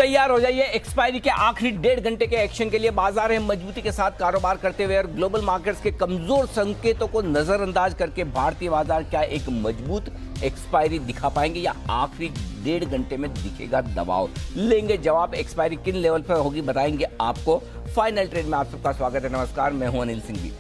तैयार हो जाइए एक्सपायरी के आखिरी 1.5 घंटे के एक्शन के लिए। बाजार है मजबूती के साथ कारोबार करते हुए और ग्लोबल मार्केट्स के कमजोर संकेतों को नजरअंदाज करके भारतीय बाजार क्या एक मजबूत एक्सपायरी दिखा पाएंगे या आखिरी 1.5 घंटे में दिखेगा दबाव? लेंगे जवाब। एक्सपायरी किन लेवल पर होगी बताएंगे आपको। फाइनल ट्रेड में आप सबका स्वागत है। नमस्कार, मैं हूं अनिल सिंघवी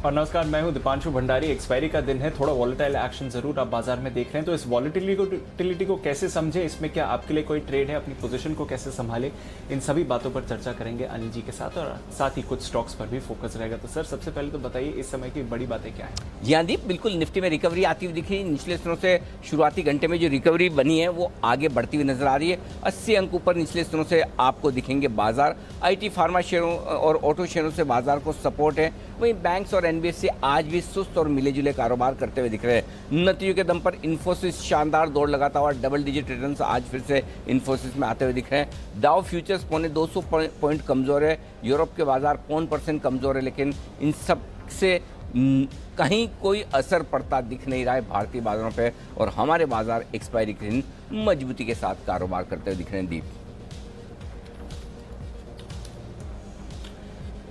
और नमस्कार, मैं हूं दीपांशु भंडारी। एक्सपायरी का दिन है, थोड़ा वॉलेटाइल एक्शन जरूर आप बाजार में देख रहे हैं, तो इस वॉलेटिलिटी को कैसे समझे, इसमें क्या आपके लिए कोई ट्रेड है, अपनी पोजीशन को कैसे संभाले, इन सभी बातों पर चर्चा करेंगे अनिल जी के साथ, और साथ ही कुछ स्टॉक्स पर भी फोकस रहेगा। तो सर, सबसे पहले तो बताइए इस समय की बड़ी बातें क्या है? जी हाँ दीप, बिल्कुल निफ्टी में रिकवरी आती हुई दिख रही है। निचले स्तरों से शुरुआती घंटे में जो रिकवरी बनी है वो आगे बढ़ती हुई नजर आ रही है। 80 अंक ऊपर निचले स्तरों से आपको दिखेंगे बाजार। IT फार्मा शेयरों और ऑटो शेयरों से बाजार को सपोर्ट है। वहीं बैंक्स और NBFC आज भी सुस्त और मिले जुले कारोबार करते हुए दिख रहे हैं। नतीजों के दम पर इन्फोसिस शानदार दौड़ लगाता हुआ डबल डिजिट रिटर्न्स आज फिर से इन्फोसिस में आते हुए दिख रहे हैं। डाउ फ्यूचर्स 200 पॉइंट कमजोर है। यूरोप के बाजार 0.5% कमजोर है, लेकिन इन सब से कहीं कोई असर पड़ता दिख नहीं रहा है भारतीय बाजारों पे, और हमारे बाजार एक्सपायरी के दिन मजबूती के साथ कारोबार करते हुए दिख रहे हैं। दीप,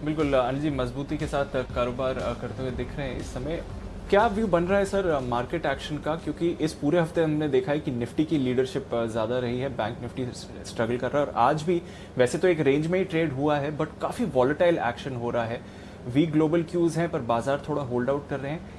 बिल्कुल अनिल जी, मजबूती के साथ कारोबार करते हुए दिख रहे हैं इस समय। क्या व्यू बन रहा है सर मार्केट एक्शन का? क्योंकि इस पूरे हफ्ते हमने देखा है कि निफ्टी की लीडरशिप ज़्यादा रही है, बैंक निफ्टी स्ट्रगल कर रहा है, और आज भी वैसे तो एक रेंज में ही ट्रेड हुआ है, बट काफ़ी वॉलेटाइल एक्शन हो रहा है। वीक ग्लोबल क्यूज हैं, पर बाजार थोड़ा होल्ड आउट कर रहे हैं।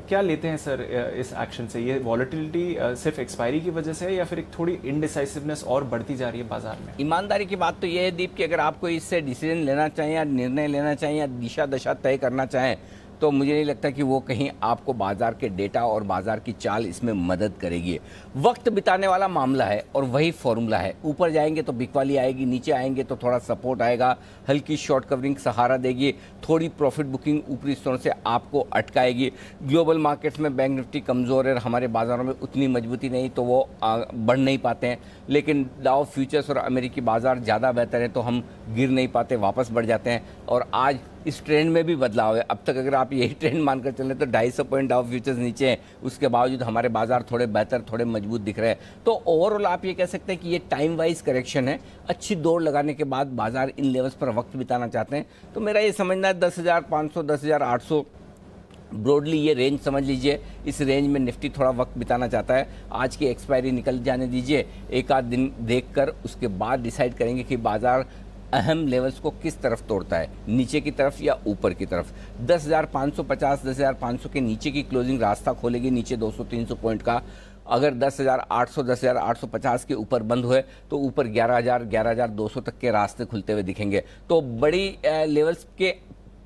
क्या लेते हैं सर इस एक्शन से? ये वॉलेटिलिटी सिर्फ एक्सपायरी की वजह से है, या फिर एक थोड़ी इनडिसाइसिवनेस और बढ़ती जा रही है बाजार में? ईमानदारी की बात तो यह है दीप कि अगर आपको इससे डिसीजन लेना चाहिए या निर्णय लेना चाहिए या दिशा दशा तय करना चाहें, तो मुझे नहीं लगता कि वो कहीं आपको बाजार के डेटा और बाजार की चाल इसमें मदद करेगी। वक्त बिताने वाला मामला है और वही फॉर्मूला है। ऊपर जाएंगे तो बिकवाली आएगी, नीचे आएंगे तो थोड़ा सपोर्ट आएगा, हल्की शॉर्ट कवरिंग सहारा देगी, थोड़ी प्रॉफिट बुकिंग ऊपरी स्तरों से आपको अटकाएगी। ग्लोबल मार्केट्स में बैंक निफ्टी कमज़ोर है, हमारे बाजारों में उतनी मजबूती नहीं, तो वो बढ़ नहीं पाते हैं। लेकिन डाउ फ्यूचर्स और अमेरिकी बाजार ज़्यादा बेहतर है, तो हम गिर नहीं पाते, वापस बढ़ जाते हैं। और आज इस ट्रेंड में भी बदलाव है। अब तक अगर आप यही ट्रेंड मानकर चलें तो 250 पॉइंट डाउ फ्यूचर्स नीचे हैं, उसके बावजूद हमारे बाजार थोड़े बेहतर, थोड़े मजबूत दिख रहे हैं। तो ओवरऑल आप ये कह सकते हैं कि ये टाइम वाइज करेक्शन है। अच्छी दौड़ लगाने के बाद बाजार इन लेवल्स पर वक्त बिताना चाहते हैं। तो मेरा ये समझना है 10,500 10,800 ब्रॉडली ये रेंज समझ लीजिए। इस रेंज में निफ्टी थोड़ा वक्त बिताना चाहता है। आज की एक्सपायरी निकल जाने दीजिए, एक आध दिन देखकर उसके बाद डिसाइड करेंगे कि बाजार अहम लेवल्स को किस तरफ तोड़ता है, नीचे की तरफ या ऊपर की तरफ। 10,550 10,500 के नीचे की क्लोजिंग रास्ता खोलेगी नीचे 200-300 पॉइंट का। अगर 10,800 10,850 के ऊपर बंद हुए तो ऊपर 11,000 11,200 तक के रास्ते खुलते हुए दिखेंगे। तो बड़ी लेवल्स के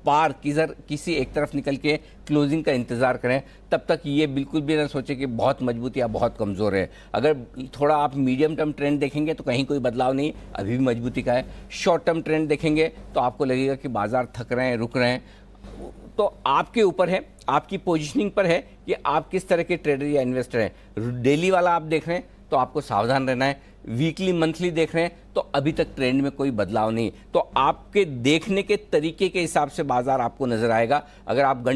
पार किसी एक तरफ निकल के क्लोजिंग का इंतजार करें। तब तक ये बिल्कुल भी ना सोचें कि बहुत मजबूत या बहुत कमज़ोर है। अगर थोड़ा आप मीडियम टर्म ट्रेंड देखेंगे तो कहीं कोई बदलाव नहीं, अभी भी मजबूती का है। शॉर्ट टर्म ट्रेंड देखेंगे तो आपको लगेगा कि बाजार थक रहे हैं, रुक रहे हैं। तो आपके ऊपर है, आपकी पोजीशनिंग पर है कि आप किस तरह के ट्रेडर या इन्वेस्टर हैं। डेली वाला आप देख रहे हैं तो आपको सावधान रहना है। वीकली मंथली देख रहे हैं तो अभी तक ट्रेंड में कोई बदलाव नहीं। तो आपके देखने के तरीके के हिसाब से बाजार आपको नजर आएगा। अगर आप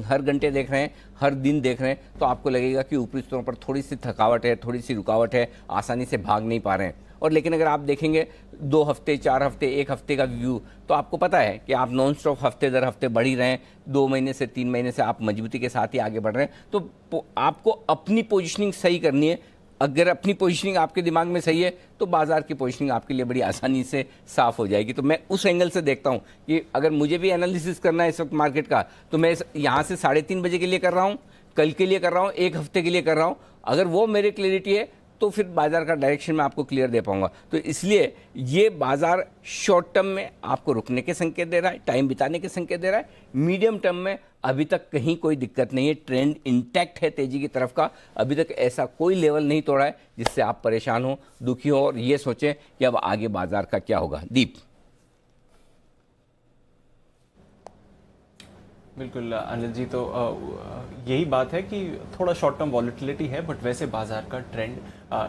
हर घंटे देख रहे हैं, हर दिन देख रहे हैं, तो आपको लगेगा कि ऊपरी स्तरों पर थोड़ी सी थकावट है, थोड़ी सी रुकावट है, आसानी से भाग नहीं पा रहे हैं। और लेकिन अगर आप देखेंगे 2 हफ्ते, 4 हफ्ते, 1 हफ्ते का व्यू, तो आपको पता है कि आप नॉन स्टॉप हफ्ते दर हफ्ते बढ़ ही रहे हैं। 2 महीने से 3 महीने से आप मजबूती के साथ ही आगे बढ़ रहे हैं। तो आपको अपनी पोजिशनिंग सही करनी है। अगर अपनी पोजीशनिंग आपके दिमाग में सही है तो बाजार की पोजीशनिंग आपके लिए बड़ी आसानी से साफ हो जाएगी। तो मैं उस एंगल से देखता हूं कि अगर मुझे भी एनालिसिस करना है इस वक्त मार्केट का, तो मैं यहां से 3:30 बजे के लिए कर रहा हूं, कल के लिए कर रहा हूं, 1 हफ्ते के लिए कर रहा हूं। अगर वो मेरी क्लैरिटी है तो फिर बाजार का डायरेक्शन मैं आपको क्लियर दे पाऊंगा। तो इसलिए ये बाजार शॉर्ट टर्म में आपको रुकने के संकेत दे रहा है, टाइम बिताने के संकेत दे रहा है। मीडियम टर्म में अभी तक कहीं कोई दिक्कत नहीं है, ट्रेंड इंटैक्ट है तेजी की तरफ का। अभी तक ऐसा कोई लेवल नहीं तोड़ा है जिससे आप परेशान हो, दुखी हो और ये सोचें कि अब आगे बाजार का क्या होगा। दीप, बिल्कुल अनिल जी, तो यही बात है कि थोड़ा शॉर्ट टर्म वॉलेटिलिटी है, बट वैसे बाजार का ट्रेंड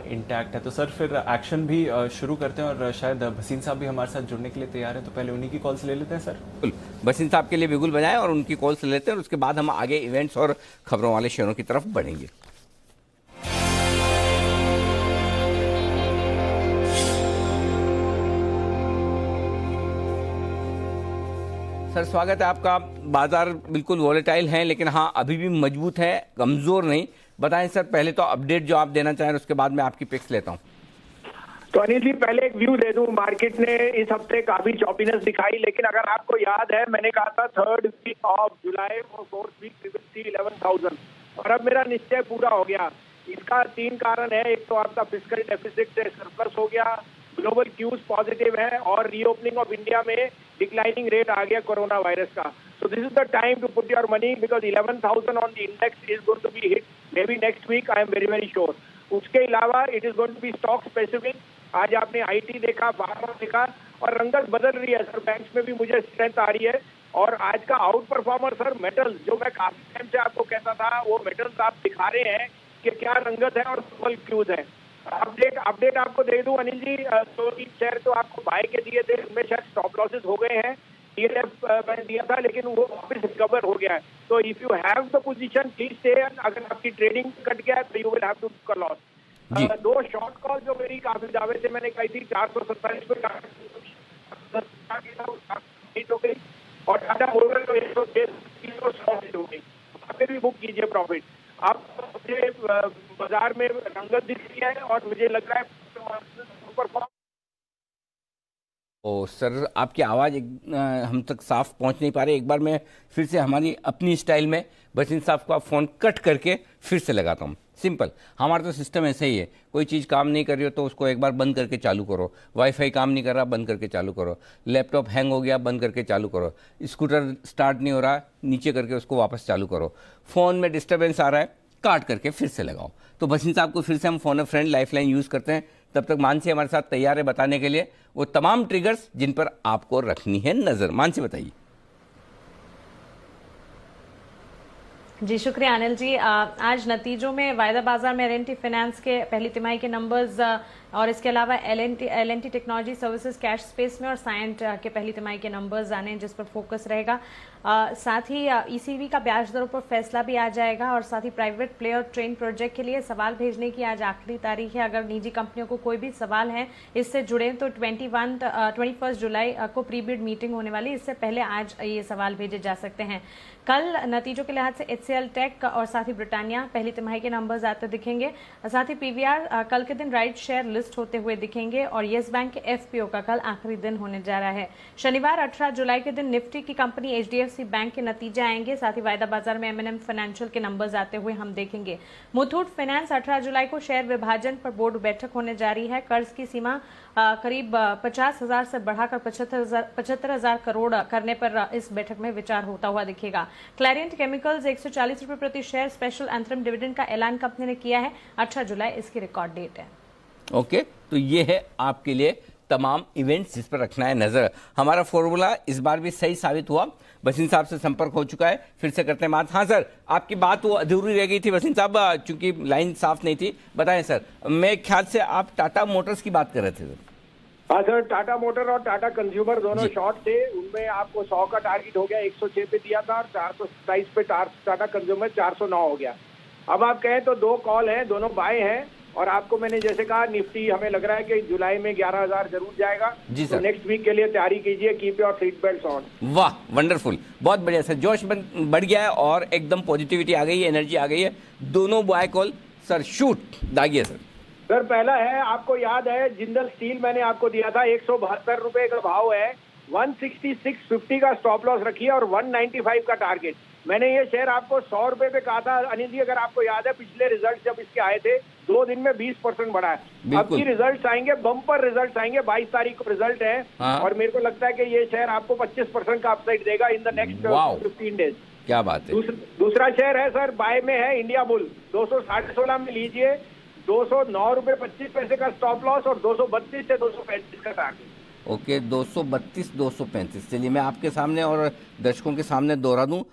इंटैक्ट है। तो सर फिर एक्शन भी शुरू करते हैं, और शायद भसीन साहब भी हमारे साथ जुड़ने के लिए तैयार है, तो पहले उन्हीं की कॉल से ले लेते हैं सर। बिल्कुल, भसीन साहब के लिए बिगुल बजाएं और उनकी कॉल से लेते हैं, और उसके बाद हम आगे इवेंट्स और खबरों वाले शेयरों की तरफ बढ़ेंगे। सर स्वागत है आपका। बाजार बिल्कुल वॉलेटाइल हैं, लेकिन हाँ अभी भी मजबूत है, कमजोर नहीं। बताएं सर, पहले तो अपडेट जो आप देना चाहें, उसके बाद मैं आपकी पिक्स लेता हूँ। तो अनिल जी, पहले एक व्यू दे दूं। मार्केट ने इस हफ्ते काफी चॉपीनेस दिखाई, लेकिन अगर आपको याद है मैंने कहा था थर्ड वीक ऑफ जुलाई और fourth week we will see 11,000, और अब मेरा निश्चय पूरा हो गया। इसका 3 कारण है। एक तो आपका फिस्कल डेफिसिट से सरप्लस हो गया, ग्लोबल क्यूज पॉजिटिव है, और रीओपनिंग ऑफ इंडिया में डिक्लाइनिंग रेट आ गया कोरोना वायरस का। So this is the time to put your money because 11,000 on the index is going to be hit maybe next week. I am very sure. उसके अलावा it is going to be stock specific. आज आपने IT देखा, pharma देखा, और रंगत बदल रही है सर। बैंक्स में भी मुझे स्ट्रेंथ आ रही है, और आज का आउट परफॉर्मर सर मेटल्स, जो मैं काफी टाइम से आपको कहता था, वो मेटल्स आप दिखा रहे हैं कि क्या रंगत है और ग्लोबल क्यूज है। अपडेट आपको दे दूं अनिल जी, 2-3 शेयर तो आपको बाय के दिए थे, उनमें शायद स्टॉप लॉसेस हो गए हैं। DLF मैंने दिया था, लेकिन वो वापस रिकवर हो गया है। तो if you have the position please stay. अगर आपकी ट्रेडिंग कट गया तो you will have to take a loss. 2 short call जो मेरी काफी दावे से मैंने कही थी, 427 पे हो गई, और टाटा मोटर को 106 हो गई। वहाँ पे भी बुक कीजिए प्रॉफिट। आप मुझे बाजार में रंगत दिख रही है, और मुझे लग रहा है ओ सर, आपकी आवाज़ हम तक साफ पहुंच नहीं पा रही। एक बार मैं फिर से हमारी अपनी स्टाइल में बसिन साहब को फ़ोन कट करके फिर से लगाता हूं। सिंपल, हमारा तो सिस्टम ऐसे ही है। कोई चीज़ काम नहीं कर रही हो तो उसको एक बार बंद करके चालू करो। वाईफाई काम नहीं कर रहा, बंद करके चालू करो। लैपटॉप हैंग हो गया, बंद करके चालू करो। स्कूटर स्टार्ट नहीं हो रहा, नीचे करके उसको वापस चालू करो। फ़ोन में डिस्टर्बेंस आ रहा है, काट करके फिर से लगाओ। तो बसिन साहब को फिर से हम फ़ोन फ्रेंड लाइफलाइन यूज़ करते हैं। तब तक मानसी हमारे साथ तैयार है बताने के लिए वो तमाम ट्रिगर्स जिन पर आपको रखनी है नजर। मानसी बताइए। जी शुक्रिया अनिल जी। आज नतीजों में वायदा बाजार में एल&टी फाइनेंस के पहली तिमाही के नंबर्स, और इसके अलावा L&T technology services cash space में और साइंट के पहली तिमाही के नंबर्स आने हैं, जिस पर फोकस रहेगा। साथ ही ईसीबी का ब्याज दरों पर फैसला भी आ जाएगा, और साथ ही प्राइवेट प्लेयर ट्रेन प्रोजेक्ट के लिए सवाल भेजने की आज आखिरी तारीख है। अगर निजी कंपनियों को कोई भी सवाल है इससे जुड़े तो 21 जुलाई को प्री बिड मीटिंग होने वाली, इससे पहले आज ये सवाल भेजे जा सकते हैं। कल नतीजों के लिहाज से HCL टेक और साथ ही ब्रिटानिया पहली तिमाही के नंबर्स आते दिखेंगे। साथ ही PVR कल के दिन राइट शेयर लिस्ट होते हुए दिखेंगे, और येस बैंक के FPO का कल आखिरी दिन होने जा रहा है। शनिवार 18 जुलाई के दिन निफ्टी की कंपनी HDFC बैंक के नतीजे आएंगे। साथ ही वायदा बाजार में M&M फाइनेंशियल के नंबर्स आते हुए हम देखेंगे। मुथूट फाइनेंस 18 जुलाई को शेयर विभाजन पर बोर्ड बैठक होने जा रही है। कर्ज की सीमा करीब 50,000 से बढ़ाकर 75,000 करोड़ करने पर इस बैठक में विचार होता हुआ दिखेगा। क्लैरियंट केमिकल्स 140 रुपए प्रति शेयर स्पेशल अंतरिम डिविडेंड का ऐलान कंपनी ने किया है। 18 जुलाई इसकी रिकॉर्ड डेट है। ओके, तो ये है आपके लिए तमाम इवेंट्स जिस पर रखना है नजर। हमारा फॉर्मूला इस बार भी सही साबित हुआ। बसिन साहब से संपर्क हो चुका है, फिर से करते हैं बात। हाँ सर, आपकी बात वो अधूरी रह गई थी बसिन साहब, चूंकि लाइन साफ नहीं थी। बताएं सर, मैं ख्याल से आप टाटा मोटर्स की बात कर रहे थे। हाँ सर, टाटा मोटर और टाटा कंज्यूमर दोनों शॉर्ट थे। उनमें आपको 100 का टारगेट हो गया, 106 पे दिया था, और 427 पे टाटा कंज्यूमर 409 हो गया। अब आप कहें तो 2 कॉल हैं, दोनों बाय हैं, और आपको मैंने जैसे कहा निफ्टी हमें लग रहा है कि जुलाई में 11,000 जरूर जाएगा। जी सर। तो नेक्स्ट वीक के लिए तैयारी कीजिए, keep your seat belts on. वाह, वंडरफुल, बहुत बढ़िया सर। जोश बढ़ गया है और एकदम पॉजिटिविटी आ गई है, एनर्जी आ गई है। दोनों बाय कॉल सर, शूट दागिए सर। सर पहला है, आपको याद है जिंदल स्टील मैंने आपको दिया था, 172 रुपए का भाव है, 166.50 का स्टॉप लॉस रखिए और 195 का टारगेट। मैंने ये शेयर आपको 100 रुपए पे कहा था अनिल जी, अगर आपको याद है पिछले रिजल्ट जब इसके आए थे 2 दिन में 20% बढ़ा है। अब की रिजल्ट आएंगे, बम्पर रिजल्ट आएंगे, 22 तारीख को रिजल्ट है। और मेरे को लगता है कि ये शेयर आपको 25% का अपसाइड देगा इन द नेक्स्ट 15 डेज। क्या बात है। दूसरा शेयर है सर, बाय में है इंडिया बुल, 216.5 में लीजिए, 209 रुपए 25 पैसे का स्टॉप लॉस और 232 से 235 का टारगेट। ओके, 232 235। चलिए मैं आपके सामने और दर्शकों के सामने दोहरा दूं,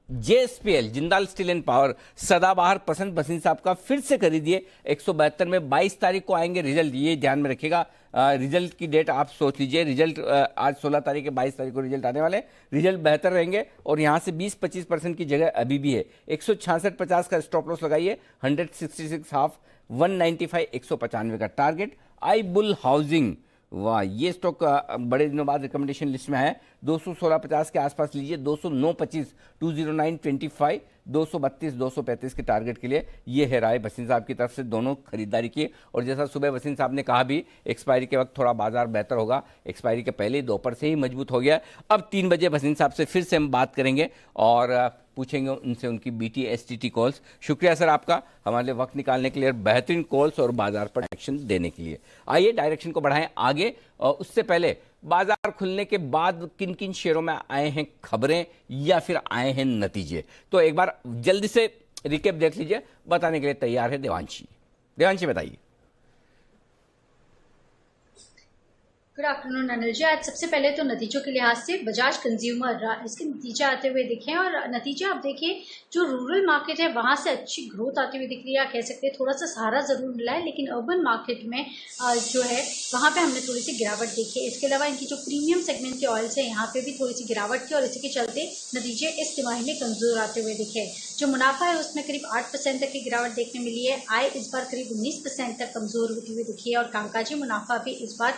JSPL Jindal steel and power सदाबहार पसंद बसिन साहब का फिर से खरीदिए 172 में। 22 तारीख को आएंगे रिजल्ट, ये ध्यान में रखिएगा। रिजल्ट की डेट आप सोच लीजिए। रिजल्ट आज 16 तारीख है, 22 तारीख को रिजल्ट आने वाले। रिजल्ट बेहतर रहेंगे और यहाँ से 20-25% की जगह अभी भी है। 166.50 का स्टॉप लॉस लगाइए, 166 हाफ, 195 195 का टारगेट। आई बुल हाउसिंग वाह, ये स्टॉक बड़े दिनों बाद रिकमेंडेशन लिस्ट में है। 216.50 के आसपास लीजिए, 209.25, 209.25, 232, 235 के टारगेट के लिए। ये है राय वसीम साहब की तरफ से, दोनों खरीदारी की। और जैसा सुबह वसीम साहब ने कहा भी, एक्सपायरी के वक्त थोड़ा बाजार बेहतर होगा, एक्सपायरी के पहले दोपहर से ही मजबूत हो गया। अब 3 बजे वसीम साहब से फिर से हम बात करेंगे और पूछेंगे उनसे उनकी BT STT कॉल्स। शुक्रिया सर आपका हमारे लिए वक्त निकालने के लिए, बेहतरीन कॉल्स और बाजार पर डायरेक्शन देने के लिए। आइए डायरेक्शन को बढ़ाएं आगे। और उससे पहले बाजार खुलने के बाद किन किन शेयरों में आए हैं खबरें या फिर आए हैं नतीजे, तो एक बार जल्दी से रिकेप देख लीजिए। बताने के लिए तैयार है देवांशी। देवांशी बताइए। Good afternoon Anil ji. आज सबसे पहले तो नतीजों के लिहाज से बजाज कंज्यूमर इसके नतीजे आते हुए दिखे, और नतीजे आप देखिए जो रूरल मार्केट है वहां से अच्छी ग्रोथ आती हुई दिख रही है। कह सकते हैं थोड़ा सा सहारा जरूर मिला है, लेकिन अर्बन मार्केट में जो है वहां पे हमने थोड़ी सी गिरावट देखी है। इसके अलावा इनकी जो प्रीमियम सेगमेंट के ऑयल्स है यहाँ पे भी थोड़ी सी गिरावट थी, और इसी के चलते नतीजे इस तिमाही में कमजोर आते हुए दिखे। जो मुनाफा है उसमें करीब 8% तक की गिरावट देखने मिली है। आय इस बार करीब 19% तक कमजोर होती हुई दिखी है, और कामकाजी मुनाफा भी इस बार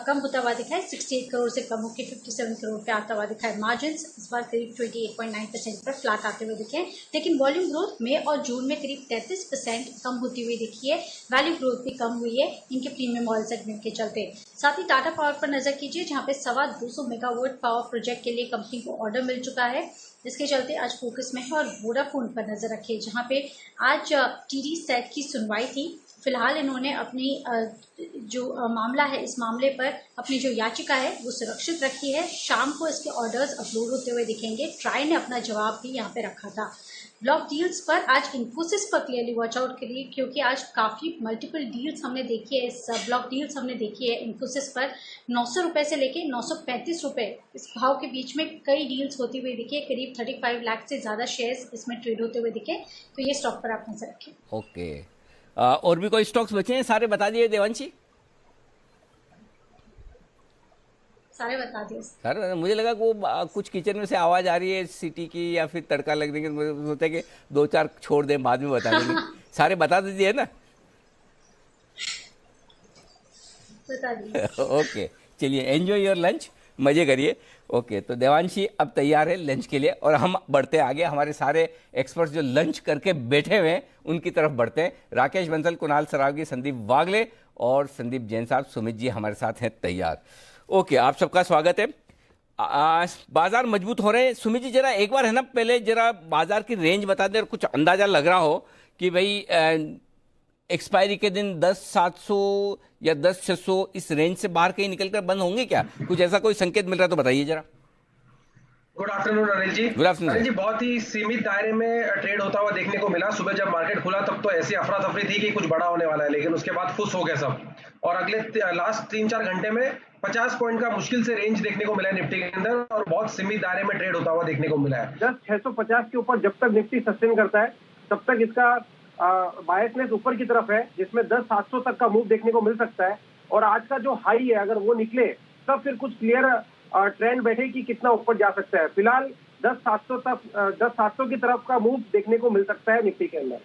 कम होता हुआ दिखा है। 68 करोड़ से कम होकर 57 करोड़ पे आता हुआ दिखा है। मार्जिन इस बार करीब 28.9% पर फ्लैट आते हुए दिखे, लेकिन वॉल्यूम ग्रोथ मई और जून में करीब 33% कम होती हुई दिखी है। वैल्यू ग्रोथ भी कम हुई है इनके प्रीमियम ऑयल सेगमेंट के चलते। साथ ही टाटा पावर पर नजर कीजिए, जहां पे 250 मेगावाट पावर प्रोजेक्ट के लिए कंपनी को ऑर्डर मिल चुका है। इसके चलते आज फोकस में है। और वोडाफोन पर नजर रखिए, जहां पे आज TD सेट की सुनवाई थी। फिलहाल इन्होंने अपनी जो मामला है, इस मामले पर अपनी जो याचिका है वो सुरक्षित रखी है। शाम को इसके ऑर्डर्स अपलोड होते हुए दिखेंगे। ट्राई ने अपना जवाब भी यहाँ पे रखा था। ब्लॉक डील्स पर आज इन्फोसिस पर क्लियरली वॉच आउट करिए, क्योंकि आज काफ़ी मल्टीपल डील्स हमने देखी है। इस ब्लॉक डील्स हमने देखी है इन्फोसिस पर 900 रुपये से लेके 935 रुपये इस भाव के बीच में कई डील्स होती हुई दिखी है। करीब 35 लाख से ज़्यादा शेयर्स इसमें ट्रेड होते हुए दिखे। तो ये स्टॉक पर आप नजर रखें। ओके, और भी कोई स्टॉक्स बचे हैं? सारे बता दिए देवांशी? सारे बता दिए सर, मुझे लगा कि वो कुछ किचन में से आवाज आ रही है सीटी की या फिर तड़का लगने की, मुझे सोचा कि 2-4 छोड़ दें, बाद में बता देंगे। सारे बता दीजिए ना। बता दिए। ओके, चलिए एंजॉय योर लंच, मजे करिए। ओके, तो देवांशी अब तैयार है लंच के लिए, और हम बढ़ते आगे। हमारे सारे एक्सपर्ट्स जो लंच करके बैठे हुए हैं उनकी तरफ बढ़ते हैं। राकेश बंसल, कुणाल सरावगी, संदीप वागले और संदीप जैन साहब, सुमित जी हमारे साथ हैं तैयार। ओके, आप सबका स्वागत है। बाजार मजबूत हो रहे हैं। सुमित जी जरा एक बार है ना, पहले जरा बाजार की रेंज बता दें, और कुछ अंदाजा लग रहा हो कि भाई एक्सपायरी के दिन 10,700 या 10,600 इस रेंज से बाहर कहीं निकलकर बंद होंगे क्या? कुछ ऐसा कोई संकेत मिल रहा है तो बताइए जरा। Good afternoon Anil ji. Good afternoon Anil ji, बहुत ही सीमित दायरे में ट्रेड होता हुआ देखने को मिला। सुबह जब मार्केट खुला तब तो ऐसी अफरा तफरी थी कि कुछ बड़ा होने वाला है, लेकिन उसके बाद खुश हो गए सब। और अगले लास्ट 3-4 घंटे में 50 पॉइंट का मुश्किल से रेंज देखने को मिला है निफ्टी के अंदर, और बहुत सीमित दायरे में ट्रेड होता हुआ देखने को मिला है। 650 के ऊपर जब तक निफ्टी सस्टेन करता है तब तक इसका बायसनेस ऊपर की तरफ है, जिसमें 10,700 तक का मूव देखने को मिल सकता है। और आज का जो हाई है अगर वो निकले तब फिर कुछ क्लियर ट्रेंड बैठे कि कितना ऊपर जा सकता है। फिलहाल 10,700 तक 10,700 की तरफ का मूव देखने को मिल सकता है निफ्टी के अंदर।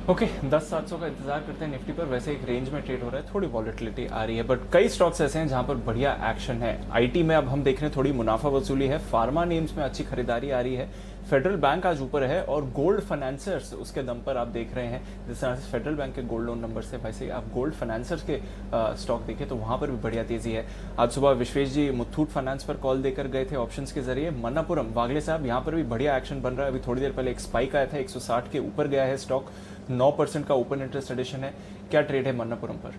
ओके, 10,700 का इंतजार करते हैं निफ्टी पर। वैसे एक रेंज में ट्रेड हो रहा है, थोड़ी वॉलेटिलिटी आ रही है, बट कई स्टॉक्स ऐसे हैं जहां पर बढ़िया एक्शन है। आईटी में अब हम देख रहे हैं थोड़ी मुनाफा वसूली है। फार्मा नेम्स में अच्छी खरीदारी आ रही है। फेडरल बैंक आज ऊपर है, और गोल्ड फाइनेंसर्स उसके दम पर आप देख रहे हैं। जिस तरह से फेडरल बैंक के गोल्ड लोन नंबर से, वैसे आप गोल्ड फाइनेंसर्स के स्टॉक देखें तो वहां पर भी बढ़िया तेजी है। आज सुबह विश्वेश जी मुथूट फाइनेंस पर कॉल देकर गए थे ऑप्शंस के जरिए। मन्नापुरम वागले साहब, यहाँ पर भी बढ़िया एक्शन बन रहा है। अभी थोड़ी देर पहले एक स्पाइक आया था, 160 के ऊपर गया है स्टॉक। 9% का ओपन इंटरेस्ट एडिशन है। क्या ट्रेड है मन्नापुरम पर?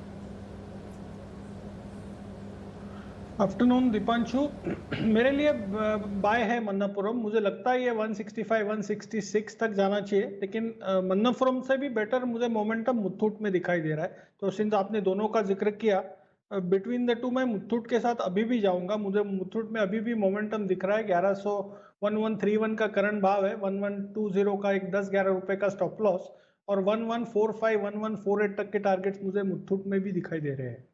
आफ्टरनून दीपांशु। मेरे लिए बाय है मन्नापुरम। मुझे लगता है ये 165-166 तक जाना चाहिए, लेकिन मन्नापुरम से भी बेटर मुझे मोमेंटम मुथूट में दिखाई दे रहा है। तो सिंस आपने दोनों का जिक्र किया, बिटवीन द टू मैं मुथूट के साथ अभी भी जाऊंगा। मुझे मुथूट में अभी भी मोमेंटम दिख रहा है। 1131 का करंट भाव है, 1120 का एक 10-11 रुपए का स्टॉप लॉस, और 1145-1148 तक के टारगेट्स मुझे मुथूट में भी दिखाई दे रहे हैं।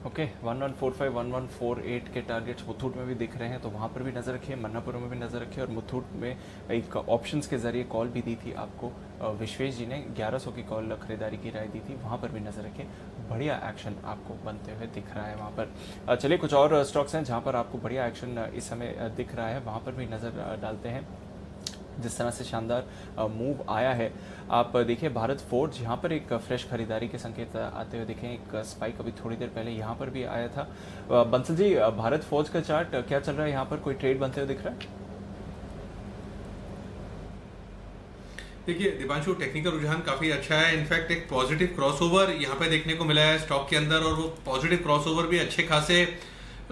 ओके 1145 1148 के टारगेट्स मुथूट में भी दिख रहे हैं, तो वहाँ पर भी नज़र रखिए, मन्नापुरम में भी नज़र रखिए। और मुथूट में एक ऑप्शंस के जरिए कॉल भी दी थी आपको विश्वेश जी ने, 1100 की कॉल खरीदारी की राय दी थी, वहाँ पर भी नज़र रखिए। बढ़िया एक्शन आपको बनते हुए दिख रहा है वहाँ पर। चलिए कुछ और स्टॉक्स हैं जहाँ पर आपको बढ़िया एक्शन इस समय दिख रहा है, वहाँ पर भी नज़र डालते हैं। जिस तरह से शानदार मूव आया है, आप देखिए भारत फोर्ज, यहाँ पर एक फ्रेश खरीदारी के संकेत आते हुए दिखे। एक स्पाइक अभी थोड़ी देर पहले यहाँ पर भी आया था। बंसल जी, भारत फोर्ज का चार्ट क्या चल रहा है, यहाँ पर कोई ट्रेड बनते हुए दिख रहा है? देखिए दीपांशु, टेक्निकल रुझान काफी अच्छा है। इनफैक्ट एक पॉजिटिव क्रॉसओवर यहाँ पे देखने को मिला है स्टॉक के अंदर, और वो पॉजिटिव क्रॉसओवर भी अच्छे खासे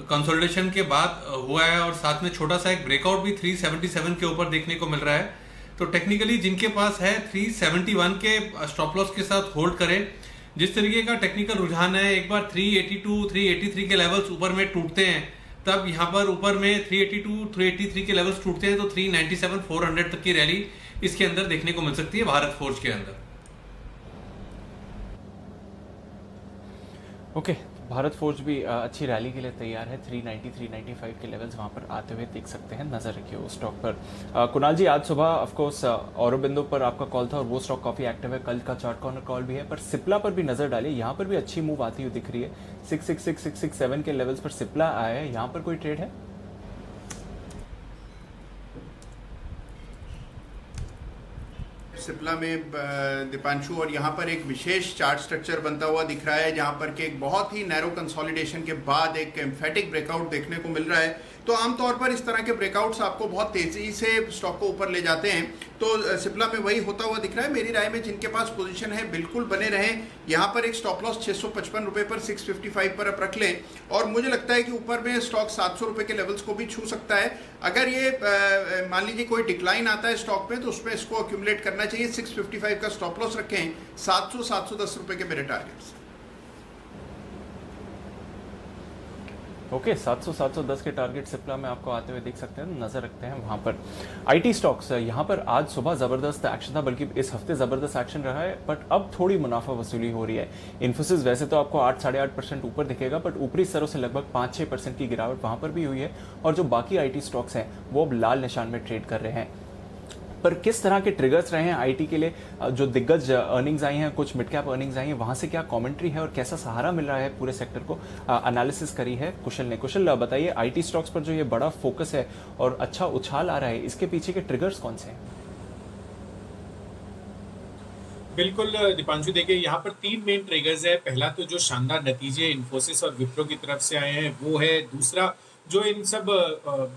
कंसोलिडेशन के बाद हुआ है, और साथ में छोटा सा एक ब्रेकआउट भी 377 के ऊपर देखने को मिल रहा है। तो टेक्निकली जिनके पास है 371 के स्टॉप लॉस के साथ होल्ड करें। जिस तरीके का टेक्निकल रुझान है, एक बार 382 383 के लेवल्स ऊपर में टूटते हैं, तब यहाँ पर ऊपर में 382 383 के लेवल्स टूटते हैं तो 397 400 तक की रैली इसके अंदर देखने को मिल सकती है भारत फोर्ज के अंदर। ओके, भारत फोर्ज भी अच्छी रैली के लिए तैयार है। 390 395 के लेवल्स वहाँ पर आते हुए देख सकते हैं, नजर रखिए उस स्टॉक पर। कुणाल जी, आज सुबह ऑफ कोर्स औरोबिंदो पर आपका कॉल था और वो स्टॉक काफी एक्टिव है, कल का चार्ट कॉर्नर कॉल भी है, पर सिप्ला पर भी नजर डालिए, यहाँ पर भी अच्छी मूव आती हुई दिख रही है। 666 667 के लेवल्स पर सिप्ला आया है, यहाँ पर कोई ट्रेड है? सिप्ला में दीपांशु, और यहाँ पर एक विशेष चार्ट स्ट्रक्चर बनता हुआ दिख रहा है, जहाँ पर के एक बहुत ही नैरो कंसोलिडेशन के बाद एक एम्फेटिक ब्रेकआउट देखने को मिल रहा है। तो आमतौर पर इस तरह के ब्रेकआउट्स आपको बहुत तेजी से स्टॉक को ऊपर ले जाते हैं, तो सिप्ला में वही होता हुआ दिख रहा है। मेरी राय में जिनके पास पोजीशन है बिल्कुल बने रहें। यहाँ पर एक स्टॉप लॉस 655 रुपये पर 655 पर आप रख लें, और मुझे लगता है कि ऊपर में स्टॉक 700 रुपये के लेवल्स को भी छू सकता है। अगर ये मान लीजिए कोई डिक्लाइन आता है स्टॉक में, तो उसमें इसको अक्यूमुलेट करना चाहिए। 655 का स्टॉप लॉस रखें, 700 710 रुपये के मेरे टारगेट्स। ओके, 700 710 के टारगेट सिप्ला में आपको आते हुए दिख सकते हैं, नजर रखते हैं वहां पर। आईटी स्टॉक्स, यहाँ पर आज सुबह जबरदस्त एक्शन था, बल्कि इस हफ्ते जबरदस्त एक्शन रहा है, बट अब थोड़ी मुनाफा वसूली हो रही है। इन्फोसिस वैसे तो आपको 8 साढ़े 8% ऊपर दिखेगा, बट ऊपरी स्तरों से लगभग 5-6% की गिरावट वहां पर भी हुई है, और जो बाकी आईटी स्टॉक्स हैं वो अब लाल निशान में ट्रेड कर रहे हैं। पर किस तरह के ट्रिगर्स रहे हैं आईटी के लिए? जो दिग्गज अर्निंग्स आई हैं, कुछ मिड कैप अर्निंग्स आई हैं, वहां से क्या कमेंट्री है और कैसा सहारा मिल रहा है पूरे सेक्टर को, एनालिसिस करी है कुशल ने। कुशल, बताइए आईटी स्टॉक्स पर जो ये बड़ा फोकस है और अच्छा उछाल आ रहा है, इसके पीछे के ट्रिगर्स कौन से हैं? बिल्कुल दीपांशु, देखिए यहाँ पर 3 मेन ट्रिगर्स है। पहला तो जो शानदार नतीजे इन्फोसिस और विप्रो की तरफ से आए हैं वो है। दूसरा, जो इन सब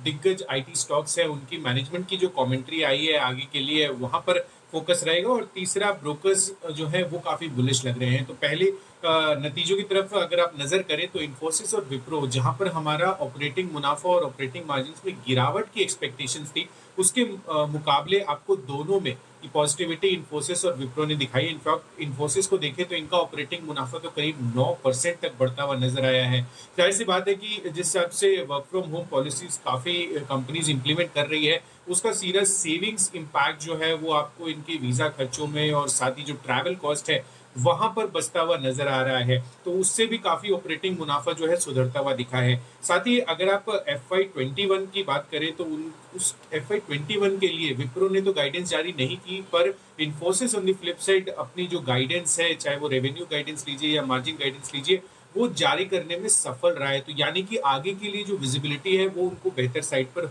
दिग्गज आईटी स्टॉक्स है उनकी मैनेजमेंट की जो कमेंट्री आई है आगे के लिए, वहां पर फोकस रहेगा। और तीसरा, ब्रोकर्स जो है वो काफी बुलिश लग रहे हैं। तो पहले नतीजों की तरफ अगर आप नजर करें तो इन्फोसिस और विप्रो, जहां पर हमारा ऑपरेटिंग मुनाफा और ऑपरेटिंग मार्जिन में गिरावट की एक्सपेक्टेशंस थी, उसके मुकाबले आपको दोनों में पॉजिटिविटी इन्फोसिस और विप्रो ने दिखाई। इनफैक्ट इन्फोसिस को देखें तो इनका ऑपरेटिंग मुनाफा तो करीब 9% तक बढ़ता हुआ नजर आया है। जाहिर सी बात है कि जिस हिसाब से वर्क फ्रॉम होम पॉलिसीज काफी कंपनीज इंप्लीमेंट कर रही है, उसका सीधा सेविंग्स इम्पैक्ट जो है वो आपको इनके वीजा खर्चों में और साथ ही जो ट्रैवल कॉस्ट है वहां पर बचता हुआ नजर आ रहा है। तो उससे भी काफी ऑपरेटिंग मुनाफा जो है सुधरता हुआ दिखा है। साथ ही अगर आप FY21 की बात करें तो उस FY21 के लिए विप्रो ने तो गाइडेंस जारी नहीं की, पर Infosys on the flip side अपनी जो गाइडेंस है, चाहे वो रेवेन्यू गाइडेंस लीजिए या मार्जिन गाइडेंस लीजिए, वो जारी करने में सफल रहा है। तो यानी कि आगे के लिए जो विजिबिलिटी है वो उनको बेहतर साइड पर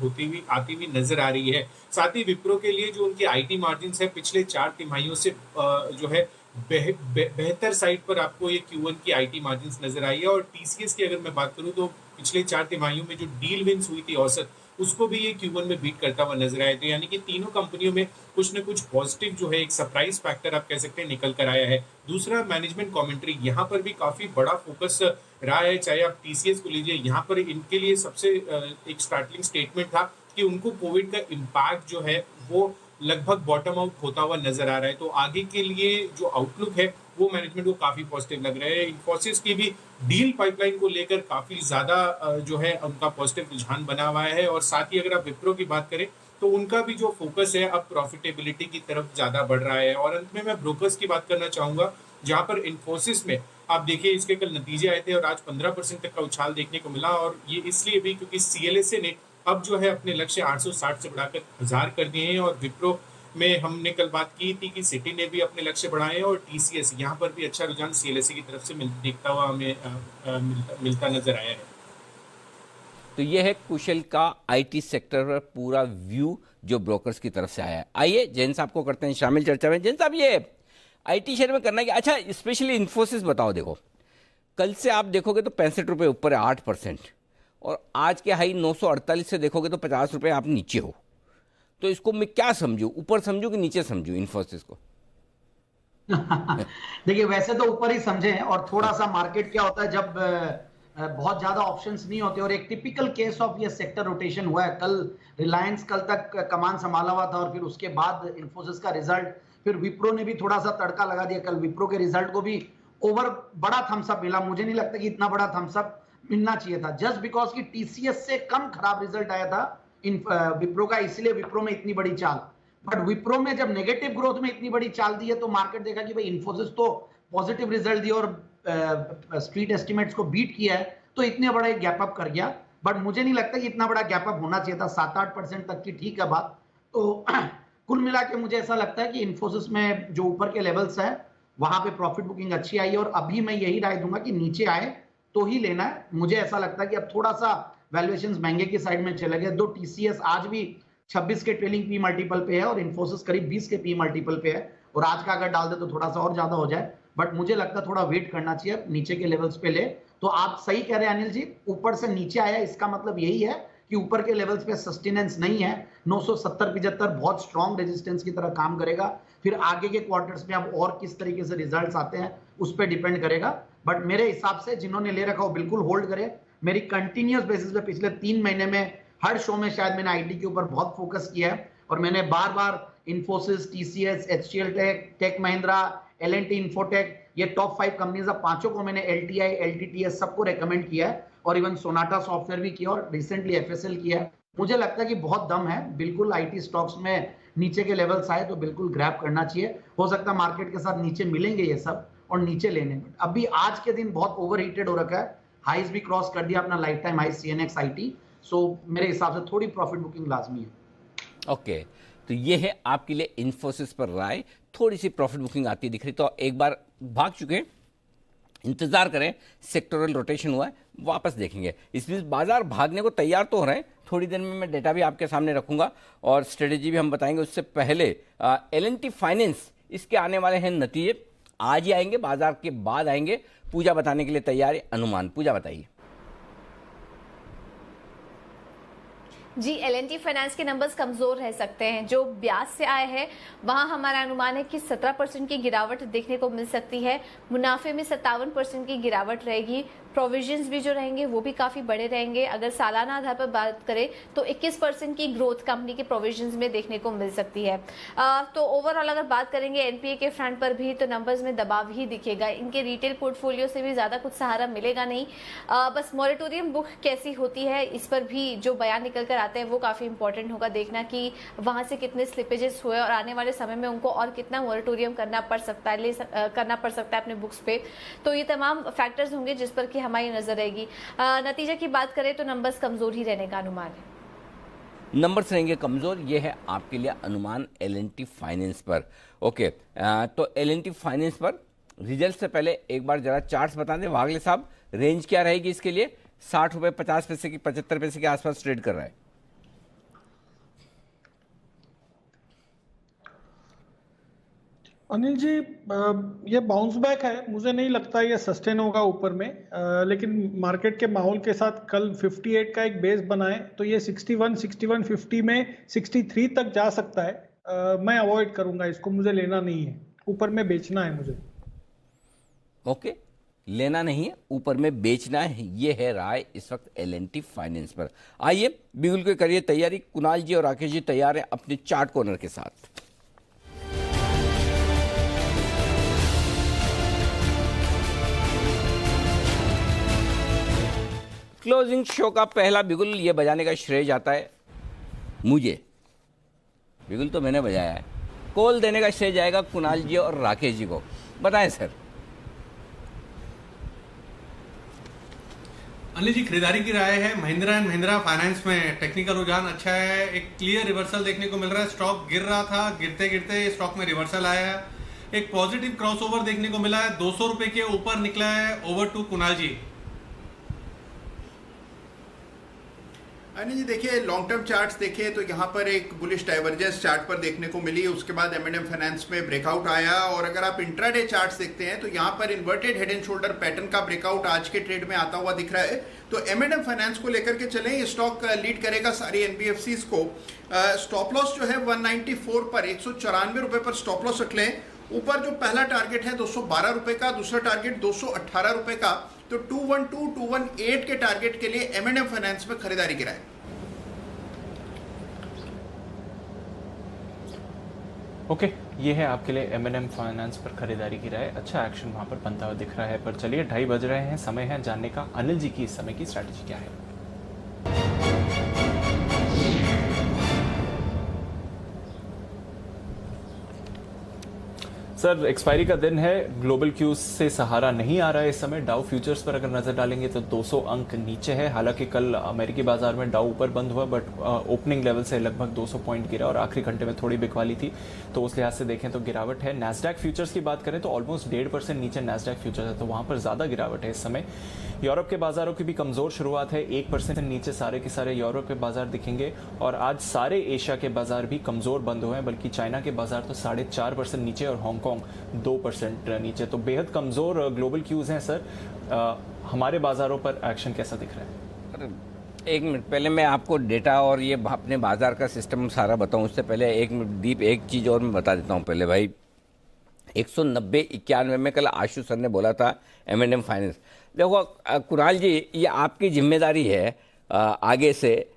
आती हुई नजर आ रही है। साथ ही विप्रो के लिए जो उनके आईटी मार्जिन है पिछले 4 तिमाहियों से जो है बेहतर साइड पर आपको ये Q1 की आईटी मार्जिन्स नजर आई है। और टीसीएस की अगर मैं बात करूं तो पिछले 4 तिमाहियों में जो डील विंस हुई थी औसत, उसको भी ये Q1 में बीट करता हुआ नजर आया। तो यानी कि तीनों कंपनियों में कुछ न कुछ पॉजिटिव जो है, एक सरप्राइज फैक्टर आप कह सकते हैं, निकल कर आया है। दूसरा, मैनेजमेंट कमेंट्री, यहाँ पर भी काफी बड़ा फोकस रहा है। चाहे आप टीसीएस को लीजिए, यहाँ पर इनके लिए सबसे एक स्टार्टलिंग स्टेटमेंट था कि उनको कोविड का इम्पैक्ट जो है वो लगभग बॉटम आउट होता हुआ नजर आ रहा है। तो आगे के लिए जो आउटलुक है वो मैनेजमेंट को काफी पॉजिटिव लग रहा है। इन्फोसिस की भी डील पाइपलाइन को लेकर काफी ज्यादा जो है उनका पॉजिटिव रुझान बना हुआ है। और साथ ही अगर आप विप्रो की बात करें तो उनका भी जो फोकस है अब प्रॉफिटेबिलिटी की तरफ ज्यादा बढ़ रहा है। और अंत में मैं ब्रोकर्स की बात करना चाहूंगा, जहां पर इन्फोसिस में आप देखिए इसके कल नतीजे आए थे और आज 15% तक का उछाल देखने को मिला, और ये इसलिए भी क्योंकि CLSA ने अब जो है अपने लक्ष्य 860 से बढ़ाकर 1000 कर दिए हैं, और विप्रो में हमने कल बात की थी कि सिटी ने भी अपने लक्ष्य बढ़ाए हैं, और TCS यहाँ पर भी अच्छा रुझान CLSA की तरफ से दिखता हुआ हमें मिलता नजर आया है। तो ये है कुशल का IT सेक्टर पर पूरा व्यू जो ब्रोकर्स की तरफ से आया है। आइए जैन साहब को करते हैं शामिल चर्चा में। जैन साहब, ये IT शेयर में करना है कि अच्छा, स्पेशली इन्फोसिस बताओ। देखो कल से आप देखोगे तो 65 रुपये ऊपर है 8%, और आज के हाई 948 से देखोगे तो 50 रुपये आप नीचे हो। तो इसको मैं क्या समझूं, ऊपर समझूं कि नीचे समझूं इन्फोसिस को? देखिए वैसे तो ऊपर ही समझे, और थोड़ा सा मार्केट क्या होता है जब बहुत ज्यादा ऑप्शंस नहीं होते, और एक टिपिकल केस ऑफ ये सेक्टर रोटेशन हुआ है। कल रिलायंस कल तक कमान संभाला हुआ था, और फिर उसके बाद इन्फोसिस का रिजल्ट, फिर विप्रो ने भी थोड़ा सा तड़का लगा दिया। कल विप्रो के रिजल्ट को भी ओवर बड़ा थम्सअप मिला। मुझे नहीं लगता कि इतना बड़ा थम्सअप मिलना चाहिए था, जस्ट बिकॉज कि TCS से कम खराब रिजल्ट आया था विप्रो का, इसलिए विप्रो में इतनी बड़ी चाल। बट विप्रो में जब नेगेटिव ग्रोथ में इतनी बड़ी चाल दी है तो मार्केट देखा कि भाई इन्फोसिस तो पॉजिटिव रिजल्ट दिया और स्ट्रीट एस्टिमेट्स को बीट किया है, तो इतने बड़ा एक गैप अप कर गया। बट मुझे नहीं लगता कि इतना बड़ा गैप अप होना चाहिए था। 7-8% तक की ठीक है बात। तो कुल मिला के मुझे ऐसा लगता है कि इन्फोसिस में जो ऊपर के लेवल्स है वहां पे प्रॉफिट बुकिंग अच्छी आई है, और अभी मैं यही राय दूंगा कि नीचे आए तो ही लेना है। मुझे ऐसा लगता है कि अब थोड़ा सा वैल्यूएशंस महंगे की साइड में चले गए। दो TCS आज भी 26 के ट्रेलिंग पी मल्टीपल पे है, और इन्फोसिस करीब 20 के पी मल्टीपल पे है, और आज का अगर डाल दे तो थोड़ा सा और ज्यादा हो जाए। बट मुझे लगता है थोड़ा वेट करना चाहिए, नीचे के लेवल्स पे ले। तो आप सही कह रहे हैं अनिल जी, ऊपर से नीचे आया, इसका मतलब यही है कि ऊपर के लेवल्स पे सस्टेनेंस नहीं है। 970-75 बहुत स्ट्रॉन्ग रेजिस्टेंस की तरह काम करेगा। फिर आगे के क्वार्टर्स में अब और किस तरीके से रिजल्ट्स आते हैं उस पर डिपेंड करेगा। बट मेरे हिसाब से जिन्होंने ले रखा हो बिल्कुल होल्ड करे। मेरी कंटिन्यूअस बेसिस पे पिछले 3 महीने में हर शो में शायद मैंने IT के ऊपर बहुत फोकस किया है, और मैंने बार बार Infosys, TCS, HCL tech, Tech Mahindra, L&T Infotech, ये टॉप 5 कंपनीज है, पांचों को मैंने LTI, LTTS सबको रेकमेंड किया है, और इवन सोनाटा सॉफ्टवेयर भी किया, और रिसेंटली FSL किया है। मुझे लगता है कि बहुत दम है। बिल्कुल IT स्टॉक्स में नीचे के लेवल्स आए तो बिल्कुल ग्रैब करना चाहिए। हो सकता है मार्केट के साथ नीचे मिलेंगे ये सब, और नीचे लेने में अभी आज के दिन बहुत ओवर हीटेड हो रखा है। हाइज भी क्रॉस कर दिया अपना life time high CNX IT। सो मेरे हिसाब से थोड़ी प्रॉफिट बुकिंग लाजमी है। ओके, तो ये है आपके लिए इन्फोसिस पर राय। थोड़ी सी प्रॉफिट बुकिंग आती दिख रही, तो एक बार भाग चुके हैं, इंतजार करें। सेक्टोरल रोटेशन हुआ है, वापस देखेंगे। इस बीच बाजार भागने को तैयार तो हो रहे हैं। थोड़ी देर में मैं डेटा भी आपके सामने रखूंगा और स्ट्रेटेजी भी हम बताएंगे। उससे पहले L&T फाइनेंस, इसके आने वाले हैं नतीजे, आज ही आएंगे, बाजार के बाद आएंगे। पूजा बताने के लिए तैयार है। अनुमान पूजा बताइए। जी, L&T फाइनेंस के नंबर्स कमजोर रह सकते हैं। जो ब्याज से आए हैं वहां हमारा अनुमान है कि 17% की गिरावट देखने को मिल सकती है। मुनाफे में 57% की गिरावट रहेगी। प्रोविजंस भी जो रहेंगे वो भी काफी बड़े रहेंगे। अगर सालाना आधार पर बात करें तो 21% की ग्रोथ कंपनी के प्रोविजंस में देखने को मिल सकती है। तो ओवरऑल अगर बात करेंगे NPA के फ्रंट पर भी, तो नंबर्स में दबाव ही दिखेगा। इनके रिटेल पोर्टफोलियो से भी ज्यादा कुछ सहारा मिलेगा नहीं। बस मॉरेटोरियम बुक कैसी होती है इस पर भी जो बयान निकल कर आते हैं वो काफी इंपॉर्टेंट होगा देखना, कि वहां से कितने स्लिपेजेस हुए और आने वाले समय में उनको और कितना मॉरेटोरियम करना पड़ सकता है अपने बुक्स पे। तो ये तमाम फैक्टर्स होंगे जिस पर हमारी नजर रहेगी। नतीजे की बात करें तो नंबर्स कमजोर ही रहने का अनुमान है। नंबर्स रहेंगे कमजोर, ये है आपके लिए अनुमान L&T फाइनेंस पर। ओके, तो L&T फाइनेंस पर रिजल्ट से पहले एक बार जरा चार्ट्स बता दें वागले साहब। रेंज क्या रहेगी इसके लिए? 60 रुपए 50 पैसे की 75 पैसे के आसपास ट्रेड कर रहा है। अनिल जी, ये बाउंस बैक है, मुझे नहीं लगता ये सस्टेन होगा ऊपर में। लेकिन मार्केट के माहौल के साथ कल 58 का एक बेस बनाए तो ये 61, 51, 50 में 63 तक जा सकता है। मैं अवॉइड करूंगा इसको, मुझे लेना नहीं है, ऊपर में बेचना है मुझे। ओके, लेना नहीं है, ऊपर में बेचना है, ये है राय इस वक्त L&T फाइनेंस पर। आइए बिगुल को करिए तैयारी। कुणाल जी और राकेश जी तैयार हैं अपने चार्ट कॉर्नर के साथ। क्लोजिंग शो का पहला बिगुल ये बजाने का श्रेय जाता है मुझे। बिगुल तो मैंने बजाया है, कॉल देने का श्रेय जाएगा कुणाल जी और राकेश जी को। बताएं सर। अनिल जी, खरीदारी की राय है। महिंद्रा एंड महिंद्रा फाइनेंस में टेक्निकल रुझान अच्छा है, एक क्लियर रिवर्सल देखने को मिल रहा है। स्टॉक गिर रहा था, गिरते गिरते स्टॉक में रिवर्सल आया है, एक पॉजिटिव क्रॉसओवर देखने को मिला है, 200 रुपए के ऊपर निकला है। ओवर टू कुणाल जी। अनिल जी देखिए, लॉन्ग टर्म चार्ट्स देखिए तो यहाँ पर एक बुलिश डाइवर्जेंस चार्ट पर देखने को मिली, उसके बाद M&M फाइनेंस में ब्रेकआउट आया। और अगर आप इंट्राडे चार्ट्स देखते हैं तो यहाँ पर inverted head and shoulder pattern का ब्रेकआउट आज के ट्रेड में आता हुआ दिख रहा है। तो M&M फाइनेंस को लेकर के चलें, ये स्टॉक लीड करेगा सारी NBFCs को। स्टॉप लॉस जो है 194 पर, 194 रुपए पर स्टॉप लॉस रख लें। ऊपर जो पहला टारगेट है 212 रुपए का, दूसरा टारगेट 218 रुपए का। तो 212, 218 के टारगेट के लिए M&M फाइनेंस में खरीदारी की राय। ओके, ये है आपके लिए M&M फाइनेंस पर खरीदारी की राय। अच्छा एक्शन वहां पर बनता हुआ दिख रहा है। पर चलिए 2:30 बज रहे हैं, समय है जानने का अनिल जी की इस समय की स्ट्रैटेजी क्या है। सर, एक्सपायरी का दिन है, ग्लोबल क्यूज से सहारा नहीं आ रहा है इस समय। डाउ फ्यूचर्स पर अगर नजर डालेंगे तो 200 अंक नीचे है। हालांकि कल अमेरिकी बाजार में डाउ ऊपर बंद हुआ, बट ओपनिंग लेवल से लगभग 200 पॉइंट गिरा और आखिरी घंटे में थोड़ी बिकवाली थी, तो उस लिहाज से देखें तो गिरावट है। नैस्डैक फ्यूचर्स की बात करें तो ऑलमोस्ट 1.5% नीचे नैस्डैक फ्यूचर्स है, तो वहां पर ज्यादा गिरावट है इस समय। यूरोप के बाजारों की भी कमजोर शुरुआत है, 1% नीचे सारे के सारे यूरोप के बाजार दिखेंगे। और आज सारे एशिया के बाजार भी कमजोर बंद हुए हैं, बल्कि चाइना के बाजार तो 4.5% नीचे और हांगकांग 2% नीचे। तो बेहद कमजोर ग्लोबल क्यूज हैं सर। हमारे बाजारों पर एक्शन कैसा दिख रहा है? एक मिनट पहले मैं आपको डेटा और ये अपने बाजार का सिस्टम सारा बताऊं, उससे पहले एक दीप एक चीज और मैं बता देता हूं पहले भाई। 190-91 में कल आशु सर ने बोला था M&M फाइनेंस। देखो कुणाल जी, ये आपकी जिम्मेदारी है आगे से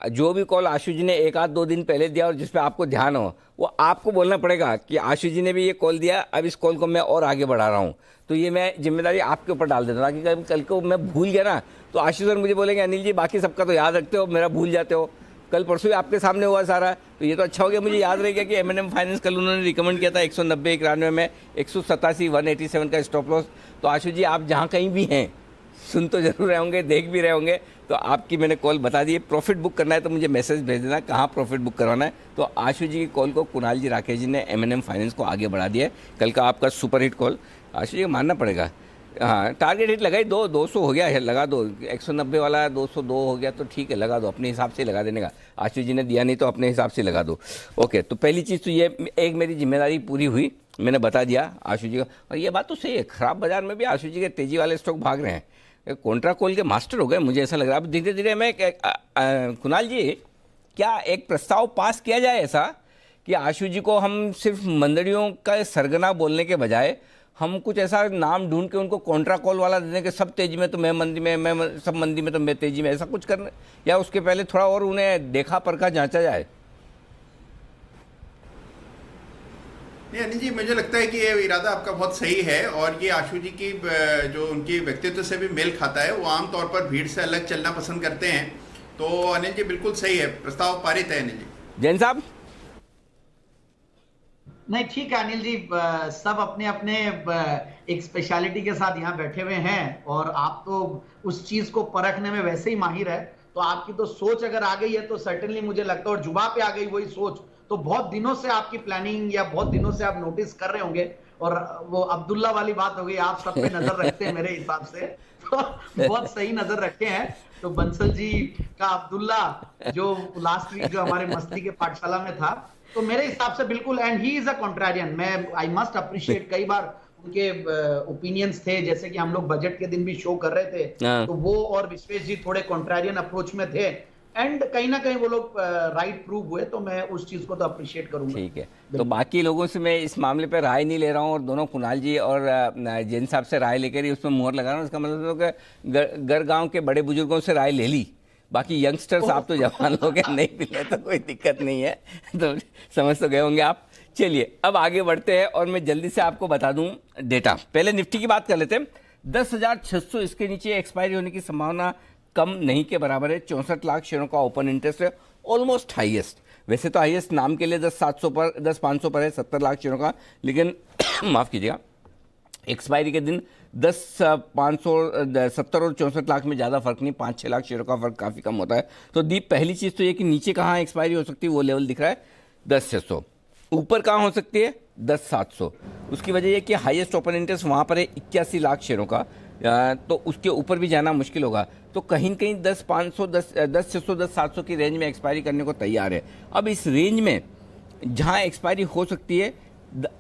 जो भी कॉल आशु जी ने 1-2 दिन पहले दिया और जिसपे आपको ध्यान हो, वो आपको बोलना पड़ेगा कि आशु जी ने भी ये कॉल दिया, अब इस कॉल को मैं और आगे बढ़ा रहा हूँ। तो ये मैं जिम्मेदारी आपके ऊपर डाल देता हूँ कि कल को मैं भूल गया ना तो आशु सर मुझे बोलेंगे अनिल जी बाकी सबका तो याद रखते हो, मेरा भूल जाते हो। कल परसों ही आपके सामने हुआ सारा, तो ये तो अच्छा हो गया, मुझे याद रह गया कि M&M फाइनेंस कल उन्होंने रिकमेंड किया था 190-91 में, 187 187 का स्टॉप लॉस। तो आशु जी आप जहाँ कहीं भी हैं, सुन तो जरूर रहे होंगे, देख भी रहे होंगे, तो आपकी मैंने कॉल बता दी है। प्रॉफिट बुक करना है तो मुझे मैसेज भेज देना कहाँ प्रॉफिट बुक करवाना है। तो आशु जी की कॉल को कुणाल जी राकेश जी ने M&M फाइनेंस को आगे बढ़ा दिया है। कल का आपका सुपर हिट कॉल आशु जी को मानना पड़ेगा। हाँ, टारगेट हिट लगाई 200 हो गया है, लगा दो। 190 वाला 202 हो गया तो ठीक है, लगा दो, अपने हिसाब से लगा देने का। आशु जी ने दिया नहीं तो अपने हिसाब से लगा दो। ओके, तो पहली चीज़ तो ये एक मेरी जिम्मेदारी पूरी हुई, मैंने बता दिया आशु जी को। और ये बात तो सही है, खराब बाजार में भी आशु जी के तेजी वाले स्टॉक भाग रहे हैं। कॉन्ट्रा कॉल के मास्टर हो गए मुझे ऐसा लग रहा है। अब धीरे धीरे मैं कुणाल जी, क्या एक प्रस्ताव पास किया जाए ऐसा कि आशु जी को हम सिर्फ मंदड़ियों का सरगना बोलने के बजाय हम कुछ ऐसा नाम ढूंढ के उनको कॉन्ट्रा कॉल वाला दे दें कि सब तेजी में तो मैं मंदी में, मैं सब मंदी में तो मैं तेजी में, ऐसा कुछ करने, या उसके पहले थोड़ा और उन्हें देखा परखा जांचा जाए? नहीं अनिल जी, मुझे लगता है कि ये इरादा आपका बहुत सही है और ये आशु जी की जो उनकी व्यक्तित्व से भी मेल खाता है। वो आमतौर पर भीड़ से अलग चलना पसंद करते हैं। तो अनिल जी बिल्कुल सही है, प्रस्ताव पारित है। अनिल जी जैन साहब? नहीं ठीक है अनिल जी, सब अपने अपने एक स्पेशलिटी के साथ यहाँ बैठे हुए हैं और आप तो उस चीज को परखने में वैसे ही माहिर है। तो आपकी तो सोच अगर आ गई है तो सर्टेनली मुझे लगता है, और जुबा पे आ गई वही सोच, तो बहुत दिनों से आपकी प्लानिंग या बहुत दिनों से आप नोटिस कर रहे होंगे। और वो अब्दुल्ला वाली बात हो गई, आप सब पे नजर रखते हैं मेरे हिसाब से, तो बहुत सही नजर रखे हैं। तो बंसल जी का अब्दुल्ला जो लास्ट वीक जो हमारे मस्ती के पाठशाला में था, तो मेरे हिसाब से बिल्कुल, and he is a contrarian. मैं आई मस्ट अप्रिशिएट, कई बार उनके ओपिनियंस थे, जैसे कि हम लोग बजट के दिन भी शो कर रहे थे, तो वो और विश्वेश जी थोड़े कॉन्ट्रारियन अप्रोच में थे एंड कहीं ना कहीं वो लोग राइट प्रूव हुए। तो मैं उस चीज को तो अप्रिशिएट करूंगा। ठीक है, तो बाकी लोगों से मैं इस मामले पे राय नहीं ले रहा हूँ और दोनों कुणाल जी और जैन साहब से राय लेकर ही उसमें मुहर लगा रहा हूँ। इसका मतलब कि घर गांव के बड़े बुजुर्गों से राय ले ली, बाकी यंगस्टर्स आप तो जवान लोग हैं, नहीं मिले तो कोई दिक्कत नहीं है, तो समझ तो गए होंगे आप। चलिए अब आगे बढ़ते हैं और मैं जल्दी से आपको बता दूं डेटा। पहले निफ्टी की बात कर लेते हैं। 10,600 इसके नीचे एक्सपायरी होने की संभावना कम नहीं के बराबर है। 64 लाख शेयरों का ओपन इंटरेस्ट है, ऑलमोस्ट हाईएस्ट। वैसे तो हाईएस्ट नाम के लिए 10,500 पर है 70 लाख शेयरों का, लेकिन माफ कीजिएगा एक्सपायरी के दिन 70 और 64 लाख में ज़्यादा फर्क नहीं, 5-6 लाख शेयरों का फर्क काफ़ी कम होता है। तो दीप, पहली चीज़ तो ये कि नीचे कहाँ एक्सपायरी हो सकती है, वो लेवल दिख रहा है 10,600। ऊपर कहाँ हो सकती है 10,700। उसकी वजह यह कि हाईएस्ट ओपन इंटरेस्ट वहाँ पर है 81 लाख शेयरों का, तो उसके ऊपर भी जाना मुश्किल होगा। तो कहीं न कहीं 10,500, 10,600, 10,700 की रेंज में एक्सपायरी करने को तैयार है। अब इस रेंज में जहाँ एक्सपायरी हो सकती है,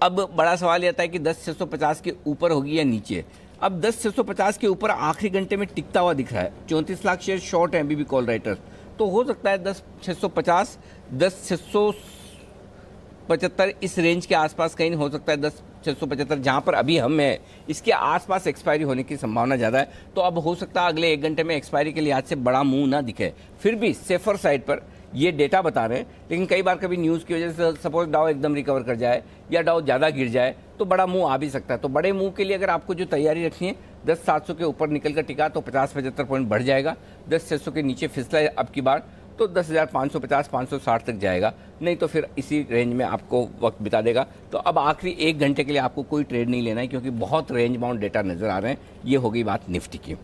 अब बड़ा सवाल ये आता है कि 10,650 के ऊपर होगी या नीचे। अब 10,650 के ऊपर आखिरी घंटे में टिकता हुआ दिख रहा है। 34 लाख शेयर शॉर्ट है अभी कॉल राइटर्स, तो हो सकता है 10,650, 10,675 इस रेंज के आसपास कहीं हो सकता है। 10,675 जहाँ पर अभी हम हैं, इसके आसपास एक्सपायरी होने की संभावना ज़्यादा है। तो अब हो सकता है अगले 1 घंटे में एक्सपायरी के लिहाज से बड़ा मुंह ना दिखे। फिर भी सेफर साइड पर ये डेटा बता रहे हैं, लेकिन कई बार कभी न्यूज़ की वजह से सपोज डाउ एकदम रिकवर कर जाए या डाउ ज़्यादा गिर जाए तो बड़ा मुंह आ भी सकता है। तो बड़े मुंह के लिए अगर आपको जो तैयारी रखनी है, 10,700 के ऊपर निकल कर टिका तो 50-75 पॉइंट बढ़ जाएगा। 10,600 के नीचे फिसला अब की बार तो 10,550, 560 तक जाएगा, नहीं तो फिर इसी रेंज में आपको वक्त बिता देगा। तो अब आखिरी 1 घंटे के लिए आपको कोई ट्रेड नहीं लेना है, क्योंकि बहुत रेंज बाउंड डेटा नज़र आ रहे हैं। ये हो गई बात निफ्टी की।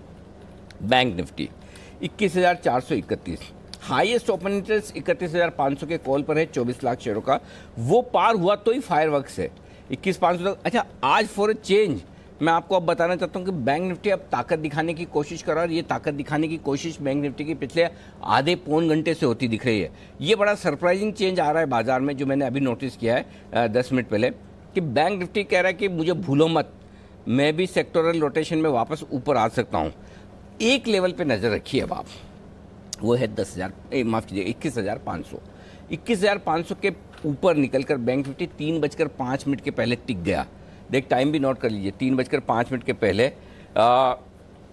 Bank Nifty 21,431, highest open interest 31,500 के कॉल पर है, 24 लाख शेयरों का। वो पार हुआ तो ही फायरवर्क्स है 21,500 तक। अच्छा, आज फॉर अ चेंज मैं आपको अब बताना चाहता हूँ कि बैंक निफ्टी अब ताकत दिखाने की कोशिश कर रहा है, और ये ताकत दिखाने की कोशिश बैंक निफ्टी की पिछले आधे पौन घंटे से होती दिख रही है। ये बड़ा सरप्राइजिंग चेंज आ रहा है बाजार में, जो मैंने अभी नोटिस किया है 10 मिनट पहले, कि बैंक निफ्टी कह रहा है कि मुझे भूलो मत, मैं भी सेक्टोरल रोटेशन में वापस ऊपर आ सकता हूँ। एक लेवल पर नज़र रखिए अब आप, वो है 21,500। 21,500 के ऊपर निकलकर बैंक निफ्टी 3:05 के पहले टिक गया। देख, टाइम भी नोट कर लीजिए, 3:05 के पहले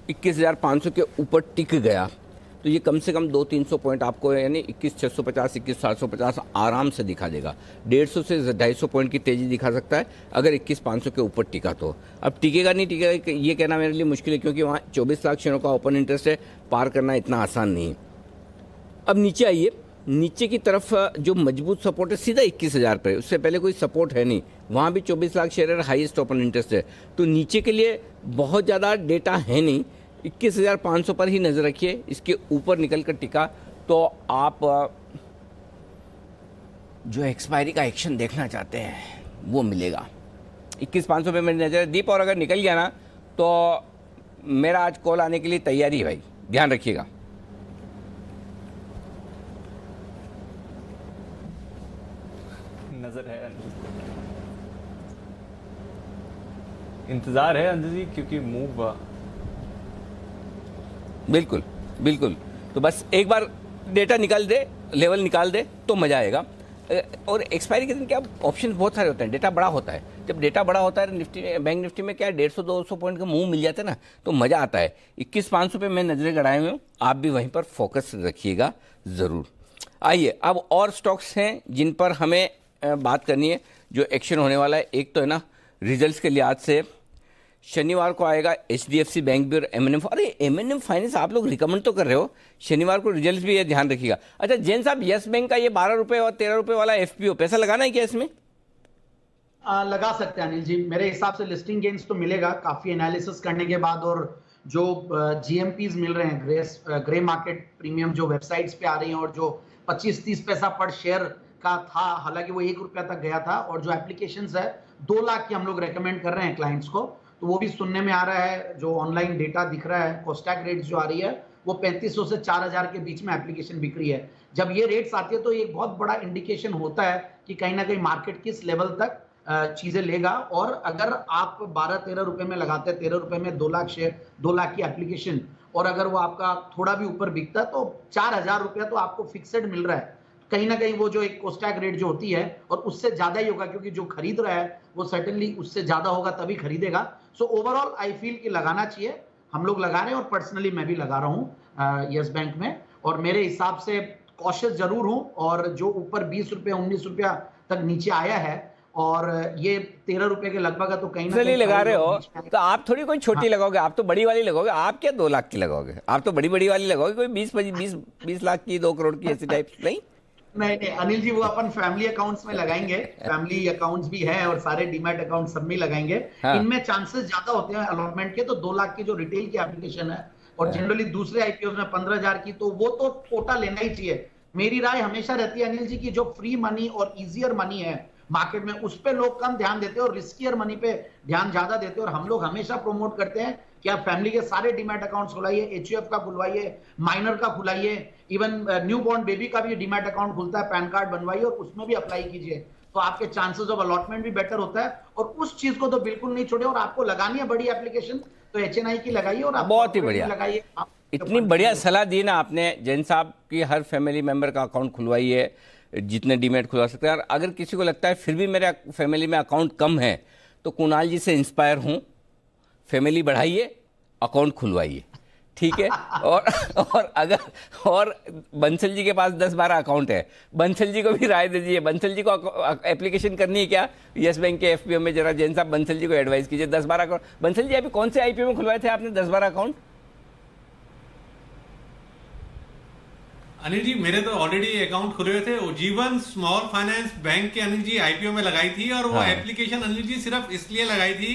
21,500 के ऊपर टिक गया। तो ये कम से कम 200-300 पॉइंट आपको, यानी 21,650, 21,750 आराम से दिखा देगा। 150 से 250 पॉइंट की तेज़ी दिखा सकता है अगर 21,500 के ऊपर टिका तो। अब टिकेगा नहीं टिकेगा ये कहना मेरे लिए मुश्किल है, क्योंकि वहाँ 24 लाख शेयरों का ओपन इंटरेस्ट है, पार करना इतना आसान नहीं है। अब नीचे आइए, नीचे की तरफ जो मजबूत सपोर्ट है सीधा 21,000 पर है, उससे पहले कोई सपोर्ट है नहीं। वहाँ भी 24 लाख शेयर है, हाईएस्ट ओपन इंटरेस्ट है। तो नीचे के लिए बहुत ज़्यादा डेटा है नहीं, 21,500 पर ही नज़र रखिए। इसके ऊपर निकल कर टिका तो आप जो एक्सपायरी का एक्शन देखना चाहते हैं वो मिलेगा। 21,500 पे मेरी नज़र है दीप, और अगर निकल गया ना तो मेरा आज कॉल आने के लिए तैयारी है भाई, ध्यान रखिएगा। नजर है, इंतजार है अंदर जी, क्योंकि मूव बिल्कुल बिल्कुल। तो बस एक बार डेटा निकाल दे, लेवल निकाल दे तो मजा आएगा। और एक्सपायरी के दिन क्या ऑप्शन बहुत सारे होते हैं, डेटा बड़ा होता है। जब डेटा बड़ा होता है निफ्टी, बैंक निफ्टी में क्या 150-200 पॉइंट का मुंह मिल जाता है ना, तो मजा आता है। 21,500 पे मैं नजरें गड़ाए हुए हूँ, आप भी वहीं पर फोकस रखिएगा जरूर। आइए, अब और स्टॉक्स हैं जिन पर हमें बात करनी है, जो एक्शन होने वाला है। एक तो है ना रिजल्ट्स के लिहाज से शनिवार को आएगा HDFC बैंक भी और M&M। अरे M&M फाइनेंस आप लोग रिकमेंड तो कर रहे हो, शनिवार को रिजल्ट्स भी है, ध्यान रखिएगा। अच्छा जैन साहब, यस बैंक का ये 12 रुपए और 13 रुपए वाला FPO पैसा लगाना है क्या इसमें? लगा सकते हैं अनिल जी, मेरे हिसाब से लिस्टिंग गेन्स तो मिलेगा काफी एनालिसिस करने के बाद, और जो GMPs मिल रहे हैं, ग्रे मार्केट प्रीमियम जो वेबसाइट्स पे आ रही हैं, और जो 25-30 पैसा पर शेयर का था, हालांकि वो 1 रुपया तक गया था, और जो एप्लीकेशंस है 2 लाख की हम लोग रेकमेंड कर रहे हैं क्लाइंट्स को, तो वो भी सुनने में आ रहा है। जो ऑनलाइन डेटा दिख रहा है, कोस्टैक रेट्स जो आ रही है वो 3,500 से 4,000 के बीच में एप्लीकेशन बिक रही है। जब ये रेट्स आती है तो एक बहुत बड़ा इंडिकेशन होता है कि कहीं ना कहीं मार्केट किस लेवल तक चीजें लेगा। और अगर आप 12-13 रुपए में लगाते हैं, 13 रुपए में 2 लाख शेयर, 2 लाख की एप्लीकेशन, और अगर वो आपका थोड़ा भी ऊपर बिकता है तो 4,000 रुपया तो आपको फिक्सेड मिल रहा है। कहीं ना कहीं वो जो एक कोस्टैक रेट जो होती है, और उससे ज्यादा ही होगा, क्योंकि जो खरीद रहा है वो सर्टेनली उससे ज्यादा होगा तभी खरीदेगा। सो ओवरऑल आई फील कि लगाना चाहिए, हम लोग लगा रहे हैं, और पर्सनली मैं भी लगा रहा हूँ यस बैंक में। और मेरे हिसाब से कॉशियस जरूर हूँ, और जो ऊपर 20 रुपया 19 रुपया तक नीचे आया है, और ये 13 रुपए के लगभग है, तो कहीं ना कहीं लगा रहे हो तो आप थोड़ी कोई छोटी लगाओगे, आप तो बड़ी वाली लगाओगे। आप क्या 2 लाख की लगाओगे? आप तो बड़ी वाली लगाओगे, कोई 20 लाख की, 2 करोड़ की ऐसी टाइप नहीं। नहीं नहीं अनिल जी, वो अपन फैमिली अकाउंट्स में लगाएंगे, फैमिली अकाउंट्स भी है और सारे डीमैट अकाउंट सब में लगाएंगे। हाँ। इनमें चांसेस ज्यादा होते हैं अलॉटमेंट के, तो 2 लाख की जो रिटेल की एप्लीकेशन है और जनरली दूसरे आईपीओ में 15,000 की, तो वो तो कोटा लेना ही चाहिए। मेरी राय हमेशा रहती है अनिल जी की जो फ्री मनी और इजियर मनी है मार्केट में, उस पे लोग कम ध्यान देते हैं और रिस्कियर मनी पे ध्यान ज्यादा देते हैं। और हम लोग हमेशा प्रोमोट करते हैं कि आप फैमिली के सारे डीमैट अकाउंट्स खुलाइए, एचयूएफ का खुलवाइए, माइनर का खुलाइए, इवन न्यू बॉर्न बेबी का भी डीमैट अकाउंट खुलता है, पैन कार्ड बनवाइए और उसमें भी अप्लाई कीजिए, तो आपके चांसेस ऑफ अलॉटमेंट भी बेटर होता है। और उस चीज को तो बिल्कुल नहीं छोड़े, और आपको लगानी है बड़ी एप्लीकेशन तो एचएनआई की लगाइए और आप बहुत ही बढ़िया लगाइए। इतनी बढ़िया सलाह दी ना आपने जैन साहब की, हर फैमिली मेंबर का अकाउंट खुलवाइए, जितने डीमैट खुलवा सकते हैं। और अगर किसी को लगता है फिर भी मेरे फैमिली में अकाउंट कम है, तो कुणाल जी से इंस्पायर हूँ, फैमिली बढ़ाइए, अकाउंट खुलवाइए, ठीक है। और अगर और बंसल जी के पास 10-12 अकाउंट है, बंसल जी को भी राय दे दीजिए। बंसल जी को एप्लीकेशन करनी है क्या यस बैंक के एफपीओ में? जरा जैन साहब बंसल जी को एडवाइस कीजिए। 10-12 अकाउंट बंसल जी अभी कौन से आईपीओ में खुलवाए थे आपने 10-12 अकाउंट? अनिल जी मेरे तो ऑलरेडी अकाउंट खुले हुए थे, जीवन स्मॉल फाइनेंस बैंक के अनिल जी आईपीओ में लगाई थी, और वो एप्लीकेशन अनिल जी सिर्फ इसलिए लगाई थी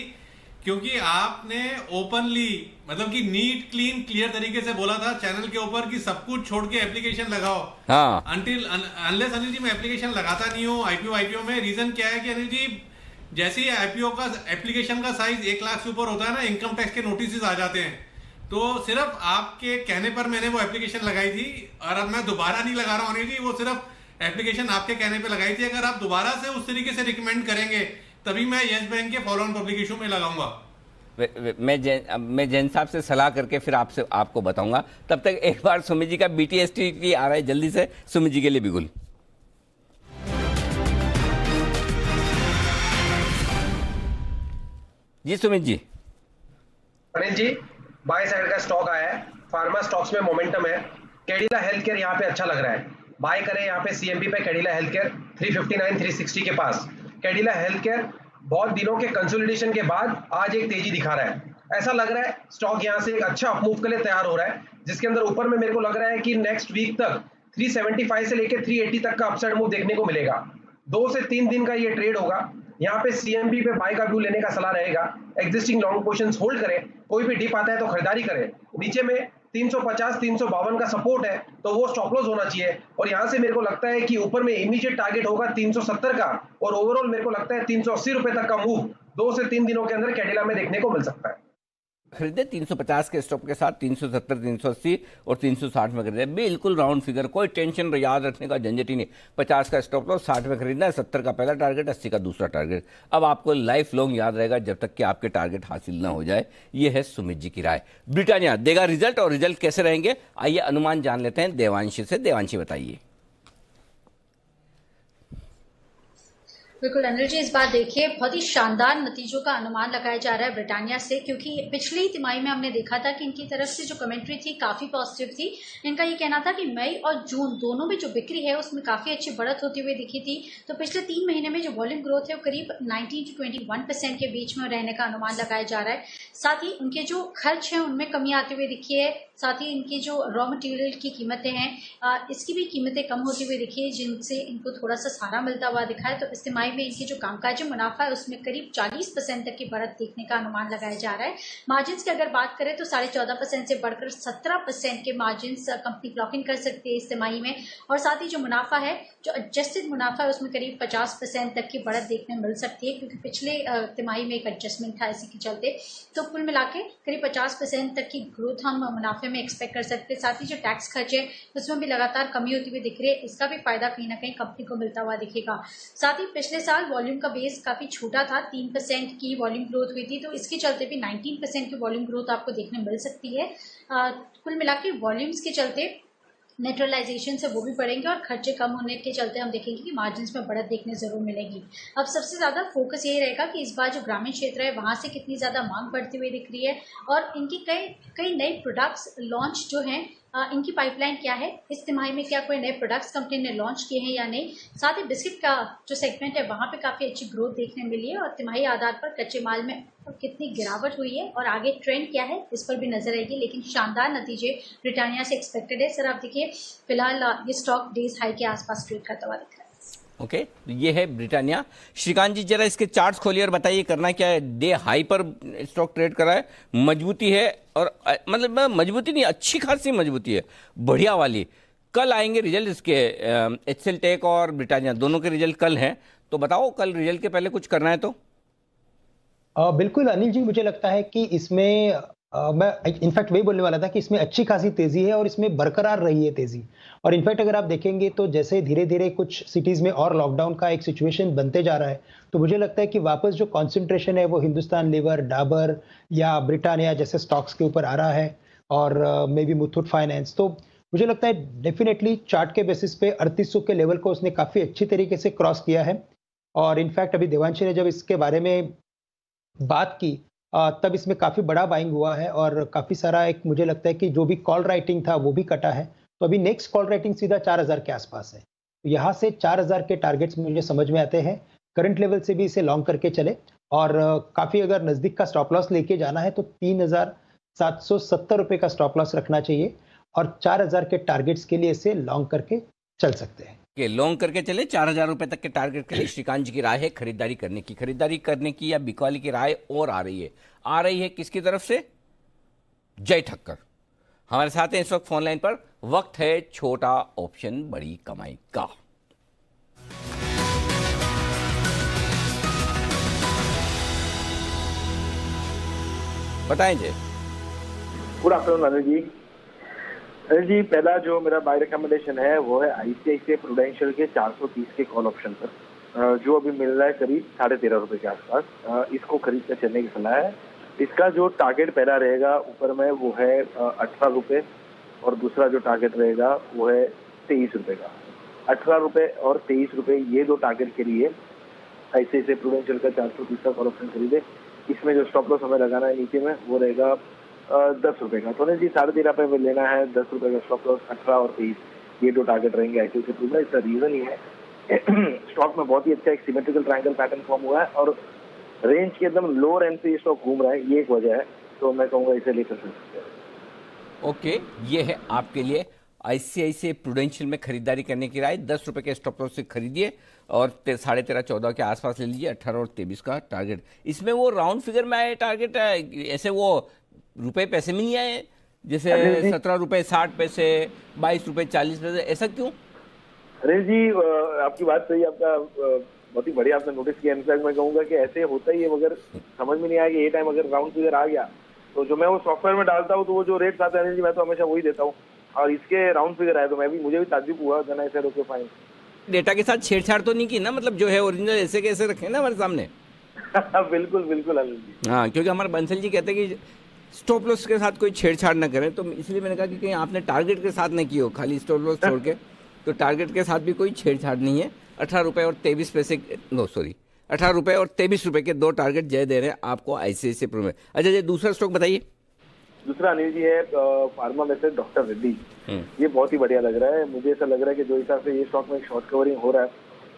क्योंकि आपने ओपनली, मतलब कि नीट क्लीन क्लियर तरीके से बोला था चैनल के ऊपर कि सब कुछ छोड़ के एप्लीकेशन लगाओ। हाँ। अनलेस अनिल जी मैं एप्लीकेशन लगाता नहीं हूँ आईपीओ में। रीजन क्या है कि अनिल जी जैसे ही आईपीओ का एप्लीकेशन का साइज 1 लाख से ऊपर होता है ना, इनकम टैक्स के नोटिस आ जाते हैं, तो सिर्फ आपके कहने पर मैंने वो एप्लीकेशन लगाई थी। और अब मैं दोबारा नहीं लगा रहा हूँ अनिल जी, वो सिर्फ एप्लीकेशन आपके कहने पे लगाई थी। अगर आप दोबारा से उस तरीके से रिकमेंड करेंगे तभी मैं यस बैंक के फॉलो ऑन पब्लिक इशू में लगाऊंगा। मैं जैन साहब से सलाह करके फिर आपको बताऊंगा। तब तक एक बार सुमित जी का BTST आ रहा है, जल्दी से सुमित जी के लिए बिगुल। जी सुमित जी। अनिल जी, बाय साइड का स्टॉक आया है, फार्मा स्टॉक्स में मोमेंटम है, कैडिला हेल्थ केयर यहाँ पे अच्छा लग रहा है, बाय करें यहाँ पे सीएमपी पे कैडिला हेल्थ केयर 359-360 के पास। कैडिला हेल्थ केयर बहुत दिनों के कंसोलिडेशन के बाद आज एक तेजी दिखा रहा है। ऐसा लग रहा है स्टॉक यहाँ से एक अच्छा अपमूव के लिए तैयार हो रहा है, जिसके अंदर ऊपर में मेरे को लग रहा है कि नेक्स्ट वीक तक 375 से लेकर 380 तक का अपसाइड मूव देखने को मिलेगा। 2 से 3 दिन का ये ट्रेड होगा। यहाँ पे सीएमपी पे बाय का व्यू लेने का सलाह रहेगा। एग्जिस्टिंग लॉन्ग पोजीशंस होल्ड करें, कोई भी डिप आता है तो खरीदारी करें। नीचे में 350-352 का सपोर्ट है, तो वो स्टॉप लॉस होना चाहिए। और यहाँ से मेरे को लगता है कि ऊपर में इमीडिएट टारगेट होगा 370 का, और ओवरऑल मेरे को लगता है 380 रुपए तक का मूव 2 से 3 दिनों के अंदर कैडिला में देखने को मिल सकता है। खरीदे 350 के स्टॉप के साथ 370, 380 और 360 में खरीदे, बिल्कुल राउंड फिगर, कोई टेंशन याद रखने का झंझट ही नहीं। 50 का स्टॉप लॉस, 60 में खरीदना है, 70 का पहला टारगेट, 80 का दूसरा टारगेट। अब आपको लाइफ लॉन्ग याद रहेगा जब तक कि आपके टारगेट हासिल ना हो जाए। ये है सुमित जी की राय। ब्रिटानिया देगा रिजल्ट, और रिजल्ट कैसे रहेंगे आइए अनुमान जान लेते हैं देवांशी से। देवांशी बताइए। बिल्कुल अनिल जी, इस बार देखिए बहुत ही शानदार नतीजों का अनुमान लगाया जा रहा है ब्रिटानिया से, क्योंकि पिछली तिमाही में हमने देखा था कि इनकी तरफ से जो कमेंट्री थी काफ़ी पॉजिटिव थी। इनका ये कहना था कि मई और जून दोनों में जो बिक्री है उसमें काफ़ी अच्छी बढ़त होती हुई दिखी थी। तो पिछले 3 महीने में जो वॉल्यूम ग्रोथ है वो करीब 19 से 21% के बीच में रहने का अनुमान लगाया जा रहा है। साथ ही उनके जो खर्च हैं उनमें कमी आती हुई दिखी है। साथ ही इनकी जो रॉ मटेरियल की कीमतें हैं, इसकी भी कीमतें कम होती हुई दिखी है, जिनसे इनको थोड़ा सा सहारा मिलता हुआ दिखा है। तो इस तिमाही में इनकी जो कामकाजी मुनाफा है उसमें करीब 40% तक की बढ़त देखने का अनुमान लगाया जा रहा है। मार्जिन्स की अगर बात करें तो 14.5% से बढ़कर 17% के मार्जिन्स कंपनी क्लॉकिंग कर सकती है इस तिमाही में। और साथ ही जो मुनाफा है, जो एडजस्टेड मुनाफा है, उसमें करीब 50% तक की बढ़त देखने मिल सकती है, क्योंकि पिछले तिमाही में एक एडजस्टमेंट था इसी के चलते। तो कुल मिला के करीब 50% तक की ग्रोथ हम मुनाफे में एक्सपेक्ट कर सकते हैं। साथ ही जो टैक्स खर्च है उसमें भी लगातार कमी होती हुई दिख रही है, इसका भी फायदा कहीं ना कहीं कंपनी को मिलता हुआ दिखेगा। साथ ही पिछले साल वॉल्यूम का बेस काफी छोटा था, 3% की वॉल्यूम ग्रोथ हुई थी, तो इसके चलते भी 19% की वॉल्यूम ग्रोथ आपको देखने मिल सकती है। कुल मिला के वॉल्यूम्स के चलते नेचुरलाइजेशन से वो भी बढ़ेंगे और खर्चे कम होने के चलते हम देखेंगे कि मार्जिन्स में बढ़त देखने जरूर मिलेगी। अब सबसे ज़्यादा फोकस यही रहेगा कि इस बार जो ग्रामीण क्षेत्र है वहाँ से कितनी ज़्यादा मांग बढ़ती हुई दिख रही है, और इनकी कई नए प्रोडक्ट्स लॉन्च जो हैं इनकी पाइपलाइन क्या है, इस तिमाही में क्या कोई नए प्रोडक्ट्स कंपनी ने लॉन्च किए हैं या नहीं। साथ ही बिस्किट का जो सेगमेंट है वहाँ पे काफ़ी अच्छी ग्रोथ देखने मिली है और तिमाही आधार पर कच्चे माल में कितनी गिरावट हुई है और आगे ट्रेंड क्या है इस पर भी नजर आएगी। लेकिन शानदार नतीजे ब्रिटानिया से एक्सपेक्टेड है। सर आप देखिए फिलहाल ये स्टॉक डेज हाई के आसपास ट्रेड करता हुआ दिख रहा है। ओके, ये है ब्रिटानिया। श्रीकांत जी जरा इसके चार्ट्स खोलिए और बताइए करना क्या है। डे हाई पर स्टॉक ट्रेड कर रहा है, मजबूती है और मतलब मजबूती नहीं, अच्छी खासी मजबूती है, बढ़िया वाली। कल आएंगे रिजल्ट इसके, एचसीएल टेक और ब्रिटानिया दोनों के रिजल्ट कल हैं, तो बताओ कल रिजल्ट के पहले कुछ करना है तो। बिल्कुल अनिल जी, मुझे लगता है कि इसमें मैं इनफैक्ट वही बोलने वाला था कि इसमें अच्छी खासी तेजी है और इसमें बरकरार रही है तेजी। और इनफैक्ट अगर आप देखेंगे तो जैसे धीरे धीरे कुछ सिटीज में और लॉकडाउन का एक सिचुएशन बनते जा रहा है, तो मुझे लगता है कि वापस जो कंसंट्रेशन है वो हिंदुस्तान लीवर, डाबर या ब्रिटानिया जैसे स्टॉक्स के ऊपर आ रहा है और मे बी मुथूट फाइनेंस। तो मुझे लगता है डेफिनेटली चार्ट के बेसिस पे 3800 के लेवल को उसने काफी अच्छी तरीके से क्रॉस किया है। और इनफैक्ट अभी देवांशी ने जब इसके बारे में बात की तब इसमें काफी बड़ा बाइंग हुआ है और काफी सारा एक मुझे लगता है कि जो भी कॉल राइटिंग था वो भी कटा है। तो अभी नेक्स्ट कॉल राइटिंग सीधा 4000 के आसपास है, तो यहाँ से 4000 के टारगेट्स मुझे समझ में आते हैं। करंट लेवल से भी इसे लॉन्ग करके चले और काफी अगर नजदीक का स्टॉप लॉस लेके जाना है तो 3770 रुपए का स्टॉप लॉस रखना चाहिए और 4000 के टारगेट्स के लिए इसे लॉन्ग करके चल सकते हैं। लॉन्ग करके चले 4000 रुपए तक के टारगेट के लिए। श्रीकांत जी की राय है खरीदारी करने की या बिकवाली की राय और आ रही है किसकी तरफ से? जय ठक्कर हमारे साथ हैं इस वक्त फोन लाइन पर। वक्त है छोटा ऑप्शन बड़ी कमाई का। बताएं जय। Good afternoon Anil ji. अनिल जी, पहला जो मेरा बाय रिकमेंडेशन है वो है आईसीआईसीआई प्रूडेंशियल के 430 के कॉल ऑप्शन पर, जो अभी मिल रहा है करीब 13.5 रुपए के आसपास। इसको खरीद कर चलने की सलाह है। इसका जो टारगेट पहला रहेगा ऊपर में वो है 18 रुपए और दूसरा जो टारगेट रहेगा वो है 23 रुपए का। 18 रुपए और 23 रुपए ये दो टारगेट के लिए आईसीआईसीआई प्रूडेंशियल का 430 का कॉल ऑप्शन खरीदे। इसमें जो स्टॉप लॉस हमें लगाना है नीचे में वो रहेगा 10 रुपए का। तो नहीं जी 13.5 रुपए में लेना है, 10 रुपए का स्टॉप लॉस, 18 और 23 ये दो टारगेट रहेंगे आईसीआईसीआई प्रूडेंशियल। इसका रीजन ये है स्टॉक में बहुत ही अच्छा एक सिमेट्रिकल ट्रायंगल पैटर्न फॉर्म हुआ है और रेंज के एकदम लोअर एंड पे ये स्टॉक घूम रहा है, ये एक वजह है। तो मैं कहूँगा इसे लेकर सकते हैं। ओके, ये है आपके लिए आईसीआईसीआई प्रूडेंशियल में खरीदारी करने की राय। 10 रुपए के स्टॉप लॉस से खरीदिए और 13.5-14 के आसपास ले लीजिए। 18 और 23 का टारगेट। इसमें वो राउंड फिगर में आए टारगेट है, ऐसे वो रुपए पैसे में नहीं आए, जैसे 17 रुपए 60 पैसे, 22 रुपए 40 पैसे, ऐसा क्यों? अरे जी आपकी बात सही, आपका बहुत ही बढ़िया आपने नोटिस किया। इनफैक्ट मैं कहूँगा कि ऐसे होता ही है, मगर समझ में नहीं आया कि ये टाइम अगर राउंड फिगर आ गया तो जो मैं वो सॉफ्टवेयर में डालता हूँ तो वो जो रेट्स आते हैं मैं तो हमेशा वही देता हूँ और इसके राउंड फिगर आए तो मुझे भी ताज्जुब हुआ देना ऐसे रोके फाइन। डेटा के साथ छेड़छाड़ तो नहीं की ना, मतलब जो है ओरिजिनल ऐसे कैसे रखे ना हमारे सामने। बिल्कुल बिल्कुल अनिल जी। हाँ, क्योंकि हमारे बंसल जी कहते हैं कि स्टॉप लॉस के साथ कोई छेड़छाड़ ना करें, तो इसलिए मैंने कहा कि कहीं आपने टारगेट के साथ नहीं की हो, खाली स्टॉप लॉस छोड़ के, तो टारगेट के साथ भी कोई छेड़छाड़ नहीं है। 18 रुपए और 23 पैसे, नो सॉरी 18 रुपए और 23 रुपए के दो टारगेट जय दे रहे हैं आपको आईसीआईसीआई प्रू में। अच्छा ये दूसरा स्टॉक बताइए। दूसरा अनिल जी है फार्मा में से डॉक्टर रेड्डी। ये बहुत ही बढ़िया लग रहा है। मुझे ऐसा लग रहा है कि जो हिसाब से ये स्टॉक में शॉर्ट कवरिंग हो रहा है,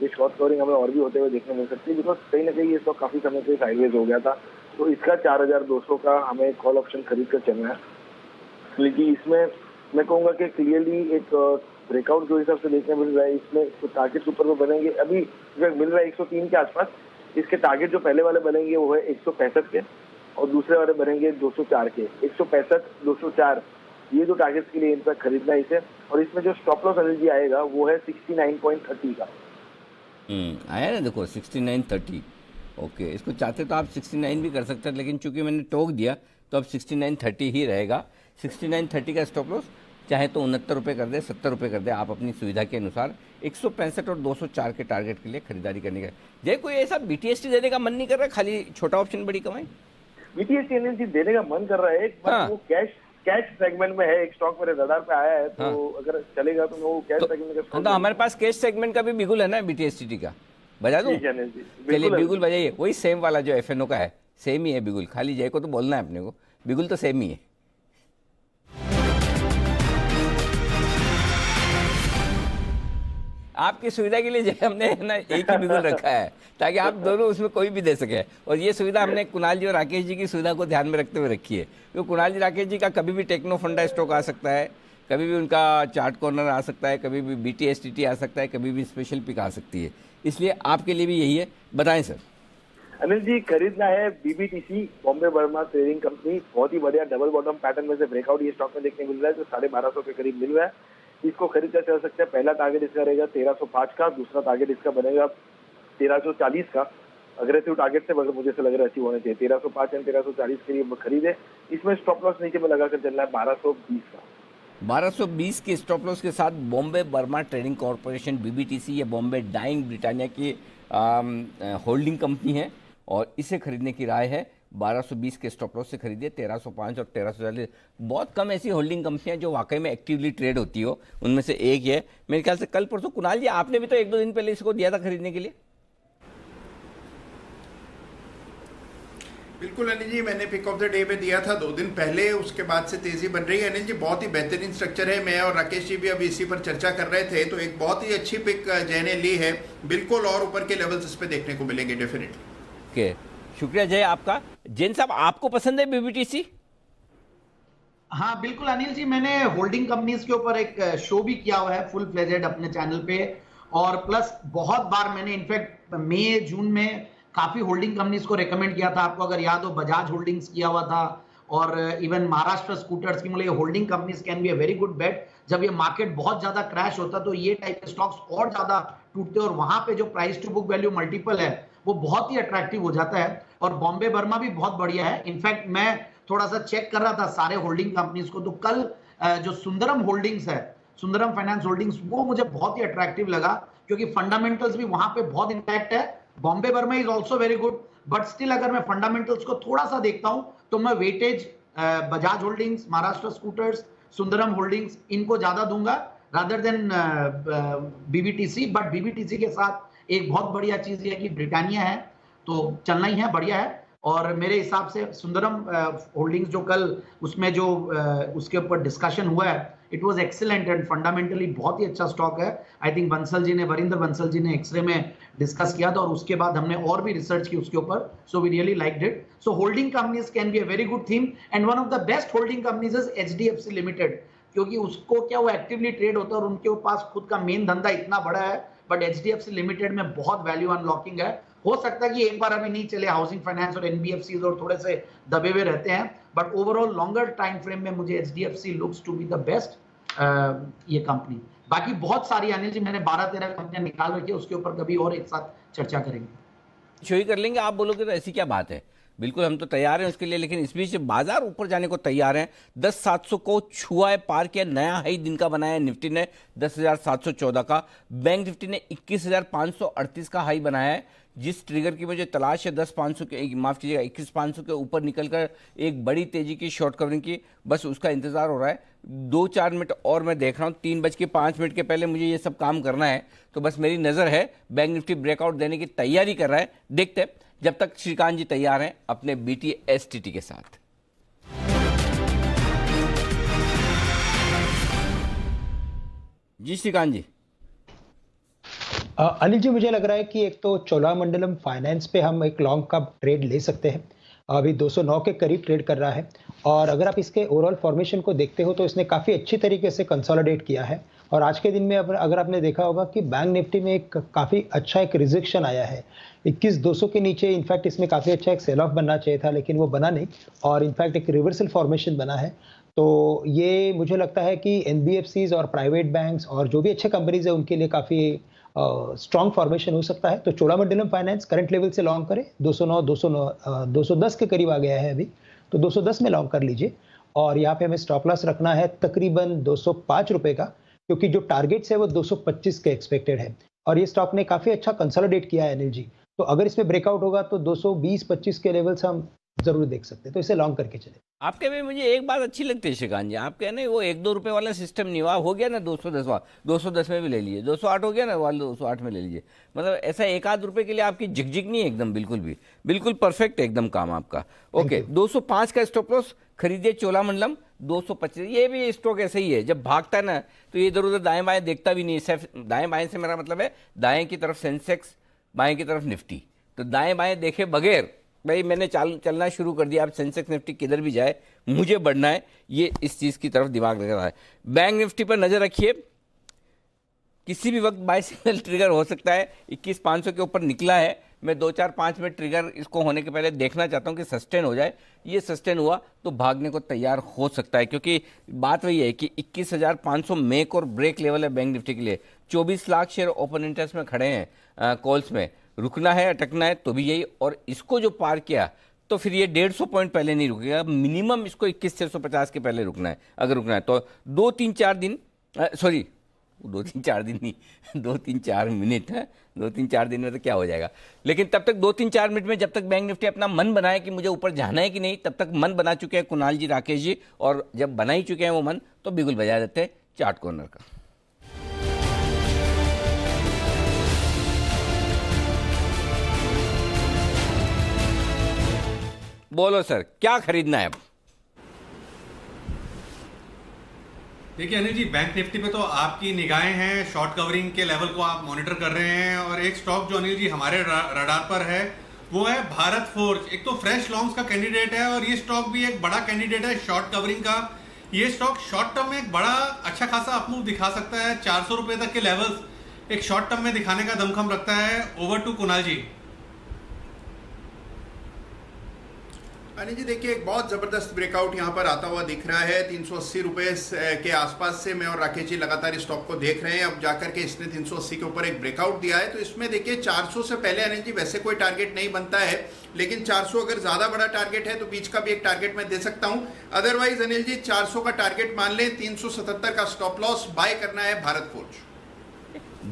ये शॉर्ट कवरिंग हमें और भी होते हुए देखने मिल सकती है, बिकॉज कहीं ना कहीं ये स्टॉक काफी समय से साइडवेज हो गया था। तो इसका 4200 का हमें कॉल ऑप्शन खरीद कर चलना है। लेकिन इसमें मैं कहूँगा कि क्लियरली एक ब्रेकआउट जो हिसाब से देखने मिल रहा है, इसमें तो टारगेट ऊपर वो बनेंगे। अभी मिल रहा है 103 के आसपास। इसके टारगेट जो पहले वाले बनेंगे वो है 165 के और दूसरे वाले बनेंगे 204 के। 165 204 ये जो टारगेट्स के लिए इनका खरीदना है इसे। और इसमें जो स्टॉप लॉस एनर्जी आएगा वो है 69.30 का। आया ना, देखो 69.30। ओके, इसको चाहते तो आप 69 भी कर सकते हैं, लेकिन चूंकि मैंने टोक दिया तो अब 69.30 ही रहेगा। 69.30 का स्टॉप लॉस, चाहे तो 69 रुपये कर दे, 70 रुपये कर दे, आप अपनी सुविधा के अनुसार। 165 और 204 के टारगेट के लिए खरीदारी करने का। जय कोई ऐसा बीटीएसटी देने का मन नहीं कर रहा, खाली छोटा ऑप्शन बड़ी कमाई? बीटीएसटी एनएलसी देने का मन कर रहा है, बट वो कैश सेगमेंट में है। एक स्टॉक मेरे रडार पे आया है, तो अगर चलेगा तो वो कैश सेगमेंट का स्टॉक। तो हमारे पास कैश सेगमेंट का भी बिगुल है ना बीटीएसटी का, बजा दूं? चलिए बिगुल बजाइए, वही सेम वाला जो एफएनओ का है, सेम ही है बिगुल। खाली जय को तो बोलना है अपने को, बिगुल तो सेम ही है। आपकी सुविधा के लिए जो हमने ना एक ही बिगुल रखा है ताकि आप दोनों उसमें कोई भी दे सके, और ये सुविधा हमने कुणाल जी और राकेश जी की सुविधा को ध्यान में रखते हुए रखी है। क्योंकि कुणाल जी राकेश जी का कभी भी टेक्नो फंडा स्टॉक आ सकता है, कभी भी उनका चार्ट कॉर्नर आ सकता है, कभी भी BTSTT आ सकता है, कभी भी स्पेशल पिक आ सकती है। इसलिए आपके लिए भी यही है। बताएं सर। अनिल जी, खरीदना है BBTC, Bombay Burma trading company. बहुत ही बढ़िया डबल बॉटम पैटर्न में से ब्रेकआउट ये स्टॉक में देखने मिल रहा है, जो 1250 के करीब मिल रहा है। इसको खरीद कर चल सकते हैं। पहला टारगेट इसका रहेगा 1305 का, दूसरा टारगेट इसका बनेगा 1340 का। अग्रेसिव टारगेट से मुझे से लग रहा है अचीव होने चाहिए। 1305 एंड 1340 के लिए खरीदे। इसमें स्टॉप लॉस नीचे में लगाकर चलना है 1220 का। 1220 के स्टॉप लॉस के साथ Bombay Burma trading corporation BBTC ये बॉम्बे डाइंग ब्रिटानिया की होल्डिंग कंपनी है और इसे खरीदने की राय है। 1220 के स्टॉप लॉस से खरीदिए। 1305 और 1340 बहुत कम ऐसी होल्डिंग कंपनियां जो वाकई में एक्टिवली ट्रेड होती हो, उनमें से एक है। मेरे ख्याल से कल परसों कुणाल जी आपने भी तो 1-2 दिन पहले इसको दिया था खरीदने के लिए। बिल्कुल अनिल जी, मैंने पिक ऑफ द डे में दिया था 2 दिन पहले, उसके बाद से तेजी बन रही है। अनिल जी बहुत ही बेहतरीन स्ट्रक्चर है। मैं और राकेश जी भी अभी इसी पर चर्चा कर रहे थे, तो एक बहुत ही अच्छी पिक जय ने ली है। बिल्कुल और ऊपर के लेवल्स इस पे देखने को मिलेंगे डेफिनेटली। ओके, शुक्रिया जय आपका। जैन साहब, आपको पसंद है BBTC? हाँ बिल्कुल अनिल जी, मैंने होल्डिंग कंपनीज के ऊपर एक शो भी किया हुआ है फुल फ्लेजेड अपने चैनल पे, और प्लस बहुत बार मैंने इनफैक्ट मई जून में काफी होल्डिंग कंपनीज को रेकमेंड किया था। आपको अगर याद हो, बजाज होल्डिंग्स किया हुआ था, और इवन महाराष्ट्र स्कूटर्स की। मतलब ये holding companies can be a very good bet. जब ये मार्केट बहुत ज्यादा क्रैश होता तो ये टाइप के स्टॉक्स और ज्यादा टूटते, और वहां पे जो price to book value multiple है वो बहुत ही अट्रैक्टिव हो जाता है। और बॉम्बे बर्मा भी बहुत बढ़िया है। इनफैक्ट मैं थोड़ा सा चेक कर रहा था सारे होल्डिंग कंपनीज को, तो कल जो सुंदरम होल्डिंग्स है, सुंदरम फाइनेंस होल्डिंग्स, वो मुझे बहुत ही अट्रैक्टिव लगा, क्योंकि फंडामेंटल्स भी वहां पे बहुत इंटैक्ट है। Bombay Burma is also very good, but still अगर मैं फंडामेंटल्स को थोड़ा सा देखता हूं तो मैं weightage Bajaj holdings, Maharashtra scooters, Sundaram holdings, इनको ज्यादा दूंगा rather than BBTC। But BBTC के साथ एक बहुत बढ़िया चीज ये है कि ब्रिटानिया है, तो चलना ही है, बढ़िया है। और मेरे हिसाब से सुंदरम होल्डिंग्स जो कल उसमें जो उसके ऊपर डिस्कशन हुआ है, it was excellent and fundamentally बहुत ही अच्छा स्टॉक है। आई थिंक वरिंदर बंसल जी ने एक्सरे में डिस्कस किया था, और उसके बाद हमने और भी रिसर्च की उसके ऊपर। So we really liked it. So holding companies can be a very good theme, and one of the best holding companies is HDFC limited, क्योंकि उसको क्या वो एक्टिवली ट्रेड होता है और उनके पास खुद का मेन धंधा इतना बड़ा है। बट HDFC लिमिटेड में बहुत वैल्यू अनलॉकिंग है। हो सकता है कि एक बार अभी नहीं चले, हाउसिंग फाइनेंस और NBFCs और थोड़े से दबे हुए रहते हैं, but overall longer time frame में मुझे HDFC looks to be the best ये कंपनी। बाकी बहुत सारी अनिल जी मैंने 12-13 कंपनियां निकाल रखी है, उसके ऊपर कभी और एक साथ चर्चा करेंगे। शो ही कर लेंगे। आप बोलोगे तो ऐसी क्या बात है, बिल्कुल हम तो तैयार हैं उसके लिए। लेकिन इस बीच बाजार ऊपर जाने को तैयार है। 10,700 को छुआ है, पार किया, नया हाई दिन का बनाया निफ्टी ने 10,714 का। बैंक निफ्टी ने 21,538 का हाई बनाया है। जिस ट्रिगर की मुझे तलाश है 10,500 के, माफ कीजिएगा 21,500 के ऊपर निकलकर एक बड़ी तेजी की शॉर्ट कवरिंग की, बस उसका इंतजार हो रहा है। 2-4 मिनट और मैं देख रहा हूँ, 3:05 के पहले मुझे ये सब काम करना है। तो बस मेरी नजर है बैंक निफ्टी ब्रेकआउट देने की तैयारी कर रहा है, देखते हैं। जब तक श्रीकांत जी तैयार हैं अपने BTSTT के साथ। जी श्रीकांत जी। अनिल जी, मुझे लग रहा है कि एक तो चोलामंडलम फाइनेंस पे हम एक लॉन्ग का ट्रेड ले सकते हैं। अभी 209 के करीब ट्रेड कर रहा है, और अगर आप इसके ओवरऑल फॉर्मेशन को देखते हो तो इसने काफ़ी अच्छी तरीके से कंसोलिडेट किया है। और आज के दिन में अगर आपने देखा होगा कि बैंक निफ्टी में एक काफ़ी अच्छा एक रिजेक्शन आया है 21,200 के नीचे। इनफैक्ट इसमें काफ़ी अच्छा एक सेल ऑफ बनना चाहिए था, लेकिन वो बना नहीं, और इनफैक्ट एक रिवर्सल फॉर्मेशन बना है। तो ये मुझे लगता है कि NBFCs और प्राइवेट बैंक्स और जो भी अच्छे कंपनीज है उनके लिए काफ़ी स्ट्रॉन्ग फॉर्मेशन हो सकता है। तो चोलामंडलम फाइनेंस करंट लेवल से लॉन्ग करें, 210 के करीब आ गया है अभी, तो 210 में लॉन्ग कर लीजिए। और यहाँ पे हमें स्टॉप लॉस रखना है तकरीबन 205 रुपए का, क्योंकि जो टारगेट्स है वो 225 के एक्सपेक्टेड है। और ये स्टॉक ने काफ़ी अच्छा कंसोलिडेट किया है अनिल जी। तो अगर इसमें ब्रेकआउट होगा तो 220-25 के लेवल्स हम जरूर देख सकते हैं, तो इसे लॉन्ग करके चले। आपके में मुझे एक बात अच्छी लगती है श्रीकांत जी, आप कह रहे हैं वो 1-2 रुपए वाला सिस्टम नहीं हुआ, हो गया ना 210 में भी ले लीजिए, 208 हो गया ना, वाले 208 में ले लीजिए। मतलब ऐसा 1-8 रुपए के लिए आपकी झिकझिक नहीं है एकदम, बिल्कुल भी, बिल्कुल परफेक्ट है एकदम काम आपका। ओके, 205 का स्टॉप लॉस खरीदिए चोलामंडलम। 225 ये भी स्टॉक ऐसे ही है, जब भागता है ना तो ये इधर उधर दाएं बाएं देखता भी नहीं, सिर्फ दाएं बाएं से मेरा मतलब है दाएं की तरफ सेंसेक्स, बाएं की तरफ निफ्टी। तो दाएं बाएं देखे बगैर भाई मैंने चलना शुरू कर दिया, अब सेंसेक्स निफ्टी किधर भी जाए मुझे बढ़ना है, ये इस चीज़ की तरफ दिमाग लगा रहा है। बैंक निफ्टी पर नज़र रखिए, किसी भी वक्त बाय सिग्नल ट्रिगर हो सकता है। 21,500 के ऊपर निकला है, मैं 2-4-5 में ट्रिगर इसको होने के पहले देखना चाहता हूं कि सस्टेन हो जाए। ये सस्टेन हुआ तो भागने को तैयार हो सकता है, क्योंकि बात वही है कि 21,500 मेक और ब्रेक लेवल है बैंक निफ्टी के लिए। 24 लाख शेयर ओपन इंटरेस्ट में खड़े हैं कॉल्स में, रुकना है अटकना है तो भी यही, और इसको जो पार किया तो फिर ये 150 पॉइंट पहले नहीं रुकेगा, मिनिमम इसको 21,650 के पहले रुकना है। अगर रुकना है तो 2-3-4 दिन, सॉरी 2-3-4 दिन नहीं, 2-3-4 मिनट है, 2-3-4 दिन में तो क्या हो जाएगा। लेकिन तब तक 2-3-4 मिनट में जब तक बैंक निफ्टी अपना मन बनाए कि मुझे ऊपर जाना है कि नहीं, तब तक मन बना चुके हैं कुणाल जी, राकेश जी, और जब बना ही चुके हैं वो मन तो बिल्कुल बजा देते हैं चार्ट कॉर्नर का। बोलो सर, क्या खरीदना है अब? देखिए अनिल जी, बैंक निफ्टी पे तो आपकी निगाहें हैं, शॉर्ट कवरिंग के लेवल को आप मॉनिटर कर रहे हैं, और एक स्टॉक जो अनिल जी हमारे रडार पर है वो है भारत फोर्ज। एक तो फ्रेश लॉन्ग्स का कैंडिडेट है और ये स्टॉक भी एक बड़ा कैंडिडेट है शॉर्ट कवरिंग का। ये स्टॉक शॉर्ट टर्म में एक बड़ा अच्छा खासा अपमूव दिखा सकता है, 400 रुपए तक के लेवल्स एक शॉर्ट टर्म में दिखाने का दमखम रखता है। ओवर टू कुणाल जी। अनिल जी देखिए, एक बहुत जबरदस्त ब्रेकआउट यहाँ पर आता हुआ दिख रहा है 380 रुपए के आसपास से। मैं और राकेश जी लगातार इस स्टॉक को देख रहे हैं, अब जाकर के इसने 380 के ऊपर एक ब्रेकआउट दिया है। तो इसमें देखिए 400 से पहले अनिल जी वैसे कोई टारगेट नहीं बनता है, लेकिन 400 अगर ज्यादा बड़ा टारगेट है तो बीच का भी एक टारगेट मैं दे सकता हूं। अदरवाइज अनिल जी 400 का टारगेट मान लें, 377 का स्टॉप लॉस, बाय करना है भारत फोर्ज।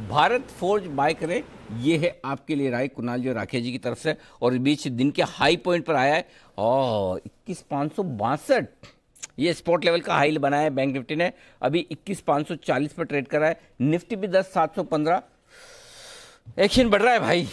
भारत फोर्ज बाय करें, ये है आपके लिए राय कुणाल जी और राकेश जी की तरफ से। और बीच दिन के हाई पॉइंट पर आया है 21,562, ये स्पॉट लेवल का हाई बनाया है बैंक निफ्टी ने। अभी 21,540 पर ट्रेड कर रहा है, निफ्टी भी 10,715। एक्शन बढ़ रहा है भाई,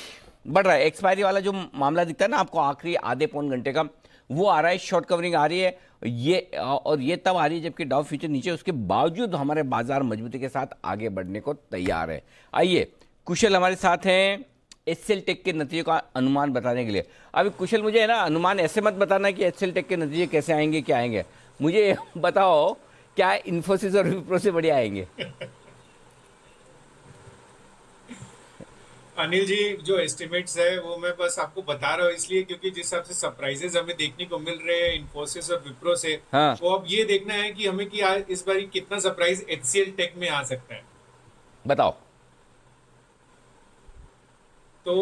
बढ़ रहा है। एक्सपायरी वाला जो मामला दिखता है ना आपको आखिरी आधे पौन घंटे का, वो आ रहा है, शॉर्ट कवरिंग आ रही है ये, और ये तब आ रही है जबकि डाउ फ्यूचर नीचे, उसके बावजूद हमारे बाजार मजबूती के साथ आगे बढ़ने को तैयार है। आइए कुशल हमारे साथ हैं एचसीएल टेक के नतीजे का अनुमान बताने के लिए। अभी कुशल मुझे है ना अनुमान ऐसे मत बताना कि एचसीएल टेक के नतीजे कैसे आएंगे, क्या आएंगे, मुझे बताओ क्या इन्फोसिस और विप्रो से बढ़िया आएंगे? अनिल जी जो एस्टिमेट्स है वो मैं बस आपको बता रहा हूँ इसलिए क्योंकि जिस हिसाब से सरप्राइजेस हमें देखने को मिल रहे हैं इन्फोसिस और विप्रो से, हाँ। तो अब ये देखना है कि हमें कि इस बार कितना सरप्राइज एचसीएल टेक में आ सकता है। बताओ। तो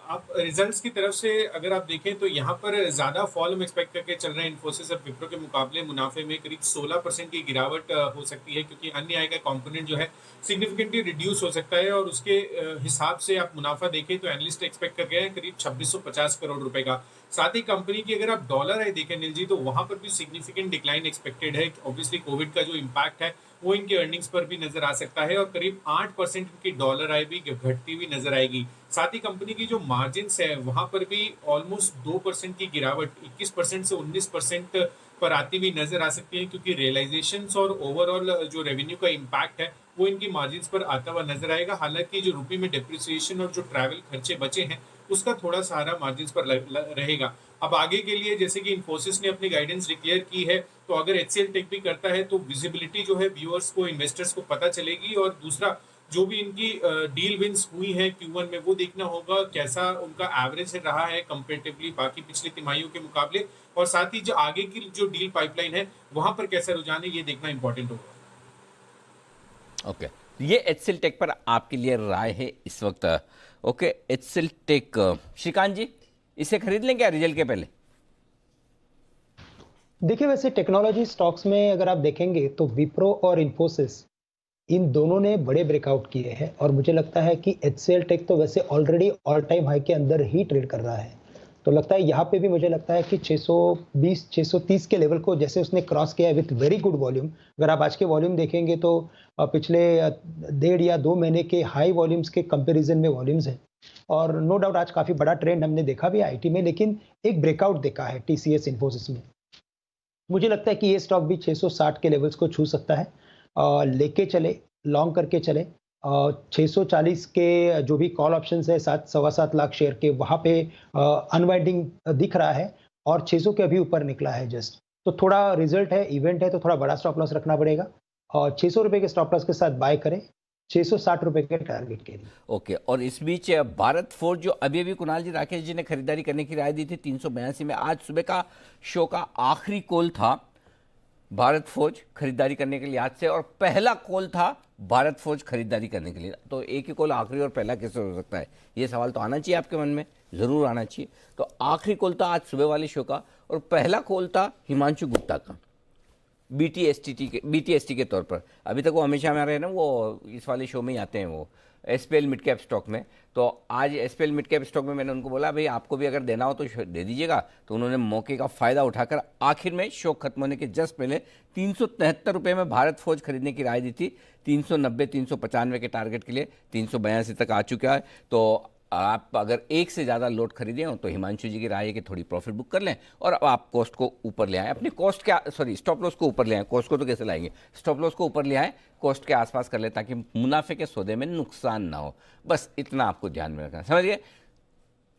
आप रिजल्ट्स की तरफ से अगर आप देखें तो यहाँ पर ज्यादा फॉल हम एक्सपेक्ट करके चल रहे हैं इन्फोसिस और विप्रो के मुकाबले। मुनाफे में करीब 16% की गिरावट हो सकती है, क्योंकि अन्य आय का कंपोनेंट जो है सिग्निफिकेंटली रिड्यूस हो सकता है, और उसके हिसाब से आप मुनाफा देखें तो एनालिस्ट एक्सपेक्ट कर गए हैं करीब 2650 करोड़ रुपए का। साथ ही कंपनी की अगर आप डॉलर आय देखें नील जी, तो वहां पर भी सिग्निफिकेंट डिक्लाइन एक्सपेक्टेड है। ऑब्वियसली कोविड का जो इम्पैक्ट है वो इनके अर्निंग्स पर भी नजर आ सकता है, और करीब 8% इनकी डॉलर आय भी घटती हुई नजर आएगी। साथ ही कंपनी की जो मार्जिन्स है वहां पर भी ऑलमोस्ट 2% की गिरावट 21% से 19% पर आती हुई नजर आ सकती है, क्योंकि रियलाइजेशंस और ओवरऑल जो रेवेन्यू का इम्पैक्ट है वो इनकी मार्जिन्स पर आता हुआ नजर आएगा। हालांकि जो रुपये में डिप्रिसिएशन और जो ट्रैवल खर्चे बचे हैं उसका थोड़ा सहारा मार्जिन्स पर रहेगा। अब आगे के लिए जैसे कि इन्फोसिस ने अपनी गाइडेंस डिक्लेयर की है, तो अगर एचसीएल टेक भी करता है तो विजिबिलिटी जो है व्यूअर्स को, इन्वेस्टर्स को पता चलेगी। और दूसरा जो भी इनकी डील विंस हुई है Q1 में वो देखना होगा कैसा उनका एवरेज रहा है कंपेरेटिवली बाकी पिछली तिमाहियों के मुकाबले, और साथ ही जो आगे की जो डील पाइपलाइन है वहां पर कैसा रुझान है ये देखना इंपॉर्टेंट होगा। ओके, ये एचसीएल टेक पर आपके लिए राय है इस वक्त। ओके, एचसीएल टेक, श्रीकांत जी इसे खरीद लें क्या रिजल्ट के पहले? देखिए वैसे टेक्नोलॉजी स्टॉक्स में अगर आप देखेंगे तो विप्रो और इन्फोसिस इन दोनों ने बड़े ब्रेकआउट किए हैं, और मुझे लगता है कि एचसीएल टेक तो वैसे ऑलरेडी ऑल टाइम हाई के अंदर ही ट्रेड कर रहा है, तो लगता है यहाँ पे भी मुझे लगता है कि 620 630 के लेवल को जैसे उसने क्रॉस किया है विथ वेरी गुड वॉल्यूम। अगर आप आज के वॉल्यूम देखेंगे तो पिछले 1.5 या 2 महीने के हाई वॉल्यूम्स के कंपैरिजन में वॉल्यूम्स है, और नो डाउट आज काफी बड़ा ट्रेंड हमने देखा भी आईटी में, लेकिन एक ब्रेकआउट देखा है टीसीएस इन्फोसिस में। मुझे लगता है कि ये स्टॉक भी 660 के लेवल्स को छू सकता है, लेके चले, लॉन्ग करके चले। 640 के जो भी कॉल ऑप्शंस है 7-7.25 लाख शेयर के, वहाँ पे अनवाइंडिंग दिख रहा है और 600 के अभी ऊपर निकला है जस्ट। तो थोड़ा रिजल्ट है, इवेंट है, तो थोड़ा बड़ा स्टॉप लॉस रखना पड़ेगा और 600 रुपए के स्टॉप लॉस के साथ बाय करें 660 रुपए के टारगेट के लिए। ओके, और इस बीच भारत फोर्ज जो अभी अभी कुणाल जी राकेश जी ने खरीदारी करने की राय दी थी 382 में, आज सुबह का शो का आखिरी कॉल था भारत फोर्ज खरीदारी करने के लिए आज से, और पहला कॉल था भारत फोर्ज खरीदारी करने के लिए। तो एक ही कॉल आखिरी और पहला कैसे हो सकता है, ये सवाल तो आना चाहिए आपके मन में, जरूर आना चाहिए। तो आखिरी कॉल था आज सुबह वाले शो का और पहला कॉल था हिमांशु गुप्ता का बीटीएसटी के तौर पर। अभी तक वो हमेशा हमारे हैं ना, वो इस वाले शो में ही आते हैं, वो एसपीएल मिड कैप स्टॉक में। तो आज एसपीएल मिड कैप स्टॉक में मैंने उनको बोला भाई आपको भी अगर देना हो तो दे दीजिएगा, तो उन्होंने मौके का फायदा उठाकर आखिर में शो खत्म होने के जस्ट पहले 373 रुपये में भारत फोर्ज खरीदने की राय दी थी। 390-395 के टारगेट के लिए 382 तक आ चुका है। तो आप अगर एक से ज़्यादा लोट खरीदे हो तो हिमांशु जी की राय है कि थोड़ी प्रॉफिट बुक कर लें और अब आप कॉस्ट को ऊपर ले आएँ, अपनी कॉस्ट क्या स्टॉप लॉस को ऊपर ले आएँ। कॉस्ट को तो कैसे लाएंगे, स्टॉप लॉस को ऊपर ले आएँ, कॉस्ट के आसपास कर ले ताकि मुनाफे के सौदे में नुकसान ना हो। बस इतना आपको ध्यान में रखना, समझिए।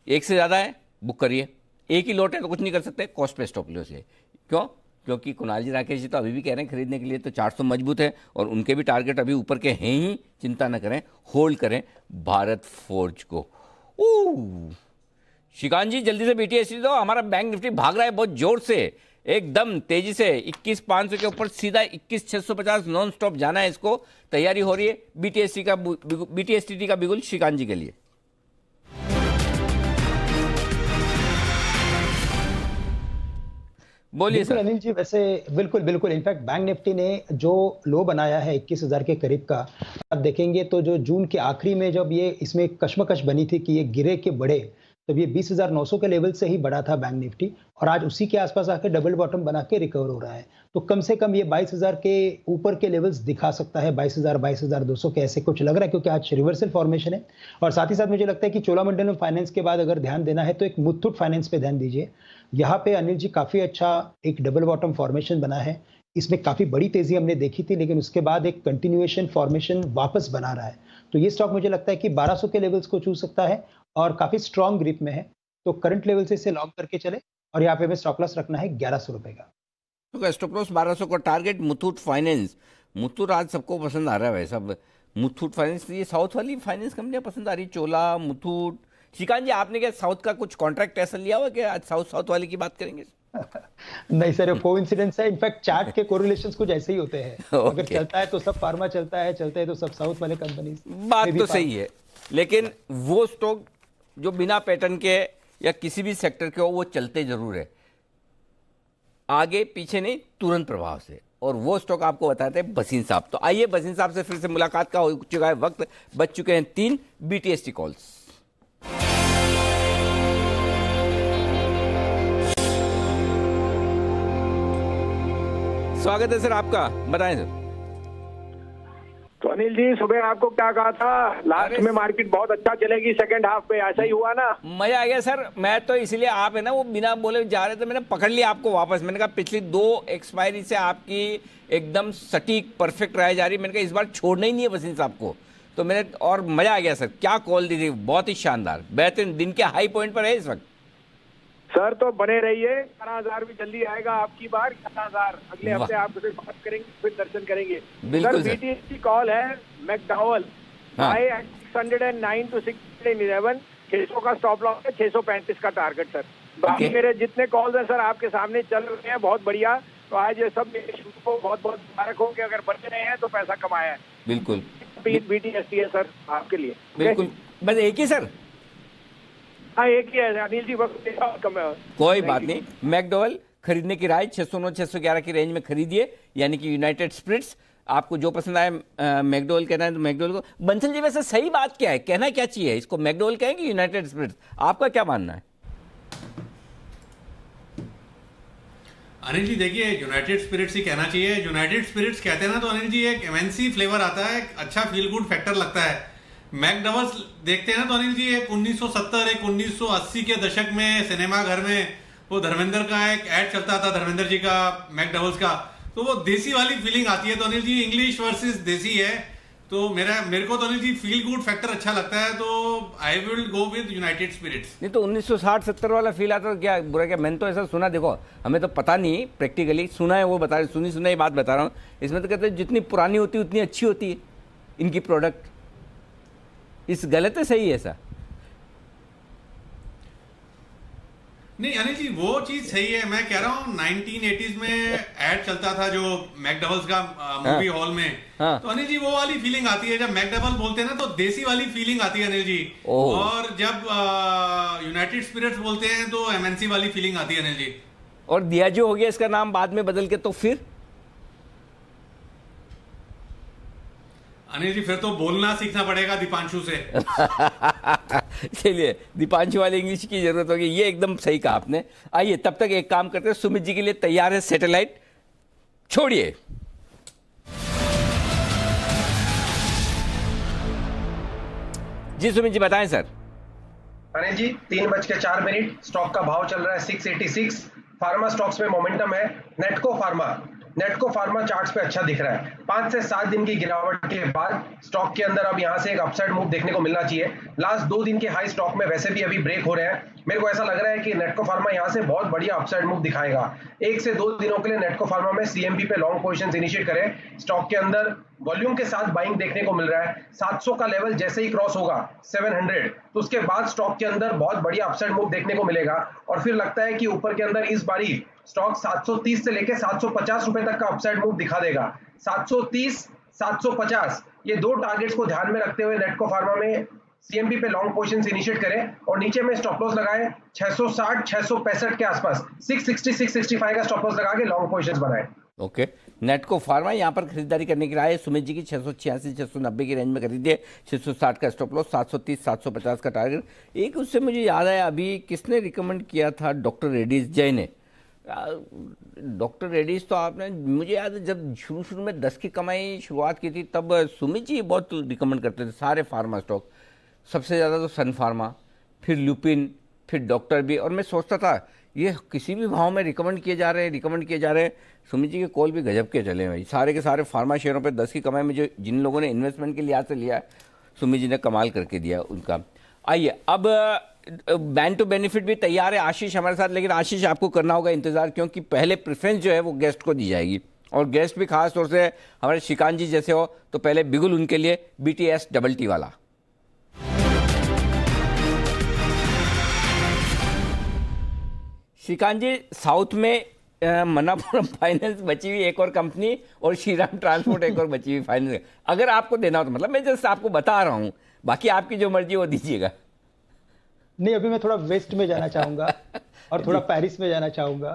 एक से ज़्यादा है बुक करिए, एक ही लोट है तो कुछ नहीं कर सकते, कॉस्ट पे स्टॉप लॉस है। क्यों? क्योंकि कुणाल जी राकेश जी तो अभी भी कह रहे हैं खरीदने के लिए, तो 400 मजबूत है और उनके भी टारगेट अभी ऊपर के हैं ही, चिंता न करें, होल्ड करें भारत फोर्ज को। श्रीकांत जी जल्दी से बीटीएसटी दो, हमारा बैंक निफ्टी भाग रहा है बहुत जोर से, एकदम तेजी से 21,500 के ऊपर सीधा 21,650 नॉन स्टॉप जाना है इसको। तैयारी हो रही है बीटीएसटी का बिगुल श्रीकांत जी के लिए। बोलिए सर। अनिल जी, वैसे बिल्कुल इनफैक्ट बैंक निफ्टी ने जो लो बनाया है 21,000 के करीब का, आप देखेंगे तो जो जून के आखिरी में जब ये इसमें कश्मकश बनी थी कि ये गिरे के बढ़े, तब ये 20,900 के लेवल से ही बढ़ा था बैंक निफ्टी, और आज उसी के आसपास आकर डबल बॉटम बना के रिकवर हो रहा है। तो कम से कम ये 22,000 के ऊपर के लेवल्स दिखा सकता है, 22,000 22,200 के ऐसे कुछ लग रहा है, क्योंकि आज रिवर्सल फॉर्मेशन है। और साथ ही साथ मुझे लगता है कि चोलामंडलम फाइनेंस के बाद अगर ध्यान देना है तो एक मुथूट फाइनेंस पे ध्यान दीजिए। यहाँ पे अनिल जी काफी अच्छा एक डबल बॉटम फॉर्मेशन बना है, इसमें काफी बड़ी तेजी हमने देखी थी, लेकिन उसके बाद एक कंटिन्यूएशन फॉर्मेशन वापस बना रहा है। तो ये स्टॉक मुझे लगता है कि 1200 के लेवल्स को छू सकता है और काफी स्ट्रॉन्ग ग्रिप में है। तो करंट लेवल से इसे लॉन्ग करके चले, और यहाँ पे हमें स्टॉप लॉस रखना है 1100 रुपए का। तो स्टॉप लॉस 1200 का टारगेट मुथूट फाइनेंस। मुथूट आज सबको पसंद आ रहा है भाई सब, मुथूट फाइनेंस, ये साउथ वाली फाइनेंस कंपनियां पसंद आ रही, चोला, मुथूट। श्रीकांत जी आपने क्या साउथ का कुछ कॉन्ट्रैक्ट ऐसा लिया हुआ कि आज साउथ वाले की बात करेंगे? नहीं सर, वो कोइंसिडेंस है। इनफैक्ट चार्ट के कोरिलेशंस कुछ ऐसे ही होते हैं। अगर चलता है तो सब फार्मा चलता है, चलता है तो सब साउथ वाले कंपनीज। बात तो सही है, लेकिन वो स्टॉक जो बिना पैटर्न के या किसी भी सेक्टर के हो वो चलते जरूर है, आगे पीछे नहीं, तुरंत प्रभाव से। और वो स्टॉक आपको बताते हैं बसीन साहब। तो आइए बसीन साहब से फिर से मुलाकात का हो चुका है वक्त, बच चुके हैं 3 बीटीएसटी कॉल्स। स्वागत है सर आपका, बताएं सर। तो अनिल जी सुबह आपको क्या कहा था, लास्ट में मार्केट बहुत अच्छा चलेगी सेकंड हाफ में, ऐसा ही हुआ ना? मजा आ गया सर। मैं तो इसलिए आप है ना वो बिना बोले जा रहे थे, मैंने पकड़ लिया आपको वापस। मैंने कहा पिछली 2 एक्सपायरी से आपकी एकदम सटीक परफेक्ट राय जा रही, मैंने कहा इस बार छोड़ना ही नहीं है वसीम साहब को। तो मैंने, और मजा आ गया सर, क्या कॉल दी थी, बहुत ही शानदार, बेहतरीन, दिन के हाई पॉइंट पर है इस वक्त। सर तो बने रहिए, 11,000 भी जल्दी आएगा आपकी बार, 11,000 अगले हफ्ते आपसे बात करेंगे, फिर दर्शन करेंगे। बिल्कुल सर बीटीएसटी कॉल है मैकडॉवल, बाय एट 609 to 611, 600 का स्टॉप लॉस है, 635 का टारगेट सर। बाकी मेरे जितने कॉल्स हैं सर आपके सामने चल रहे हैं, बहुत बढ़िया। तो आज ये सब मेरे शुरू को बहुत बहुत मुबारक हो कि अगर बच रहे हैं तो पैसा कमाया है। बिल्कुल बीटीएसटी है सर आपके लिए। बिल्कुल, बस एक ही सर। हाँ एक ही है अनिल जी, कोई बात नहीं। मैकडॉवल खरीदने की राय 609 611 की रेंज में खरीदिए, यानी कि यूनाइटेड स्पिरिट्स। आपको जो पसंद आए मैकडॉवल कहना है तो मैकडॉवल को। बंसल जी वैसे सही बात क्या है, कहना क्या चाहिए, इसको मैकडॉवल कहेंगे यूनाइटेड स्पिरिट्स, आपका क्या मानना है? अनिल जी देखिए, यूनाइटेड स्पिरिट्स ही कहना चाहिए। यूनाइटेड स्पिरिट्स कहते हैं ना तो अनिल जी एक एमएनसी फ्लेवर आता है, एक अच्छा फील गुड फैक्टर लगता है। मैकडबल्स देखते हैं ना तो अनिल जी एक 1970 एक 1980 के दशक में सिनेमा घर में वो धर्मेंद्र का एक ऐड चलता था, धर्मेंद्र जी का मैकडबल्स का, तो वो देसी वाली फीलिंग आती है। तो अनिल जी इंग्लिश वर्सेस देसी है, तो मेरे को तो Anil ji feel good factor अच्छा लगता है, तो I will go with United Spirits. नहीं तो 1960-70 वाला फील आता तो क्या बुरा, क्या मैंने तो ऐसा सुना, देखो हमें तो पता नहीं, प्रैक्टिकली सुना है, वो बता रहे, सुनी बात बता रहा हूँ। इसमें तो कहते हैं जितनी पुरानी होती है उतनी अच्छी होती है इनकी प्रोडक्ट। इस गलत है सही है ऐसा? नहीं अनिल जी वो चीज सही है, मैं कह रहा हूँ 1980s में ऐड चलता था जो मैकडबल्स का मूवी हॉल में, तो अनिल जी वो वाली फीलिंग आती है। जब मैकडबल बोलते हैं ना तो देसी वाली फीलिंग आती है अनिल जी, और जब यूनाइटेड स्पिरिट्स बोलते हैं तो एमएनसी वाली फीलिंग आती है अनिल जी। और दियाजो हो गया इसका नाम बाद में बदल के, तो फिर अनिल जी फिर तो बोलना सीखना पड़ेगा दीपांशु से। चलिए, दीपांशु वाली इंग्लिश की जरूरत होगी, ये एकदम सही कहा आपने। आइए तब तक एक काम करते हैं, सुमित जी के लिए तैयार है सैटेलाइट, छोड़िए। जी सुमित जी बताएं सर। अनिल जी 3:04 स्टॉक का भाव चल रहा है 686। फार्मा स्टॉक्स में मोमेंटम है। नेटको फार्मा चार्ट्स पे अच्छा दिख रहा है। 5 से 7 दिन की गिरावट के बाद स्टॉक के अंदर अब यहां से एक अपसाइड मूव देखने को मिलना चाहिए। लास्ट 2 दिन के हाई स्टॉक में वैसे भी अभी ब्रेक हो रहे हैं। मेरे को ऐसा लग रहा है कि नेटको फार्मा यहां से बहुत बढ़िया अपसाइड मूव दिखाएगा। 1 से 2 दिनों के लिए नेटको फार्मा में सीएमपी पे लॉन्ग पोजीशंस इनिशिएट करें। स्टॉक के अंदर वॉल्यूम के साथ बाइंग देखने को मिल रहा है। 700 का लेवल जैसे ही क्रॉस होगा 700, तो उसके बाद स्टॉक के अंदर बहुत बढ़िया अपसाइड मूव देखने को मिलेगा। और फिर लगता है कि ऊपर के अंदर इस बारी स्टॉक 730 से लेके 750 रुपए तक का अपसाइड मूव दिखा देगा। 730, 750 ये 2 टारगेट्स को ध्यान में रखते हुए नेटको फार्मा में सीएमपी पे लॉन्ग पोजीशंस इनिशिएट करें और नीचे में स्टॉप लॉस लगाएं 660, 665 के आसपास। 660, 665 का स्टॉप लॉस लगा के लॉन्ग पोजीशंस बनाएं। ओके, नेटको फार्मा यहाँ पर खरीदारी करने की राय है सुमित जी की। 686, 690 की रेंज में खरीदिए। 660 का स्टॉप लॉस, 730, 750 का टारगेट। एक उससे मुझे याद आया, अभी किसने रिकमेंड किया था? डॉक्टर रेड्डीज जय ने। डॉक्टर रेड्डीज तो आपने, मुझे याद है जब शुरू में 10 की कमाई शुरुआत की थी तब सुमित जी बहुत रिकमेंड करते थे सारे फार्मा स्टॉक। सबसे ज़्यादा तो सन फार्मा, फिर लुपिन, फिर डॉक्टर भी। और मैं सोचता था ये किसी भी भाव में रिकमेंड किए जा रहे हैं। सुमित जी के कॉल भी गजब के चले भाई। सारे के सारे फार्मा शेयरों पे 10 की कमाई में जो जिन लोगों ने इन्वेस्टमेंट के लिहाज से लिया है, सुमित जी ने कमाल करके दिया उनका। आइए अब बैंड टू बेनिफिट भी तैयार है आशीष हमारे साथ, लेकिन आशीष आपको करना होगा इंतजार, क्योंकि पहले प्रेफरेंस जो है वो गेस्ट को दी जाएगी, और गेस्ट भी खास तौर से हमारे श्रीकांत जी जैसे हो, तो पहले बिगुल उनके लिए BTS DT वाला। श्रीकांत जी, साउथ में मन्नापुरम फाइनेंस बची हुई एक और कंपनी और श्रीराम ट्रांसपोर्ट एक और बची हुई फाइनेंस, अगर आपको देना हो तो, मतलब मैं जस्ट आपको बता रहा हूं, बाकी आपकी जो मर्जी वो दीजिएगा। नहीं, अभी मैं थोड़ा वेस्ट में जाना चाहूंगा और थोड़ा पेरिस में जाना चाहूंगा।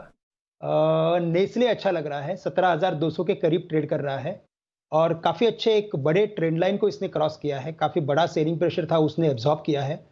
नेस्ले अच्छा लग रहा है, 17,200 के करीब ट्रेड कर रहा है और काफी अच्छे एक बड़े ट्रेंड लाइन को इसने क्रॉस किया है। काफी बड़ा सेलिंग प्रेशर था, उसने एब्जॉर्ब किया है।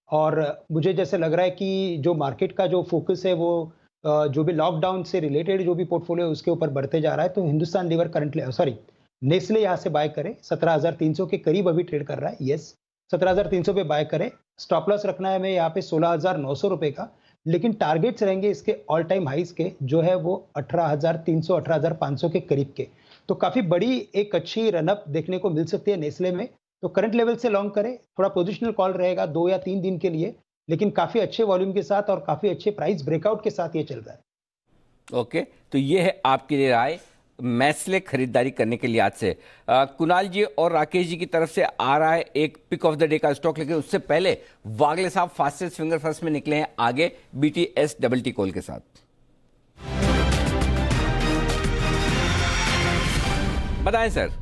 और मुझे जैसे लग रहा है कि जो मार्केट का जो फोकस है वो जो भी लॉकडाउन से रिलेटेड जो भी पोर्टफोलियो उसके ऊपर बढ़ते जा रहा है, तो हिंदुस्तान लीवर करंटली नेस्ले यहाँ से बाय करें। 17,300 के करीब अभी ट्रेड कर रहा है। यस, 17,300 पे बाय करें। स्टॉप लॉस रखना है हमें यहाँ पे 16,900 रुपए का, लेकिन टारगेट्स रहेंगे इसके ऑल टाइम हाइस के जो है वो 18,300, 18,500 के करीब के। तो काफी बड़ी एक अच्छी रनअप देखने को मिल सकती है नेस्ले में। तो करंट लेवल से लॉन्ग करें, थोड़ा पोजिशनल कॉल रहेगा 2 या 3 दिन के लिए, लेकिन काफी अच्छे वॉल्यूम के साथ और काफी अच्छे प्राइस ब्रेकआउट के साथ ये चल रहा है। ओके, तो ये है आपके लिए राय नेस्ले खरीदारी करने के लिहाज से। कुणाल जी और राकेश जी की तरफ से आ रहा है एक पिक ऑफ द डे का स्टॉक, लेकिन उससे पहले वागले साहब फास्टेस्ट फिंगर फर्स्ट में निकले हैं आगे BTS DT कॉल के साथ। बताएं सर।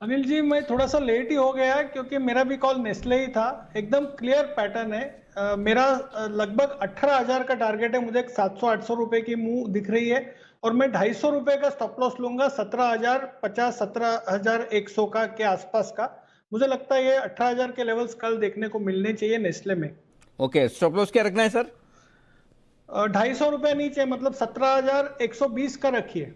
अनिल जी, मैं थोड़ा सा लेट ही हो गया क्योंकि मेरा भी कॉल नेस्ले ही था। एकदम क्लियर पैटर्न है। मेरा लगभग 18,000 का टारगेट है। मुझे 700-800 रुपए की मूव दिख रही है और मैं 250 रुपए का स्टॉप लॉस लूंगा 17,050, 17,100 का के आसपास का। मुझे लगता है ये 18,000 के लेवल्स कल देखने को मिलने चाहिए नेस्ले में। ओके, स्टॉप लॉस क्या रखना है सर? ₹250 नीचे, मतलब 17,120 का रखिए।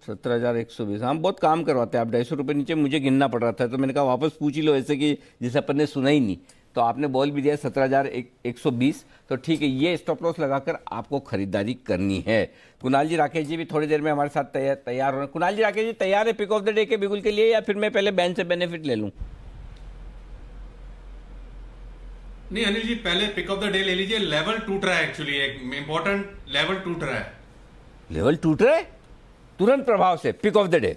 17,120, हम बहुत काम करवाते हैं। आप ₹250 नीचे मुझे गिनना पड़ रहा था, तो मैंने कहा वापस पूछ ही लो, ऐसे कि जिसे अपन ने सुना ही नहीं। तो आपने बोल भी दिया 17,120, तो ठीक है, ये स्टॉप लॉस लगाकर आपको खरीदारी करनी है। कुणाल जी राकेश जी भी थोड़ी देर में हमारे साथ तैयार हो रहे हैं। कुणाल जी राकेश जी तैयार है पिक ऑफ द डे के बिगुल के लिए, या फिर मैं पहले बैन से बेनिफिट ले लूं? नहीं अनिल जी, पहले पिक ऑफ द डे ले लीजिए। लेवल टूट रहा है, एक्चुअली एक इंपॉर्टेंट लेवल टूट रहा है। लेवल टूट रहा है तुरंत प्रभाव से, pick of the day.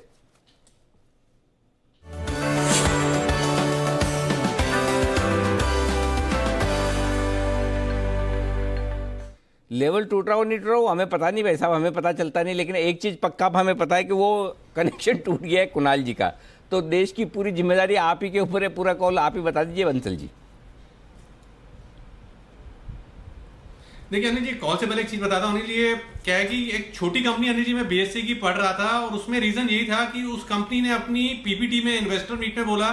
Level टूट रहा हो नहीं टूट रहा हो हमें पता नहीं भाई साहब, हमें पता चलता नहीं, लेकिन एक चीज पक्का हमें पता है कि वो कनेक्शन टूट गया है कुणाल जी का। तो देश की पूरी जिम्मेदारी आप ही के ऊपर है, पूरा कॉल आप ही बता दीजिए बंसल जी। देखिए अनिल जी, कॉल से पहले एक चीज बताता हूँ अनिल जी, ये क्या है कि एक छोटी कंपनी अनिल जी, मैं बीएससी की पढ़ रहा था और उसमें रीजन यही था कि उस कंपनी ने अपनी पीपीटी में, इन्वेस्टर मीट में बोला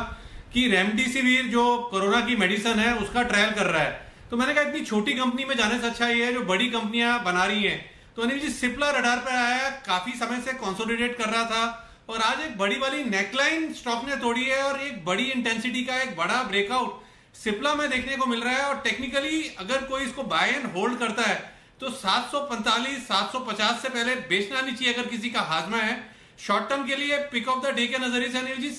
कि रेमडेसिविर जो कोरोना की मेडिसिन है उसका ट्रायल कर रहा है। तो मैंने कहा इतनी छोटी कंपनी में जाने से अच्छा ये है जो बड़ी कंपनियां बना रही हैं। तो अनिल जी सिप्ला रडार पर आया, काफी समय से कंसोलिडेट कर रहा था और आज एक बड़ी वाली नेकलाइन स्टॉक ने तोड़ी है और एक बड़ी इंटेंसिटी का एक बड़ा ब्रेकआउट सिप्ला में देखने को मिल रहा है। और टेक्निकली अगर कोई इसको बाय एंड होल्ड करता है तो 745 750 से पहले बेचना नहीं चाहिए अगर किसी का हाजमा है। शॉर्ट टर्म के लिए पिक ऑफ द डे के नजरिए से अनिल जी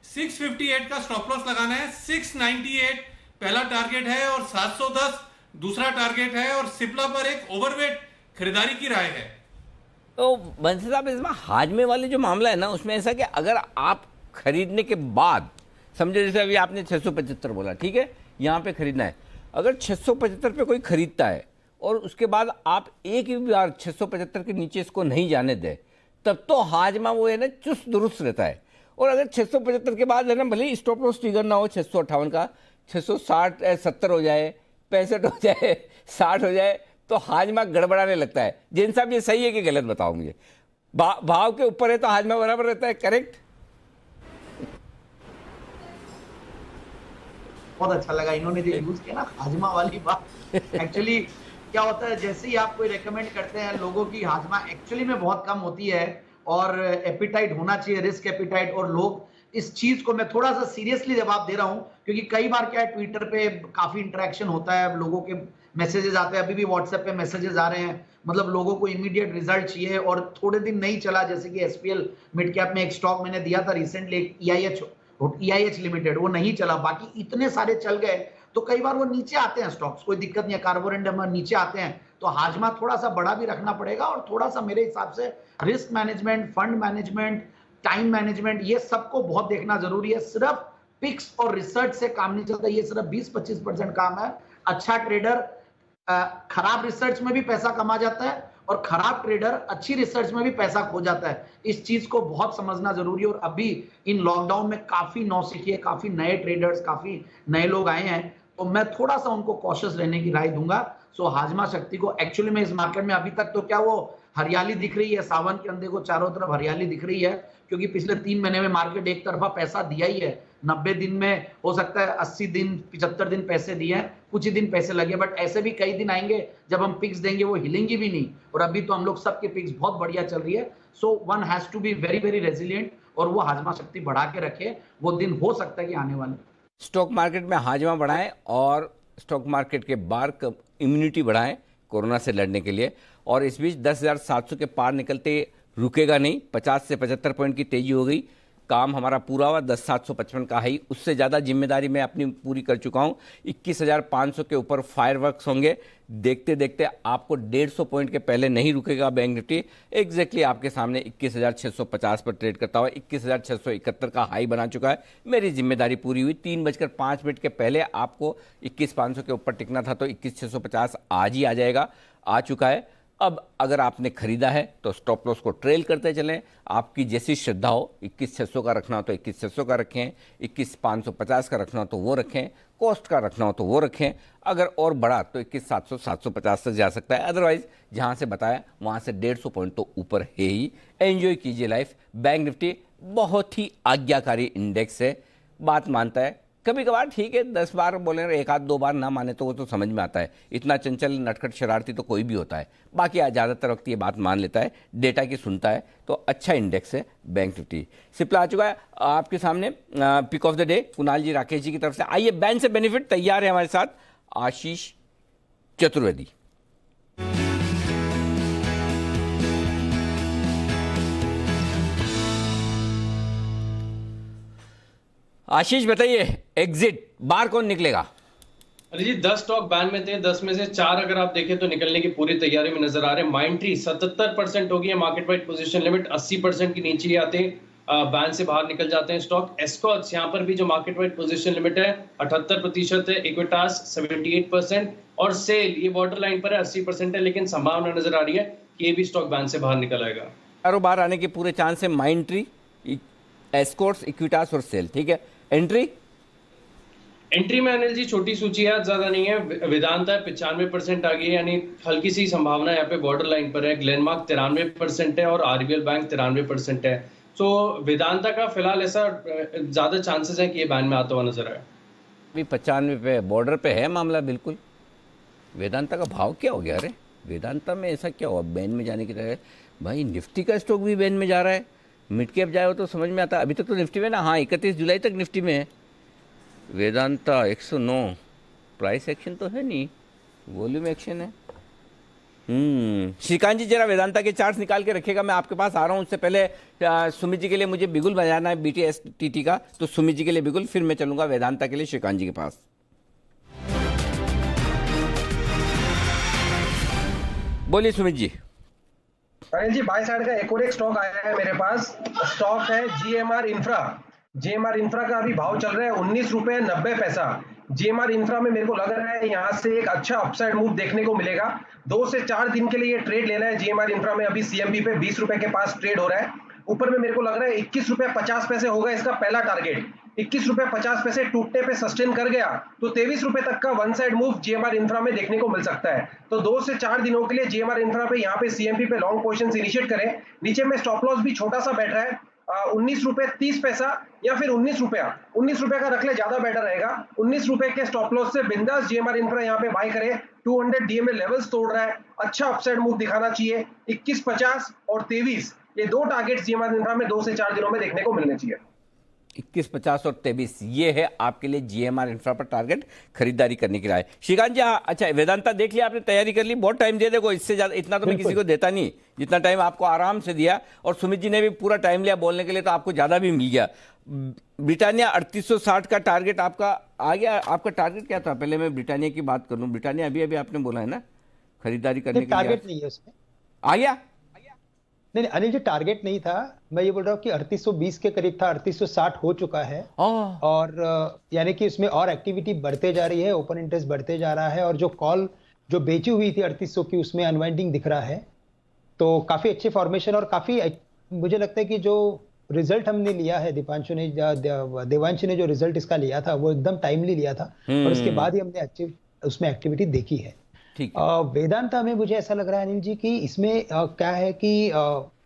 658 का स्टॉप लॉस लगाना है। 698 पहला टारगेट है और 710 दूसरा टारगेट है और सिप्ला पर एक ओवरवेट खरीदारी की राय है। तो बंसल साहब, इसमें हाजमे वाले जो मामला है ना, उसमें ऐसा कि अगर आप खरीदने के बाद समझे, जैसे अभी आपने 675 बोला, ठीक है, यहाँ पे खरीदना है, अगर 675 पे कोई खरीदता है और उसके बाद आप एक ही बार 675 के नीचे इसको नहीं जाने दे, तब तो हाजमा वो है ना चुस्त दुरुस्त रहता है। और अगर 675 के बाद है ना, भले स्टॉप लॉस ट्रिगर ना हो 658 का, 660 70 हो जाए, 65 हो जाए, 60 हो जाए, तो हाजमा गड़बड़ाने लगता है। जैन साहब ये सही है कि गलत, बताओ मुझे। भाव के ऊपर है तो हाजमा बराबर रहता है, करेक्ट? बहुत अच्छा लगा इन्होंने जो यूज किया ना हाजमा वाली बात। एक्चुअली क्या होता है, जैसे ही आप कोई रेकमेंड करते हैं, लोगों की हाजमा एक्चुअली में बहुत कम होती है और एपिटाइट होना चाहिए, रिस्क एपिटाइट। और लोग इस चीज को, मैं थोड़ा सा सीरियसली जवाब दे रहा हूं क्योंकि कई बार क्या है, ट्विटर पे काफी इंटरेक्शन होता है, लोगों के मैसेजेस आते हैं, अभी भी व्हाट्सएप पे मैसेजेस आ रहे हैं, मतलब लोगों को इमीडिएट रिजल्ट चाहिए और थोड़े दिन नहीं चला। जैसे कि एसपीएल मिड कैप में एक स्टॉक मैंने दिया था रिसेंटली, EIH लिमिटेड, वो नहीं चला, बाकी इतने सारे चल गए। तो कई बार वो नीचे आते हैं स्टॉक्स, कोई दिक्कत नहीं है, कार्बोरेंडम नीचे आते हैं, तो हाजमा थोड़ा सा बड़ा भी रखना पड़ेगा और थोड़ा सा मेरे हिसाब से risk management, fund management, time management, ये सबको बहुत देखना जरूरी है। सिर्फ पिक्स और रिसर्च से काम नहीं चलता, ये सिर्फ 20-25% काम है। अच्छा ट्रेडर खराब रिसर्च में भी पैसा कमा जाता है और खराब ट्रेडर अच्छी रिसर्च में भी पैसा खो जाता है। इस चीज को बहुत समझना जरूरी है। और अभी इन लॉकडाउन में काफी नौसिखिए, काफी नए ट्रेडर्स, काफी नए लोग आए हैं, तो मैं थोड़ा सा उनको कॉशियस रहने की राय दूंगा। सो हाजमा शक्ति को एक्चुअली में इस मार्केट में अभी तक तो क्या वो हरियाली दिख रही है, सावन के अंधे को चारों तरफ हरियाली दिख रही है, क्योंकि पिछले 3 महीने में मार्केट एक तरफा पैसा दिया ही है। 90 दिन में हो सकता है 80 दिन 75 दिन पैसे दिए हैं, कुछ ही दिन पैसे लगे, बट ऐसे भी कई दिन आएंगे जब हम पिक्स देंगे वो हिलेंगी भी नहीं। और अभी तो हम लोग सबके पिक्स बहुत बढ़िया चल रही है। So one has to be very very resilient और वो हाजमा शक्ति बढ़ा के रखे, वो दिन हो सकता है कि आने वाले। स्टॉक मार्केट में हाजमा बढ़ाएं और स्टॉक मार्केट के बाहर इम्यूनिटी बढ़ाएं कोरोना से लड़ने के लिए। और इस बीच 10,700 के पार निकलते रुकेगा नहीं, 50 से 75 पॉइंट की तेजी हो गई, काम हमारा पूरा हुआ। 10,755 का हाई, उससे ज़्यादा जिम्मेदारी मैं अपनी पूरी कर चुका हूँ। 21,500 के ऊपर फायरवर्क्स होंगे। देखते देखते आपको 150 पॉइंट के पहले नहीं रुकेगा बैंक निफ्टी। एग्जैक्टली आपके सामने 21,650 पर ट्रेड करता हुआ 21,671 का हाई बना चुका है। मेरी जिम्मेदारी पूरी हुई। 3:05 के पहले आपको 21,500 के ऊपर टिकना था, तो 21,650 आज ही आ जाएगा, आ चुका है। अब अगर आपने खरीदा है तो स्टॉप लॉस को ट्रेल करते चलें, आपकी जैसी श्रद्धा हो। 21,600 का रखना हो तो 21,600 का रखें, 21,550 का रखना हो तो वो रखें, कॉस्ट का रखना हो तो वो रखें। अगर और बढ़ा तो 21,700 750 तक जा सकता है। अदरवाइज जहां से बताया वहां से 150 पॉइंट तो ऊपर है ही। एंजॉय कीजिए लाइफ। बैंक निफ्टी बहुत ही आज्ञाकारी इंडेक्स है, बात मानता है, कभी कभार ठीक है, 10 बार बोले एक आध 2 बार ना माने तो वो तो समझ में आता है, इतना चंचल नटखट शरारती तो कोई भी होता है। बाकी ज़्यादातर वक्त ये बात मान लेता है, डेटा की सुनता है, तो अच्छा इंडेक्स है बैंक निफ्टी। सिप्ला आ चुका है आपके सामने pick of the day Kunal ji Rakesh ji की तरफ से। आइए, बैंक से बेनिफिट तैयार है हमारे साथ आशीष चतुर्वेदी। आशीष बताइए, एग्जिट बार कौन निकलेगा? अरे जी 10 स्टॉक बैन में थे, 10 में से 4 अगर आप देखें तो निकलने की पूरी तैयारी में नजर आ रहे हैं। माइंट्री 77% हो गई है, मार्केट वाइड पोजीशन लिमिट 80% की नीचे ही आते हैं, बैन से बाहर निकल जाते हैं स्टॉक। एस्कॉच यहाँ पर भी जो मार्केट वाइड पोजीशन लिमिट है 78% है, इक्विटास 78% और सेल ये बॉर्डर लाइन पर है 80% है, लेकिन संभावना नजर आ रही है कि ये भी स्टॉक बैन से बाहर निकल आएगा। कारोबार आने के पूरे चांस है, माइंट्री, एस्कॉर्ट्स, इक्विटास और सेल। ठीक है, एंट्री में अनिल जी छोटी सूची है, ज्यादा नहीं है। वेदांता 95% आ गई है, यानी हल्की सी संभावना यहाँ पे बॉर्डर लाइन पर है। ग्लेनमार्क 93% है और आरबीएल बैंक 93% है। तो वेदांता का फिलहाल ऐसा ज्यादा चांसेस है कि ये बैन में आता हुआ नजर आए। अभी 95 पे बॉर्डर पे है मामला बिल्कुल। वेदांता का भाव क्या हो गया? अरे वेदांता में ऐसा क्या हुआ बैन में जाने की तरह? भाई निफ्टी का स्टॉक भी बैन में जा रहा है, मिड कैप जाए तो समझ में आता है। अभी तक तो निफ्टी में ना, हाँ 31 जुलाई तक निफ्टी में है। वेदांता 109 प्राइस एक्शन तो है नहीं, वॉल्यूम एक्शन है। श्रीकांत जी जरा वेदांता के चार्ट्स निकाल के रखिएगा, मैं आपके पास आ रहा हूँ। उससे पहले सुमित जी के लिए मुझे बिगुल बजाना है BTSTT का, तो सुमित जी के लिए बिगुल, फिर मैं चलूंगा वेदांता के लिए श्रीकांत जी के पास। बोलिए सुमित जी। अनिल जी बाय साइड का एक और एक स्टॉक आया है मेरे पास, स्टॉक है GMR इंफ्रा। GMR इंफ्रा का अभी भाव चल रहा है 19 रुपए 90 पैसा। GMR इंफ्रा में मेरे को लग रहा है यहाँ से एक अच्छा अपसाइड मूव देखने को मिलेगा। 2 से 4 दिन के लिए ट्रेड लेना है GMR इंफ्रा में। अभी CMB पे 20 रुपए के पास ट्रेड हो रहा है। ऊपर में मेरे को लग रहा है 21 रुपए 50 पैसे होगा इसका पहला टारगेट। 21 रुपए 50 पैसे टूटने पे सस्टेन कर गया तो 23 रुपए तक का one side move GMR infra में देखने को मिल सकता है। तो 2 से 4 दिनों के लिए GMR इंफ्रा पे यहाँ पे CMB पे लॉन्ग पोजीशन इनिशिएट करें। नीचे में स्टॉप लॉस भी छोटा सा बैठ रहा है 19 रुपए 30 पैसा या फिर 19 रुपया का रख ले, ज्यादा बेटर रहेगा। 19 रुपए के स्टॉप लॉस से बिंदास GMR इंफ्रा यहाँ पे बाय करे। 200 DMA लेवल्स तोड़ रहा है, अच्छा अपसाइड मूव दिखाना चाहिए। 21, 50 और 23 ये 2 टारगेट्स GMR इंफ्रा में 2 से 4 दिनों में देखने को मिलने चाहिए। 21, 50 और 23 ये है आपके लिए GMR इंफ्रा पर टारगेट खरीदारी करने की राय। श्रीकांत जी, अच्छा वेदांता देख लिया आपने, तैयारी कर ली? बहुत टाइम दे देखो, इससे ज्यादा इतना तो मैं किसी को देता नहीं जितना टाइम आपको आराम से दिया, और सुमित जी ने भी पूरा टाइम लिया बोलने के लिए, तो आपको ज्यादा भी मिल गया। ब्रिटानिया 3860 का टारगेट आपका आ गया। आपका टारगेट क्या था? पहले मैं ब्रिटानिया की बात कर लूं। ब्रिटानिया अभी आपने बोला है ना खरीदारी करने के लिए, टारगेट नहीं है उसमें, आ गया? नहीं अनिल जी टारगेट नहीं था, मैं ये बोल रहा हूँ कि 3820 के करीब था, 3860 हो चुका है। और यानी कि उसमें और एक्टिविटी बढ़ते जा रही है, ओपन इंटरेस्ट बढ़ते जा रहा है, और जो कॉल जो बेची हुई थी 3800 की उसमें अनवाइंडिंग दिख रहा है। तो काफी अच्छे फॉर्मेशन और काफी मुझे लगता है कि जो रिजल्ट हमने लिया है देवांश ने जो रिजल्ट इसका लिया था वो एकदम टाइमली लिया था, और उसके बाद ही हमने उसमें एक्टिविटी देखी है। वेदांता में मुझे ऐसा लग रहा है अनिल जी कि इसमें क्या है कि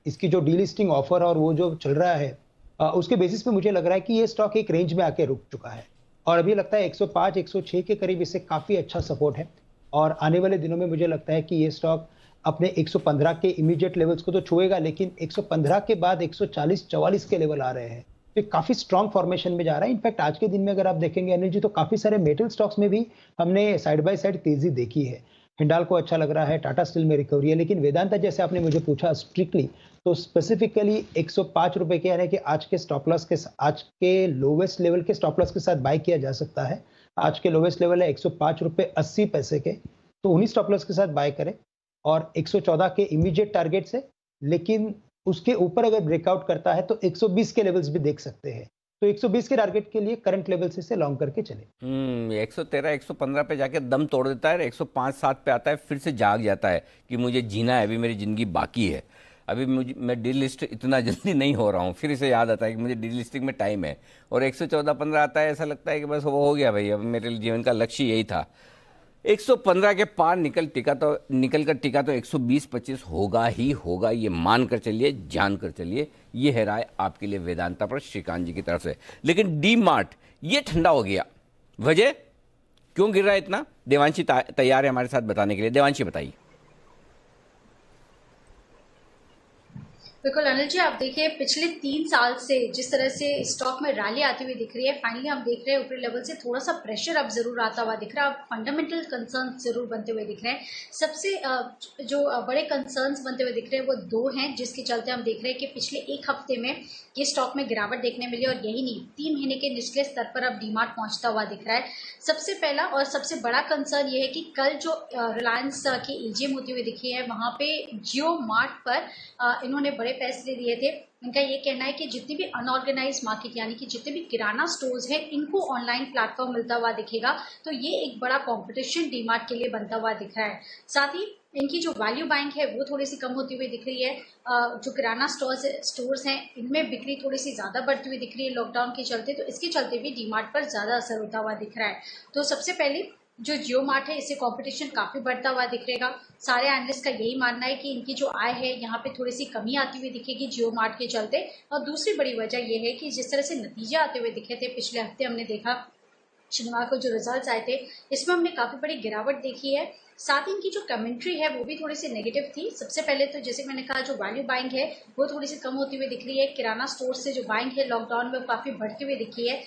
इसकी जो डीलिस्टिंग ऑफर और वो जो चल रहा है उसके बेसिस पे मुझे लग रहा है कि ये स्टॉक एक रेंज में आके रुक चुका है, और अभी लगता है 105 106 के करीब इसे काफी अच्छा सपोर्ट है। और आने वाले दिनों में मुझे लगता है कि ये स्टॉक अपने 115 के इमीडिएट लेवल्स को तो छुएगा, लेकिन 115 के बाद 140 44 के लेवल आ रहे हैं, तो काफी स्ट्रॉन्ग फॉर्मेशन में जा रहा है। इनफैक्ट आज के दिन में अगर आप देखेंगे अनिल जी तो काफी सारे मेटल स्टॉक्स में भी हमने साइड बाय साइड तेजी देखी है। हिंडाल्को अच्छा लग रहा है, टाटा स्टील में रिकवरी है, लेकिन वेदांता जैसे आपने मुझे पूछा स्ट्रिक्टली तो स्पेसिफिकली 105 रुपए के यानी कि आज के स्टॉप लॉस के आज के लोवेस्ट लेवल के स्टॉप लॉस के साथ बाय किया जा सकता है। आज के लोवेस्ट लेवल है 105 रुपए 80 पैसे के, तो उन्हीं स्टॉप लॉस के साथ बाय करें और 114 के इमीडिएट टारगेट से, लेकिन उसके ऊपर अगर ब्रेकआउट करता है तो 120 के लेवल्स भी देख सकते हैं। तो 120 के टारगेट के लिए करंट लेवल से लॉन्ग करके चले। 113 115 पे जाके दम तोड़ देता है, 105-7 पे आता है, फिर से जाग जाता है कि मुझे जीना है, अभी मेरी जिंदगी बाकी है, अभी मैं डीलिस्ट इतना जल्दी नहीं हो रहा हूँ। फिर इसे याद आता है कि मुझे डीलिस्टिंग में टाइम है, और 114-15 आता है, ऐसा लगता है कि बस वो हो गया भाई, अब मेरे जीवन का लक्ष्य यही था। 115 के पार निकल कर टिका तो 120-25 होगा ही होगा, ये मान कर चलिए, जान कर चलिए। ये है राय आपके लिए वेदांता पर श्रीकांत जी की तरफ से। लेकिन डी मार्ट ये ठंडा हो गया, वजह क्यों गिर रहा है इतना? देवांशी तैयार है हमारे साथ बताने के लिए। देवांशी बताइए। बिल्कुल अनिल जी, आप देखिए पिछले 3 साल से जिस तरह से स्टॉक में रैली आती हुई दिख रही है, फाइनली हम देख रहे हैं ऊपरी लेवल से थोड़ा सा प्रेशर अब जरूर आता हुआ दिख रहा है, अब फंडामेंटल कंसर्न जरूर बनते हुए दिख रहे हैं। सबसे जो बड़े कंसर्न्स बनते हुए दिख रहे हैं वो 2 हैं, जिसके चलते हम देख रहे हैं कि पिछले 1 हफ्ते में ये स्टॉक में गिरावट देखने मिली, और यही नहीं 3 महीने के निचले स्तर पर अब डीमार्ट पहुंचता हुआ दिख रहा है। सबसे पहला और सबसे बड़ा कंसर्न ये है कि कल जो रिलायंस की एजीएम होती हुई दिखी है, वहां पे जियो मार्ट पर इन्होंने बड़े फैसले लिए थे। इनका ये कहना है कि जितनी भी अनऑर्गेनाइज मार्केट यानी कि जितने भी किराना स्टोर्स हैं, इनको ऑनलाइन प्लेटफॉर्म मिलता हुआ दिखेगा, तो ये एक बड़ा कंपटीशन डीमार्ट के लिए बनता हुआ दिख रहा है। साथ ही इनकी जो वैल्यू बाइंग है वो थोड़ी सी कम होती हुई दिख रही है। जो किराना स्टोर्स हैं, इनमें बिक्री थोड़ी सी ज़्यादा बढ़ती हुई दिख रही है लॉकडाउन के चलते, तो इसके चलते भी डीमार्ट पर ज़्यादा असर होता हुआ दिख रहा है। तो सबसे पहले जो जियो मार्ट है, इससे कंपटीशन काफ़ी बढ़ता हुआ दिखेगा। सारे एनालिस्ट का यही मानना है कि इनकी जो आय है यहाँ पे थोड़ी सी कमी आती हुई दिखेगी जियो मार्ट के चलते। और दूसरी बड़ी वजह यह है कि जिस तरह से नतीजे आते हुए दिखे थे पिछले हफ्ते, हमने देखा शनिवार को जो रिजल्ट्स आए थे, इसमें हमने काफ़ी बड़ी गिरावट देखी है। साथ ही इनकी जो कमेंट्री है वो भी थोड़ी सी नेगेटिव थी। सबसे पहले तो जैसे मैंने कहा, जो वैल्यू बाइंग है वो थोड़ी सी कम होती हुई दिख रही है। किराना स्टोर से जो बाइंग है लॉकडाउन में काफ़ी बढ़ती हुई दिखी है।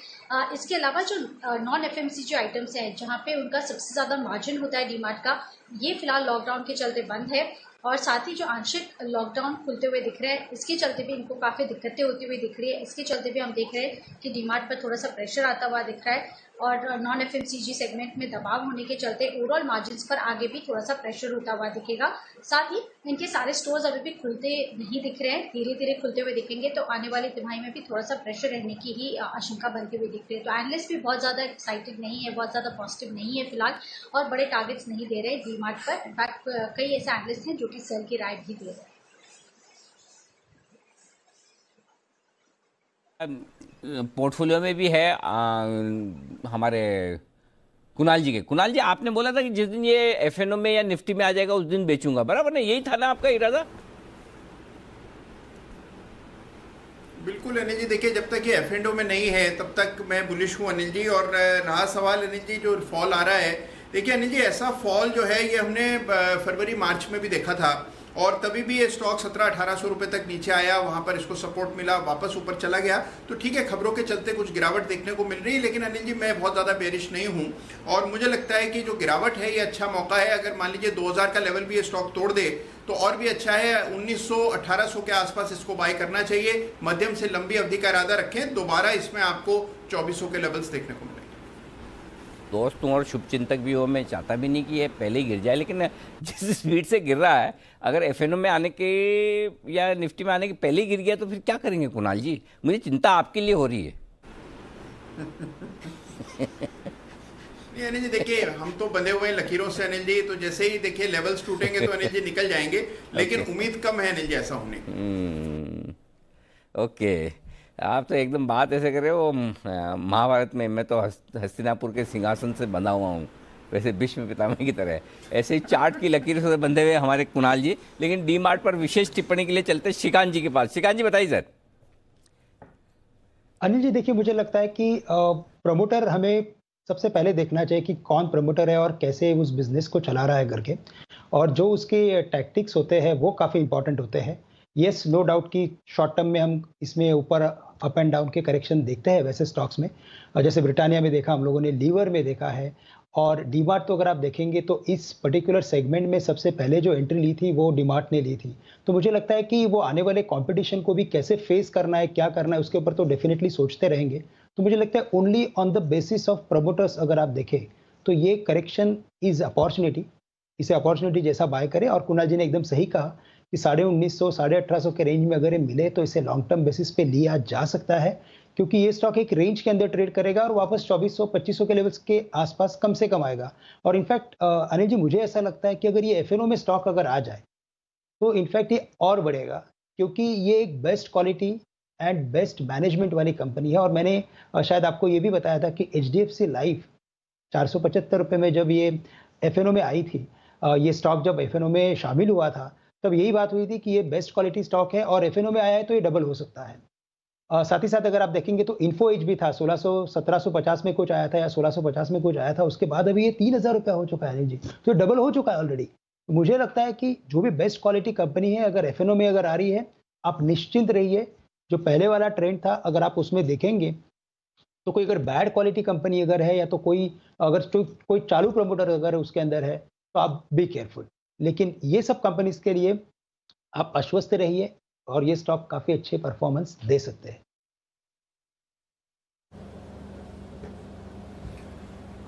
इसके अलावा जो नॉन एफएमसीजी आइटम्स हैं, जहाँ पे उनका सबसे ज़्यादा मार्जिन होता है डीमार्ट का, ये फिलहाल लॉकडाउन के चलते बंद है। और साथ ही जो आंशिक लॉकडाउन खुलते हुए दिख रहे हैं, इसके चलते भी इनको काफ़ी दिक्कतें होती हुई दिख रही है। इसके चलते भी हम देख रहे हैं कि डीमार्ट पर थोड़ा सा प्रेशर आता हुआ दिख रहा है, और नॉन एफएमसीजी सेगमेंट में दबाव होने के चलते ओवरऑल मार्जिन्स पर आगे भी थोड़ा सा प्रेशर होता हुआ दिखेगा। साथ ही इनके सारे स्टोर्स अभी भी खुलते नहीं दिख रहे हैं, धीरे धीरे खुलते हुए दिखेंगे, तो आने वाली तिमाही में भी थोड़ा सा प्रेशर रहने की ही आशंका बनती हुई दिख रही है। तो एनालिस्ट भी बहुत ज़्यादा एक्साइटेड नहीं है, बहुत ज़्यादा पॉजिटिव नहीं है फिलहाल, और बड़े टारगेट्स नहीं दे रहे डीमार्ट पर। इनफैक्ट कई ऐसे एनालिस्ट हैं जो कि सेल की राय भी दे रहे हैं। पोर्टफोलियो में भी है हमारे कुणाल जी के। कुणाल जी, आपने बोला था कि जिस दिन ये एफएनओ में या निफ्टी में आ जाएगा उस दिन बेचूंगा, बराबर ना? यही था ना आपका इरादा? बिल्कुल अनिल जी, देखिए जब तक ये एफएनओ में नहीं है तब तक मैं बुलिश हूँ अनिल जी। और रहा सवाल अनिल जी जो फॉल आ रहा है, देखिए अनिल जी ऐसा फॉल जो है ये हमने फरवरी मार्च में भी देखा था, और तभी भी ये स्टॉक 1700-1800 रुपए तक नीचे आया, वहां पर इसको सपोर्ट मिला, वापस ऊपर चला गया। तो ठीक है, खबरों के चलते कुछ गिरावट देखने को मिल रही है, लेकिन अनिल जी मैं बहुत ज़्यादा बेरिश नहीं हूं, और मुझे लगता है कि जो गिरावट है ये अच्छा मौका है। अगर मान लीजिए 2000 का लेवल भी ये स्टॉक तोड़ दे तो और भी अच्छा है। 1900-1800 के आसपास इसको बाय करना चाहिए। मध्यम से लंबी अवधि का इरादा रखें, दोबारा इसमें आपको 2400 के लेवल्स देखने को मिलेंगे। दोस्त हूँ और शुभचिंतक भी हो, मैं चाहता भी नहीं कि ये पहले ही गिर जाए, लेकिन जिस स्पीड से गिर रहा है, अगर एफएनओ में आने के या निफ्टी में आने के पहले ही गिर गया तो फिर क्या करेंगे कुणाल जी? मुझे चिंता आपके लिए हो रही है। नहीं अनिल जी, देखिए हम तो बंधे हुए हैं लकीरों से अनिल जी, तो जैसे ही देखिए लेवल्स टूटेंगे तो अनिल जी निकल जाएंगे, लेकिन उम्मीद कम है अनिल जी ऐसा होने की। ओके, आप तो एकदम बात ऐसे कर रहे हो महाभारत में, मैं तो हस्तिनापुर के सिंहासन से बंधा हुआ हूँ, वैसे भीष्म पितामह की तरह। ऐसे ही चार्ट की लकीरों से बंधे हुए हमारे कुणाल जी। लेकिन डी मार्ट पर विशेष टिप्पणी के लिए चलते श्रीकांत जी के पास। श्रीकांत जी बताइए सर। अनिल जी देखिए, मुझे लगता है कि प्रमोटर हमें सबसे पहले देखना चाहिए कि कौन प्रमोटर है और कैसे उस बिजनेस को चला रहा है करके, और जो उसके टैक्टिक्स होते हैं वो काफ़ी इंपॉर्टेंट होते हैं। यस, नो डाउट कि शॉर्ट टर्म में हम इसमें ऊपर अप एंड डाउन के करेक्शन देखते हैं वैसे स्टॉक्स में, जैसे ब्रिटानिया में देखा हम लोगों ने, लीवर में देखा है, और डीमार्ट तो अगर आप देखेंगे तो इस पर्टिकुलर सेगमेंट में सबसे पहले जो एंट्री ली थी वो डीमार्ट ने ली थी। तो मुझे लगता है कि वो आने वाले कंपटीशन को भी कैसे फेस करना है, क्या करना है, उसके ऊपर तो डेफिनेटली सोचते रहेंगे। तो मुझे लगता है only on the basis of promoters अगर आप देखें तो ये करेक्शन इज अपॉर्चुनिटी, इसे अपॉर्चुनिटी जैसा बाय करें। और कुणाल जी ने एकदम सही कहा कि 1950, 1850 के रेंज में अगर ये मिले तो इसे लॉन्ग टर्म बेसिस पे लिया जा सकता है, क्योंकि ये स्टॉक एक रेंज के अंदर ट्रेड करेगा और वापस 2400-2500 के लेवल्स के आसपास कम से कम आएगा। और इनफैक्ट अनिल जी मुझे ऐसा लगता है कि अगर ये एफएनओ में स्टॉक अगर आ जाए तो इनफैक्ट ये और बढ़ेगा, क्योंकि ये एक best quality and best management वाली कंपनी है। और मैंने शायद आपको ये भी बताया था कि HDFC लाइफ 475 रुपये में जब ये एफएनओ में आई थी, ये स्टॉक जब एफएनओ में शामिल हुआ था तब यही बात हुई थी कि ये बेस्ट क्वालिटी स्टॉक है और एफएनओ में आया है तो ये डबल हो सकता है। साथ ही साथ अगर आप देखेंगे तो इन्फो एज भी था, 1750 में कुछ आया था या 1650 में कुछ आया था, उसके बाद अभी ये 3000 रुपया हो चुका है अनिल जी, तो ये डबल हो चुका है ऑलरेडी। मुझे लगता है कि जो भी बेस्ट क्वालिटी कंपनी है अगर एफएनओ में अगर आ रही है, आप निश्चिंत रहिए। जो पहले वाला ट्रेंड था अगर आप उसमें देखेंगे तो कोई अगर बैड क्वालिटी कंपनी अगर है या तो कोई अगर कोई चालू प्रमोटर अगर उसके अंदर है तो आप बी केयरफुल। लेकिन ये सब कंपनीज के लिए आप आश्वस्त रहिए और ये स्टॉक काफी अच्छे परफॉर्मेंस दे सकते हैं।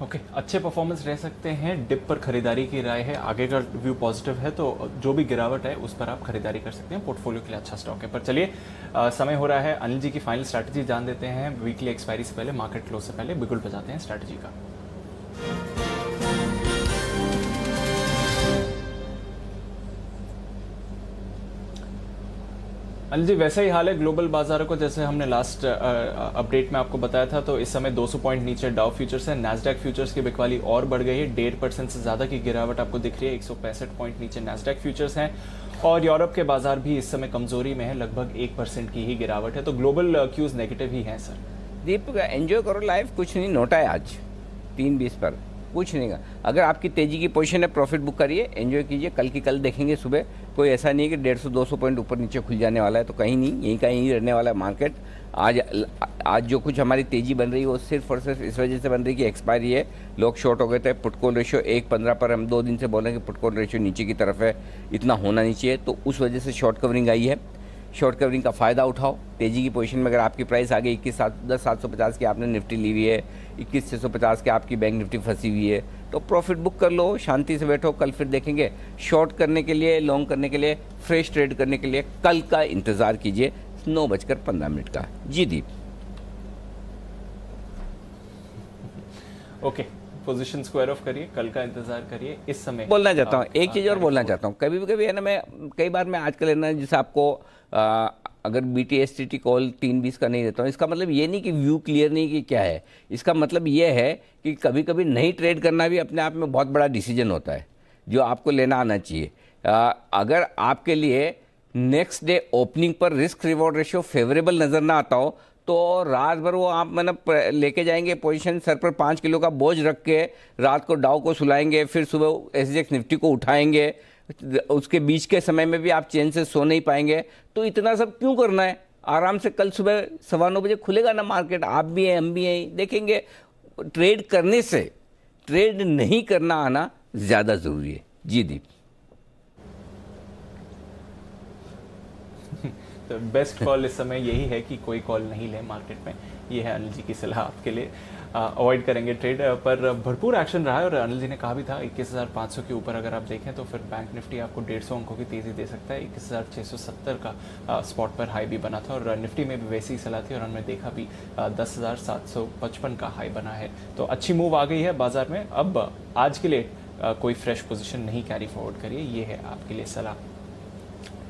ओके, अच्छे परफॉर्मेंस रह सकते हैं, डिप पर खरीदारी की राय है, आगे का व्यू पॉजिटिव है तो जो भी गिरावट है उस पर आप खरीदारी कर सकते हैं, पोर्टफोलियो के लिए अच्छा स्टॉक है। पर चलिए समय हो रहा है, अनिल जी की फाइनल स्ट्रैटेजी जान देते हैं वीकली एक्सपायरी से पहले, मार्केट क्लोज से पहले। बिल्कुल बजाते हैं स्ट्रैटेजी का। अनिल जी, वैसा ही हाल है ग्लोबल बाजारों को, जैसे हमने लास्ट अपडेट में आपको बताया था, तो इस समय 200 पॉइंट नीचे डाउ फ्यूचर्स है, नैस्डैक फ्यूचर्स की बिकवाली और बढ़ गई है, 1.5% से ज्यादा की गिरावट आपको दिख रही है, 165 पॉइंट नीचे नैस्डैक फ्यूचर्स हैं और यूरोप के बाजार भी इस समय कमजोरी में है, लगभग 1% की ही गिरावट है, तो ग्लोबल क्यूज नेगेटिव ही है सर। दीप, एंजॉय करो लाइफ, कुछ नहीं, नोटा है आज 3:20 पर, कुछ नहीं। अगर आपकी तेजी की पोजीशन है प्रॉफिट बुक करिए, एंजॉय कीजिए, कल की कल देखेंगे सुबह। कोई ऐसा नहीं है कि 150-200 पॉइंट ऊपर नीचे खुल जाने वाला है, तो कहीं नहीं, यहीं का यहीं रहने वाला है मार्केट। आज जो कुछ हमारी तेजी बन रही है वो सिर्फ और सिर्फ इस वजह से बन रही है कि एक्सपायरी है, लोग शॉर्ट हो गए थे। पुटकॉल रेशियो 1.15 पर हम 2 दिन से बोल रहे हैं कि पुटकॉल रेशियो नीचे की तरफ है, इतना होना नहीं चाहिए, तो उस वजह से शॉर्ट कवरिंग आई है। शॉर्ट कवरिंग का फ़ायदा उठाओ। तेजी की पोजीशन में अगर आपकी प्राइस आ गई 21,750 की आपने निफ्टी ली हुई है, 21,650 की आपकी बैंक निफ्टी फंसी हुई है, तो प्रॉफिट बुक कर लो, शांति से बैठो, कल फिर देखेंगे। शॉर्ट करने के लिए, लॉन्ग करने के लिए, फ्रेश ट्रेड करने के लिए कल का इंतज़ार कीजिए 9:15 का। जी दीप। ओके, पोजीशन स्क्वायर ऑफ करिए, कल का इंतजार करिए। इस समय बोलना चाहता हूँ एक चीज़ और बोलना चाहता हूँ, कभी है ना, मैं कई बार मैं आजकल है ना, जैसे आपको अगर BTSTT कॉल 3:20 का नहीं देता हूँ, इसका मतलब ये नहीं कि व्यू क्लियर नहीं कि क्या है, इसका मतलब ये है कि कभी कभी नहीं ट्रेड करना भी अपने आप में बहुत बड़ा डिसीजन होता है जो आपको लेना आना चाहिए। अगर आपके लिए नेक्स्ट डे ओपनिंग पर रिस्क रिवॉर्ड रेशियो फेवरेबल नज़र ना आता हो तो रात भर वो आप मतलब लेके जाएंगे पोजीशन, सर पर 5 किलो का बोझ रख के रात को डाउ को सुलाएंगे, फिर सुबह SGX निफ्टी को उठाएंगे, उसके बीच के समय में भी आप चैन से सो नहीं पाएंगे। तो इतना सब क्यों करना है? आराम से कल सुबह 9:15 बजे खुलेगा ना मार्केट, आप भी हैं हम भी हैं, देखेंगे। ट्रेड करने से ट्रेड नहीं करना आना ज़्यादा ज़रूरी है। जी दीप। तो बेस्ट कॉल इस समय यही है कि कोई कॉल नहीं ले मार्केट में, ये है अनिल जी की सलाह आपके लिए। अवॉइड करेंगे ट्रेड, पर भरपूर एक्शन रहा है और अनिल जी ने कहा भी था 21,500 के ऊपर अगर आप देखें तो फिर बैंक निफ्टी आपको 150 अंकों की तेज़ी दे सकता है। 21,670 का स्पॉट पर हाई भी बना था और निफ्टी में भी वैसी ही सलाह थी और हमने देखा भी 10,755 का हाई बना है। तो अच्छी मूव आ गई है बाजार में। अब आज के लिए कोई फ्रेश पोजीशन नहीं कैरी फॉरवर्ड करिए, ये है आपके लिए सलाह।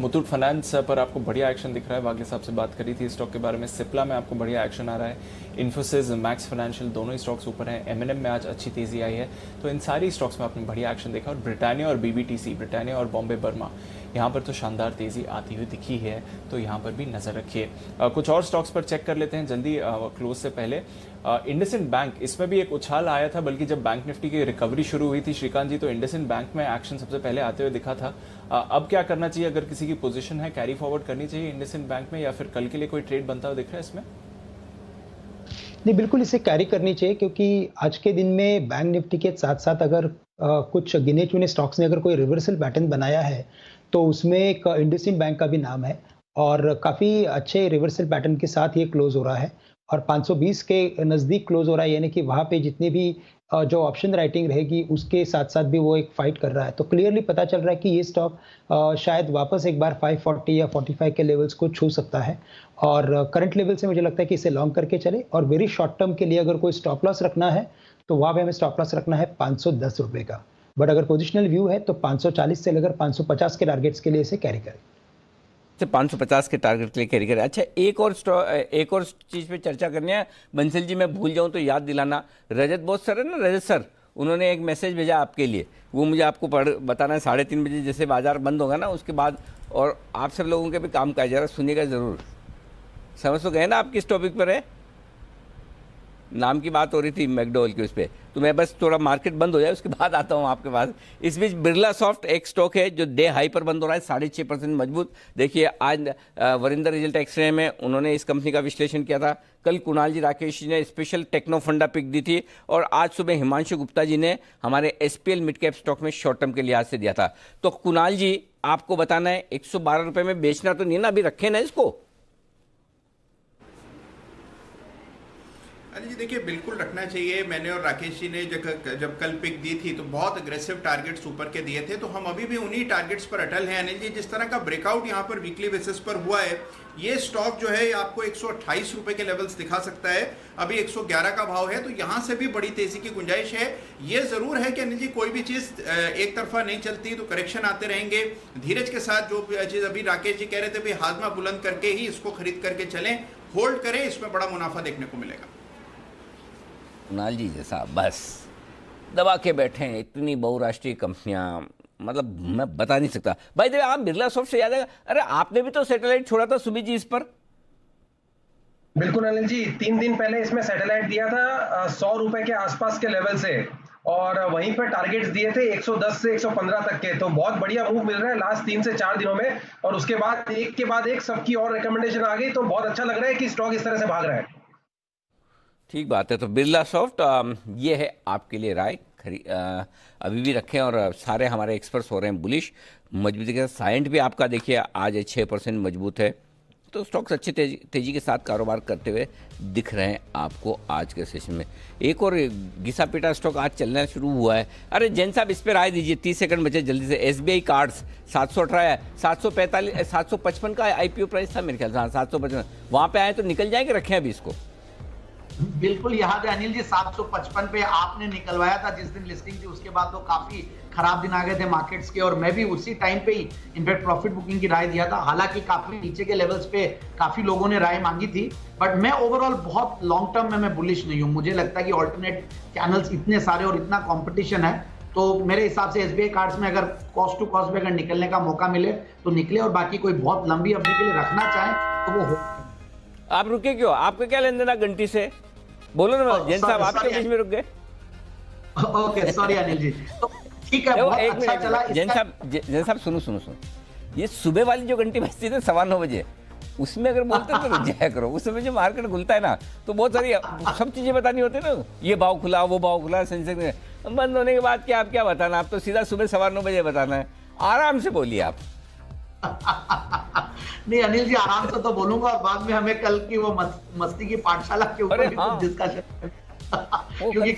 मुथूट फाइनेंस पर आपको बढ़िया एक्शन दिख रहा है, वागे साहब से बात करी थी स्टॉक के बारे में। सिप्ला में आपको बढ़िया एक्शन आ रहा है, इन्फोसिस, मैक्स फाइनेंशियल दोनों ही स्टॉक्स ऊपर हैं। M&M में आज अच्छी तेजी आई है, तो इन सारी स्टॉक्स में आपने बढ़िया एक्शन देखा। और ब्रिटानिया और BBTC, ब्रिटानिया और बॉम्बे बर्मा, यहाँ पर तो शानदार तेजी आती हुई दिखी है, तो यहाँ पर भी नजर रखिए। कुछ और स्टॉक्स पर चेक कर लेते हैं जल्दी क्लोज से पहले। इंडसइंड बैंक, इसमें भी एक उछाल आया था, बल्कि जब बैंक निफ्टी की रिकवरी शुरू हुई थी श्रीकांत जी, तो इंडसइंड बैंक में एक्शन सबसे पहले आते हुए दिखा था। अब क्या करना चाहिए? अगर किसी की पोजीशन है कैरी फॉरवर्ड करनी चाहिए इंडसइंड बैंक में, या फिर कल के लिए कोई ट्रेड बनता हुआ दिख रहा है इसमें? नहीं, बिल्कुल इसे कैरी करनी चाहिए, क्योंकि आज के दिन में बैंक निफ्टी के साथ साथ अगर कुछ गिने चुने स्टॉक्स ने अगर कोई रिवर्सल पैटर्न बनाया है तो उसमें एक इंडसइंड बैंक का भी नाम है और काफ़ी अच्छे रिवर्सल पैटर्न के साथ ये क्लोज हो रहा है और 520 के नज़दीक क्लोज हो रहा है, यानी कि वहाँ पे जितने भी जो ऑप्शन राइटिंग रहेगी उसके साथ साथ भी वो एक फाइट कर रहा है। तो क्लियरली पता चल रहा है कि ये स्टॉक शायद वापस एक बार 540 या 45 के लेवल्स को छू सकता है और करंट लेवल से मुझे लगता है कि इसे लॉन्ग करके चले। और वेरी शॉर्ट टर्म के लिए अगर कोई स्टॉप लॉस रखना है तो वहाँ पे हमें स्टॉप लॉस रखना है 510 रुपये का, बट अगर पोजिशनल व्यू है तो 540 से लेकर 550 के टारगेट्स के लिए इसे कैरी करें। 550 के टारगेट के लिए कैरी करें। अच्छा, एक और चीज़ पे चर्चा करनी है बंसल जी, मैं भूल जाऊं तो याद दिलाना। रजत बोस सर है ना, रजत सर, उन्होंने एक मैसेज भेजा आपके लिए, वो मुझे आपको बताना है। 3:30 बजे जैसे बाजार बंद होगा ना उसके बाद, और आप सब लोगों के भी काम का जरा सुनिएगा ज़रूर। समझ तो गए ना आप किस टॉपिक पर है? नाम की बात हो रही थी मैकडोवेल की, उस पर। तो मैं बस थोड़ा मार्केट बंद हो जाए उसके बाद आता हूँ आपके पास। इस बीच बिरला सॉफ्ट एक स्टॉक है जो डे हाई पर बंद हो रहा है, 6.5% मजबूत। देखिए आज वरिंदर रिजल्ट एक्सरे में उन्होंने इस कंपनी का विश्लेषण किया था। कल कुणाल जी राकेश जी ने स्पेशल टेक्नो फंडा पिक दी थी, और आज सुबह हिमांशु गुप्ता जी ने हमारे SPL मिड कैप स्टॉक में शॉर्ट टर्म के लिहाज से दिया था। तो कुणाल जी आपको बताना है 112 रुपये में बेचना तो नहीं ना, अभी रखे ना इसको? अनिल जी देखिए बिल्कुल रखना चाहिए। मैंने और राकेश जी ने जब कल पिक दी थी तो बहुत अग्रेसिव टारगेट्स ऊपर के दिए थे, तो हम अभी भी उन्हीं टारगेट्स पर अटल हैं। अनिल जी जिस तरह का ब्रेकआउट यहाँ पर वीकली बेसिस पर हुआ है, ये स्टॉक जो है आपको 128 रुपए के लेवल्स दिखा सकता है। अभी 111 का भाव है, तो यहाँ से भी बड़ी तेजी की गुंजाइश है। ये जरूर है कि अनिल जी कोई भी चीज एक तरफा नहीं चलती, तो करेक्शन आते रहेंगे। धीरज के साथ जो चीज अभी राकेश जी कह रहे थे, हाजमा बुलंद करके ही इसको खरीद करके चलें, होल्ड करें, इसमें बड़ा मुनाफा देखने को मिलेगा। कुणाल जी जैसा बस दबा के बैठे हैं इतनी बहुराष्ट्रीय कंपनियां, मतलब मैं बता नहीं सकता। भाई देखिए आप बिरला सॉफ्ट से याद है, अरे आपने भी तो सैटेलाइट छोड़ा था सुबह जी इस पर। बिल्कुल अनिल जी, 3 दिन पहले इसमें सैटेलाइट दिया था 100 रुपए के आसपास के लेवल से, और वहीं पर टारगेट्स दिए थे 110 से 115 तक के। तो बहुत बढ़िया मूव मिल रहा है लास्ट 3 से 4 दिनों में, और उसके बाद एक के बाद एक सबकी और रिकमेंडेशन आ गई। तो बहुत अच्छा लग रहा है कि स्टॉक इस तरह से भाग रहा है। ठीक बात है। तो बिरला सॉफ्ट ये है आपके लिए राय, अभी भी रखें, और सारे हमारे एक्सपर्ट्स हो रहे हैं बुलिश मजबूती के साथ। साइंट भी आपका देखिए आज 6% मजबूत है। तो स्टॉक्स अच्छे तेजी के साथ कारोबार करते हुए दिख रहे हैं आपको आज के सेशन में। एक और घिसा पिटा स्टॉक आज चलना शुरू हुआ है। अरे जैन साहब इस पर राय दीजिए, 30 सेकंड बचे जल्दी से। SBI कार्ड्स 718 745 755 का IPO प्राइस था मेरे ख्याल से, 755 वहाँ पे आए तो निकल जाएंगे, रखें अभी इसको? बिल्कुल याद है अनिल जी, 755 पे आपने निकलवाया था जिस दिन लिस्टिंग थी। उसके बाद तो काफी खराब दिन आ गए थे मार्केट्स के, और मैं भी उसी टाइम पे ही इनफैक्ट प्रॉफिट बुकिंग की राय दिया था। हालांकि काफी नीचे के लेवल्स पे काफी लोगों ने राय मांगी थी, बट मैं ओवरऑल बहुत लॉन्ग टर्म में मैं बुलिश नहीं हूँ। मुझे लगता है कि ऑल्टरनेट चैनल्स इतने सारे और इतना कॉम्पिटिशन है, तो मेरे हिसाब से SBI कार्ड्स में अगर कॉस्ट टू कॉस्ट में अगर निकलने का मौका मिले तो निकले, और बाकी कोई बहुत लंबी अवधि के लिए रखना चाहे तो वो हो। आप रुके क्यों? आपको क्या लेन देना घंटी से? बोलो ना जैन साहब, आपके बीच में रुक गए। Okay sorry Anil ji. तो ठीक है, बहुत अच्छा चला। जैन साहब सुनो, ये सुबह वाली जो घंटी बजती थी 9:15 बजे, उसमें अगर बोलते तो रुक जाया करो। उस समय जो मार्केट खुलता है ना तो बहुत सारी सब चीजें बतानी होती है ना, ये भाव खुला, वो भाव खुला, सेंसेक्स बंद होने के बाद क्या आप क्या बताना, आप तो सीधा सुबह 9:15 बजे बताना है। आराम से बोलिए आप। नहीं अनिल जी, आराम से तो बोलूंगा, और बाद में हमें कल की वो मस्ती की पाठशाला के ऊपर भी कुछ डिस्कशन क्योंकि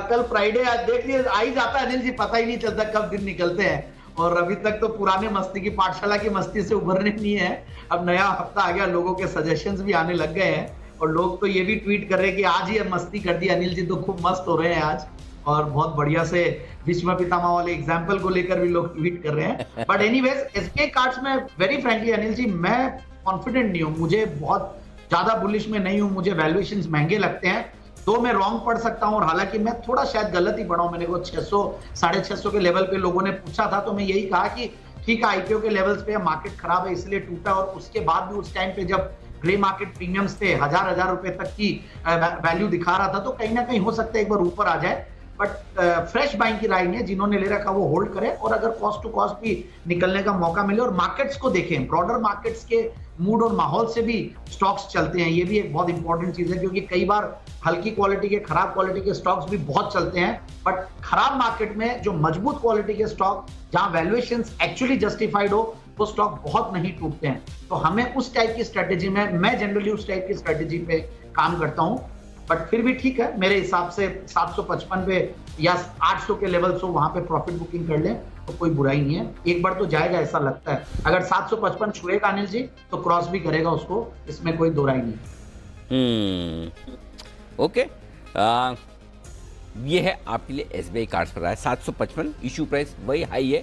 कल फ्राइडे, आज देख लिए आ ही जाता है अनिल जी, पता ही नहीं चलता कब दिन निकलते हैं। और अभी तक तो पुराने मस्ती की पाठशाला की मस्ती से उभरने नहीं है। अब नया हफ्ता आ गया, लोगों के सजेशंस भी आने लग गए हैं, और लोग तो ये भी ट्वीट कर रहे हैं कि आज ही मस्ती कर दी अनिल जी, तो खूब मस्त हो रहे हैं आज, और बहुत बढ़िया से विश्व पितामह वाले एग्जाम्पल को लेकर भी लोग ट्वीट कर रहे हैं। बट एनीवेज SBI कार्ड्स में वेरी फ्रेंकली अनिल जी मैं कॉन्फिडेंट नहीं हूँ, मुझे बहुत ज्यादा बुलिश में नहीं हूँ। मुझे वैल्यूएशंस महंगे लगते हैं, तो मैं रॉन्ग पढ़ सकता हूँ, और हालांकि मैं थोड़ा शायद गलत ही पढ़ा हूँ। मैंने को 600 650 के लेवल पे लोगों ने पूछा था, तो मैं यही कहा कि ठीक है IPO के लेवल्स पे मार्केट खराब है इसलिए टूटा, और उसके बाद भी उस टाइम पे जब ग्रे मार्केट प्रीमियम्स थे 1000 रुपए तक की वैल्यू दिखा रहा था, तो कहीं ना कहीं हो सकता है एक बार ऊपर आ जाए। बट फ्रेश बाइंग की राय नहीं है, जिन्होंने ले रखा वो होल्ड करें, और अगर कॉस्ट टू कॉस्ट भी निकलने का मौका मिले, और मार्केट्स को देखें, ब्रॉडर मार्केट्स के मूड और माहौल से भी स्टॉक्स चलते हैं। ये भी एक बहुत इंपॉर्टेंट चीज है, क्योंकि कई बार हल्की क्वालिटी के, खराब क्वालिटी के स्टॉक्स भी बहुत चलते हैं, बट खराब मार्केट में जो मजबूत क्वालिटी के स्टॉक जहां वैल्यूएशंस एक्चुअली जस्टिफाइड हो, वो स्टॉक बहुत नहीं टूटते हैं। तो हमें उस टाइप की स्ट्रेटेजी में, मैं जनरली उस टाइप की स्ट्रेटेजी पे काम करता हूं। बट फिर भी ठीक है, मेरे हिसाब से 755 पे या 800 के लेवल से वहां पे प्रॉफिट बुकिंग कर लें तो कोई बुराई नहीं है। एक बार तो जाएगा ऐसा लगता है, अगर 755 छुएगा अनिल जी तो क्रॉस भी करेगा उसको, इसमें कोई दो राय नहीं। ओके, ये है आपके लिए SBI कार्ड्स पर आया 755, इशू प्राइस वही हाई है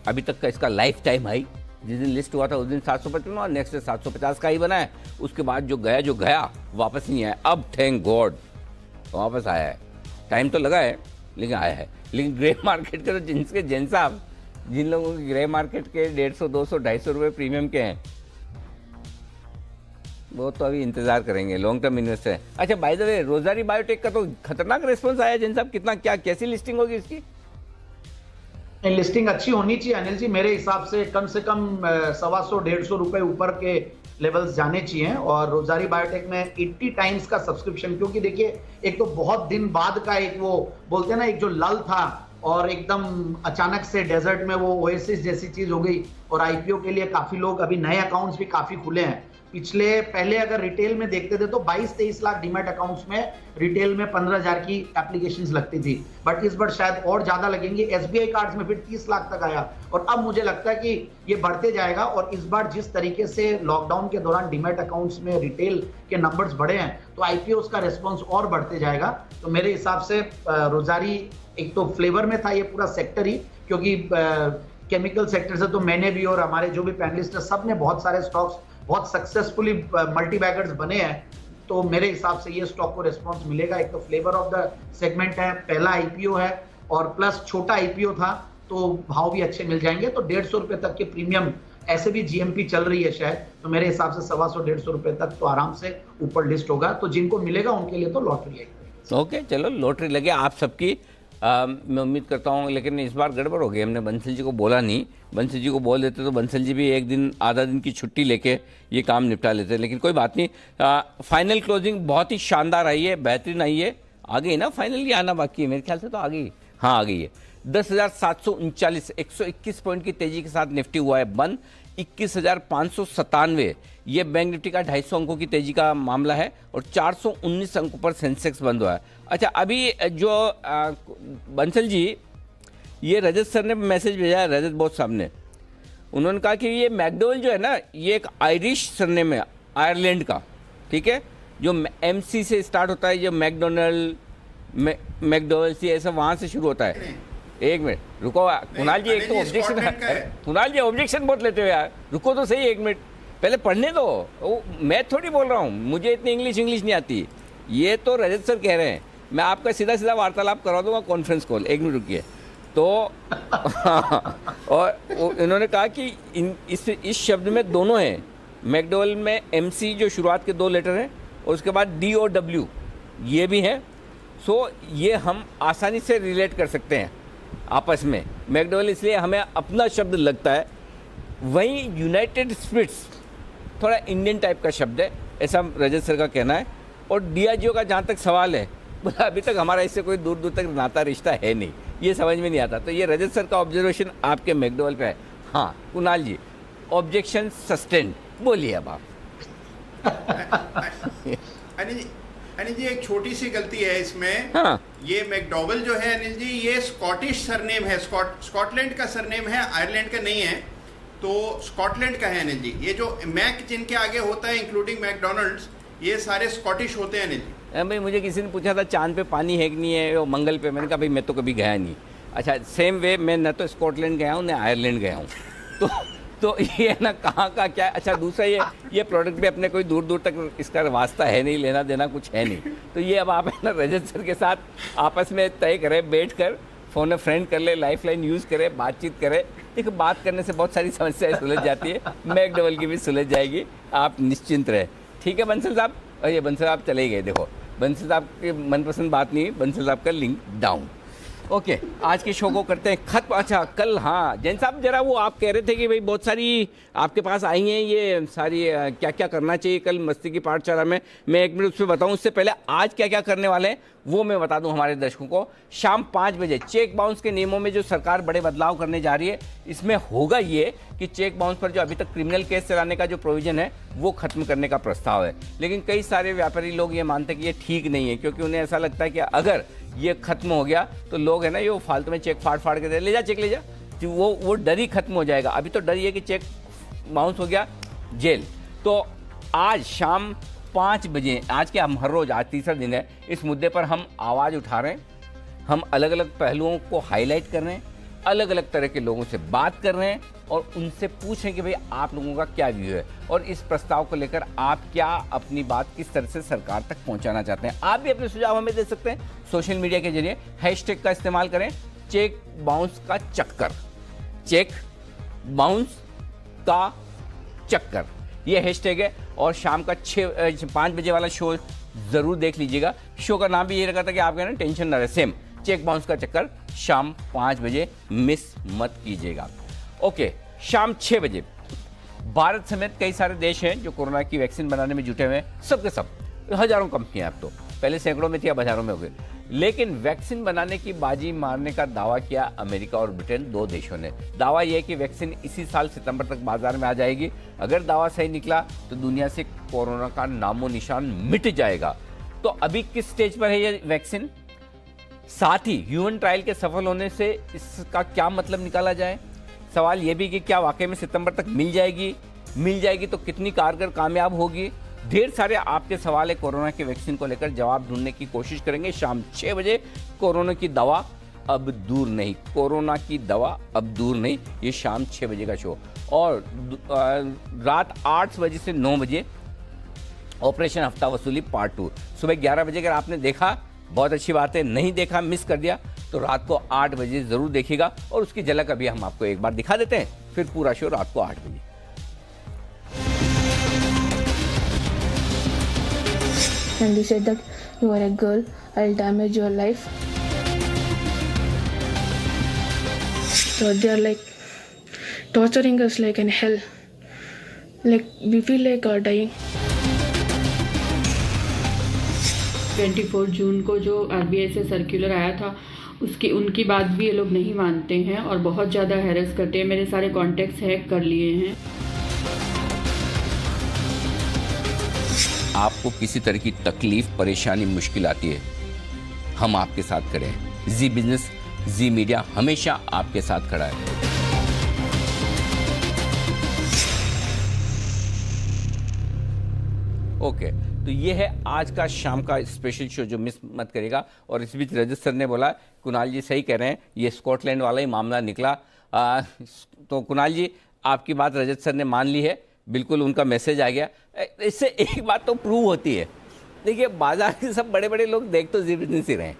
अभी तक का, इसका लाइफ टाइम हाई। जिस दिन लिस्ट हुआ था उस दिन 755 और नेक्स्ट 750 का ही बना है। उसके बाद जो गया वापस नहीं आया। अब थैंक गॉड वापस आया है। टाइम तो लगा है लेकिन आया है। लेकिन ग्रे मार्केट के तो जिन लोगों के ग्रे मार्केट के 150, 200, 250 रुपये प्रीमियम के हैं वो तो अभी इंतजार करेंगे, लॉन्ग टर्म इन्वेस्टर है। अच्छा by the way, Rosari biotech का तो खतरनाक रेस्पॉन्स आया जिन साहब, कितना क्या कैसी लिस्टिंग होगी इसकी? लिस्टिंग अच्छी होनी चाहिए अनिल जी, मेरे हिसाब से कम 125-150 रुपए ऊपर के लेवल्स जाने चाहिए। और रोजारी बायोटेक में 80 टाइम्स का सब्सक्रिप्शन, क्योंकि देखिए एक तो बहुत दिन बाद का एक वो बोलते हैं ना एक जो लल था और एकदम अचानक से डेजर्ट में वो ओएसिस जैसी चीज हो गई। और आईपीओ के लिए काफी लोग अभी नए अकाउंट्स भी काफी खुले हैं। पहले अगर रिटेल में देखते थे तो 22-23 लाख डीमैट अकाउंट्स में रिटेल में 15,000 की एप्लीकेशंस लगती थी, बट इस बार शायद और ज्यादा लगेंगे। एसबीआई कार्ड्स में फिर 30 लाख तक आया और अब मुझे लगता है कि ये बढ़ते जाएगा। और इस बार जिस तरीके से लॉकडाउन के दौरान डीमैट अकाउंट्स में रिटेल के नंबर्स बढ़े हैं तो आईपीओ का रेस्पॉन्स और बढ़ते जाएगा। तो मेरे हिसाब से रोजारी एक तो फ्लेवर में था ये पूरा सेक्टर ही, क्योंकि केमिकल सेक्टर से तो मैंने भी और हमारे जो भी पैनलिस्ट है सब ने बहुत सारे स्टॉक्स बहुत सक्सेसफुली मल्टी बैगर्स बने हैं। तो मेरे हिसाब से ये स्टॉक को रिस्पॉन्स मिलेगा। एक तो फ्लेवर ऑफ द सेगमेंट है, पहला आईपीओ है और प्लस छोटा आईपीओ था तो भाव भी अच्छे मिल जाएंगे। तो 150 रुपए तक के प्रीमियम, ऐसे भी जीएमपी चल रही है शायद, तो मेरे हिसाब से 125-150 रुपए तक तो आराम से ऊपर लिस्ट होगा। तो जिनको मिलेगा उनके लिए तो लॉटरी है। ओके चलो लॉटरी लगे आप सबकी, मैं उम्मीद करता हूँ। लेकिन इस बार गड़बड़ हो गई, हमने बंसल जी को बोला नहीं। बंसल जी को बोल देते तो बंसल जी भी एक दिन आधा दिन की छुट्टी लेके ये काम निपटा लेते, लेकिन कोई बात नहीं। फाइनल क्लोजिंग बहुत ही शानदार आई है, बेहतरीन आई है। आ गई ना फाइनल, ये आना बाकी है मेरे ख्याल से, तो आ गई, हाँ आ गई है। 10,739, 121 पॉइंट की तेजी के साथ निफ्टी हुआ है बंद। 21,597 ये बैंक निफ्टी का 250 अंकों की तेजी का मामला है और 419 अंकों पर सेंसेक्स बंद हुआ है। अच्छा अभी जो बंसल जी, ये रजत सर ने मैसेज भेजा है, रजत बोस साहब ने, उन्होंने कहा कि ये मैकडोवेल जो है ना ये एक आयरिश सरनेम है, आयरलैंड का, ठीक है, जो एमसी से स्टार्ट होता है, जो मैकडोवेल सी ऐसा वहाँ से शुरू होता है। एक मिनट रुको कुणाल जी, एक तो ऑब्जेक्शन है, कुणाल जी ऑब्जेक्शन बहुत लेते हो यार, रुको तो सही एक मिनट, पहले पढ़ने दो। मैं थोड़ी बोल रहा हूँ, मुझे इतनी इंग्लिश नहीं आती, ये तो रजत सर कह रहे हैं। मैं आपका सीधा वार्तालाप करवा दूंगा कॉन्फ्रेंस कॉल, एक मिनट रुकिए। तो और इन्होंने कहा कि इस शब्द में दोनों हैं, मैकडोवेल में एमसी जो शुरुआत के 2 लेटर हैं और उसके बाद DOW ये भी हैं। सो ये हम आसानी से रिलेट कर सकते हैं आपस में। मैकडोवेल इसलिए हमें अपना शब्द लगता है, वहीं यूनाइटेड स्पिरिट्स थोड़ा इंडियन टाइप का शब्द है, ऐसा रजत सर का कहना है। और डियाजियो का जहाँ तक सवाल है, बोला अभी तक हमारा इससे कोई दूर दूर तक नाता रिश्ता है नहीं, ये समझ में नहीं आता। तो ये रजत सर का ऑब्जर्वेशन आपके मैकडोवेल पे है। हाँ कुणाल जी, ऑब्जेक्शन सस्टेंड, बोलिए अब आप। अनिल जी एक छोटी सी गलती है इसमें। हाँ। ये मैकडोवेल जो है अनिल जी, ये स्कॉटिश सरनेम है, स्कॉटलैंड का सरनेम है, आयरलैंड का नहीं है, तो स्कॉटलैंड का है अनिल जी। ये जो मैक जिनके आगे होता है इंक्लूडिंग मैकडोनल्ड्स, ये सारे स्कॉटिश होते हैं अनिल जी। भाई मुझे किसी ने पूछा था चांद पे पानी है कि नहीं है, वो मंगल पे, मैंने कहा भाई मैं तो कभी गया नहीं। अच्छा सेम वे मैं न तो स्कॉटलैंड गया हूँ न आयरलैंड गया हूँ, तो ये ना कहाँ का क्या। अच्छा दूसरा ये प्रोडक्ट भी अपने कोई दूर दूर तक इसका वास्ता है नहीं, लेना देना कुछ है नहीं। तो ये अब आप है ना रजत सर के साथ आपस में तय करें, बैठ कर फ़ोन फ्रेंड कर ले, लाइफ लाइन यूज़ करें, बातचीत करें। देखो बात करने से बहुत सारी समस्याएं सुलझ जाती है, मैकडोवेल की भी सुलझ जाएगी, आप निश्चिंत रहे। ठीक है बंसल साहब, और ये बंसल साहब चले गए, देखो बंसल साहब की मनपसंद बात नहीं, बंसल साहब का लिंक डाउन। ओके आज के शो को करते हैं खत्म। अच्छा कल, हाँ जैन साहब जरा वो आप कह रहे थे कि भाई बहुत सारी आपके पास आई हैं ये सारी, क्या क्या करना चाहिए कल मस्ती की पाठशाला में, मैं 1 मिनट उस पर बताऊँ। उससे पहले आज क्या क्या करने वाले हैं वो मैं बता दूं हमारे दर्शकों को। शाम 5 बजे चेक बाउंस के नियमों में जो सरकार बड़े बदलाव करने जा रही है, इसमें होगा ये कि चेक बाउंस पर जो अभी तक क्रिमिनल केस चलाने का जो प्रोविजन है वो खत्म करने का प्रस्ताव है। लेकिन कई सारे व्यापारी लोग ये मानते हैं कि ये ठीक नहीं है, क्योंकि उन्हें ऐसा लगता है कि अगर ये खत्म हो गया तो लोग है ना ये फालतू में चेक फाड़ फाड़ के दे, ले जा चेक ले जा, तो वो डर ही खत्म हो जाएगा। अभी तो डर ये कि चेक बाउंस हो गया जेल। तो आज शाम 5 बजे, आज के हम हर रोज, आज तीसरा दिन है, इस मुद्दे पर हम आवाज़ उठा रहे हैं, हम अलग अलग पहलुओं को हाईलाइट कर रहे हैं अलग अलग तरह के लोगों से बात कर रहे हैं और उनसे पूछ रहे हैं कि भाई आप लोगों का क्या व्यू है और इस प्रस्ताव को लेकर आप क्या अपनी बात किस तरह से सरकार तक पहुंचाना चाहते हैं। आप भी अपने सुझाव हमें दे सकते हैं सोशल मीडिया के जरिए। हैशटैग का इस्तेमाल करें, चेक बाउंस का चक्कर, चेक बाउंस का चक्कर, ये हैशटैग है। और शाम का 5 बजे वाला शो जरूर देख लीजिएगा। शो का नाम भी ये रखा था कि आपके ना टेंशन ना रहे, सेम चेक बाउंस का चक्कर, शाम 5 बजे मिस मत कीजिएगा। ओके, शाम 6 बजे भारत समेत कई सारे देश हैं जो कोरोना की वैक्सीन बनाने में जुटे हुए हैं। सबके सब हजारों कंपनियां, अब तो पहले सैकड़ों में थी, अब हजारों में हो गई। लेकिन वैक्सीन बनाने की बाजी मारने का दावा किया अमेरिका और ब्रिटेन, 2 देशों ने। दावा यह है कि वैक्सीन इसी साल सितंबर तक बाजार में आ जाएगी। अगर दावा सही निकला तो दुनिया से कोरोना का नामो निशान मिट जाएगा। तो अभी किस स्टेज पर है ये वैक्सीन? साथ ही ह्यूमन ट्रायल के सफल होने से इसका क्या मतलब निकाला जाए? सवाल यह भी कि क्या वाकई में सितंबर तक मिल जाएगी तो कितनी कारगर कामयाब होगी? ढेर सारे आपके सवाल है कोरोना की वैक्सीन को लेकर, जवाब ढूंढने की कोशिश करेंगे शाम 6 बजे। कोरोना की दवा अब दूर नहीं, कोरोना की दवा अब दूर नहीं, ये शाम 6 बजे का शो। और रात 8 बजे से 9 बजे ऑपरेशन हफ्ता वसूली पार्ट 2। सुबह 11 बजे अगर आपने देखा बहुत अच्छी बात है, नहीं देखा मिस कर दिया तो रात को 8 बजे जरूर देखिएगा। और उसकी झलक अभी हम आपको एक बार दिखा देते हैं, फिर पूरा शो रात को 8 बजे। And they said that you are a girl, I'll damage your life. So they are like torturing us like in hell. Like we feel like dying. 24 जून को जो RBI से सर्कुलर आया था उनकी बात भी ये लोग नहीं मानते हैं और बहुत ज़्यादा हैरेस करते हैं। मेरे सारे कॉन्टैक्ट्स हैक कर लिए हैं। आपको किसी तरह की तकलीफ, परेशानी, मुश्किल आती है, हम आपके साथ खड़े हैं। जी बिजनेस, जी मीडिया हमेशा आपके साथ खड़ा है। ओके, तो ये है आज का शाम का स्पेशल शो जो मिस मत करेगा। और इस बीच रजत सर ने बोला, कुणाल जी सही कह रहे हैं, ये स्कॉटलैंड वाला ही मामला निकला। तो कुणाल जी आपकी बात रजत सर ने मान ली है, बिल्कुल उनका मैसेज आ गया। इससे एक बात तो प्रूव होती है, देखिए बाजार के सब बड़े बड़े लोग देख तो जी बिजनेस ही रहे हैं।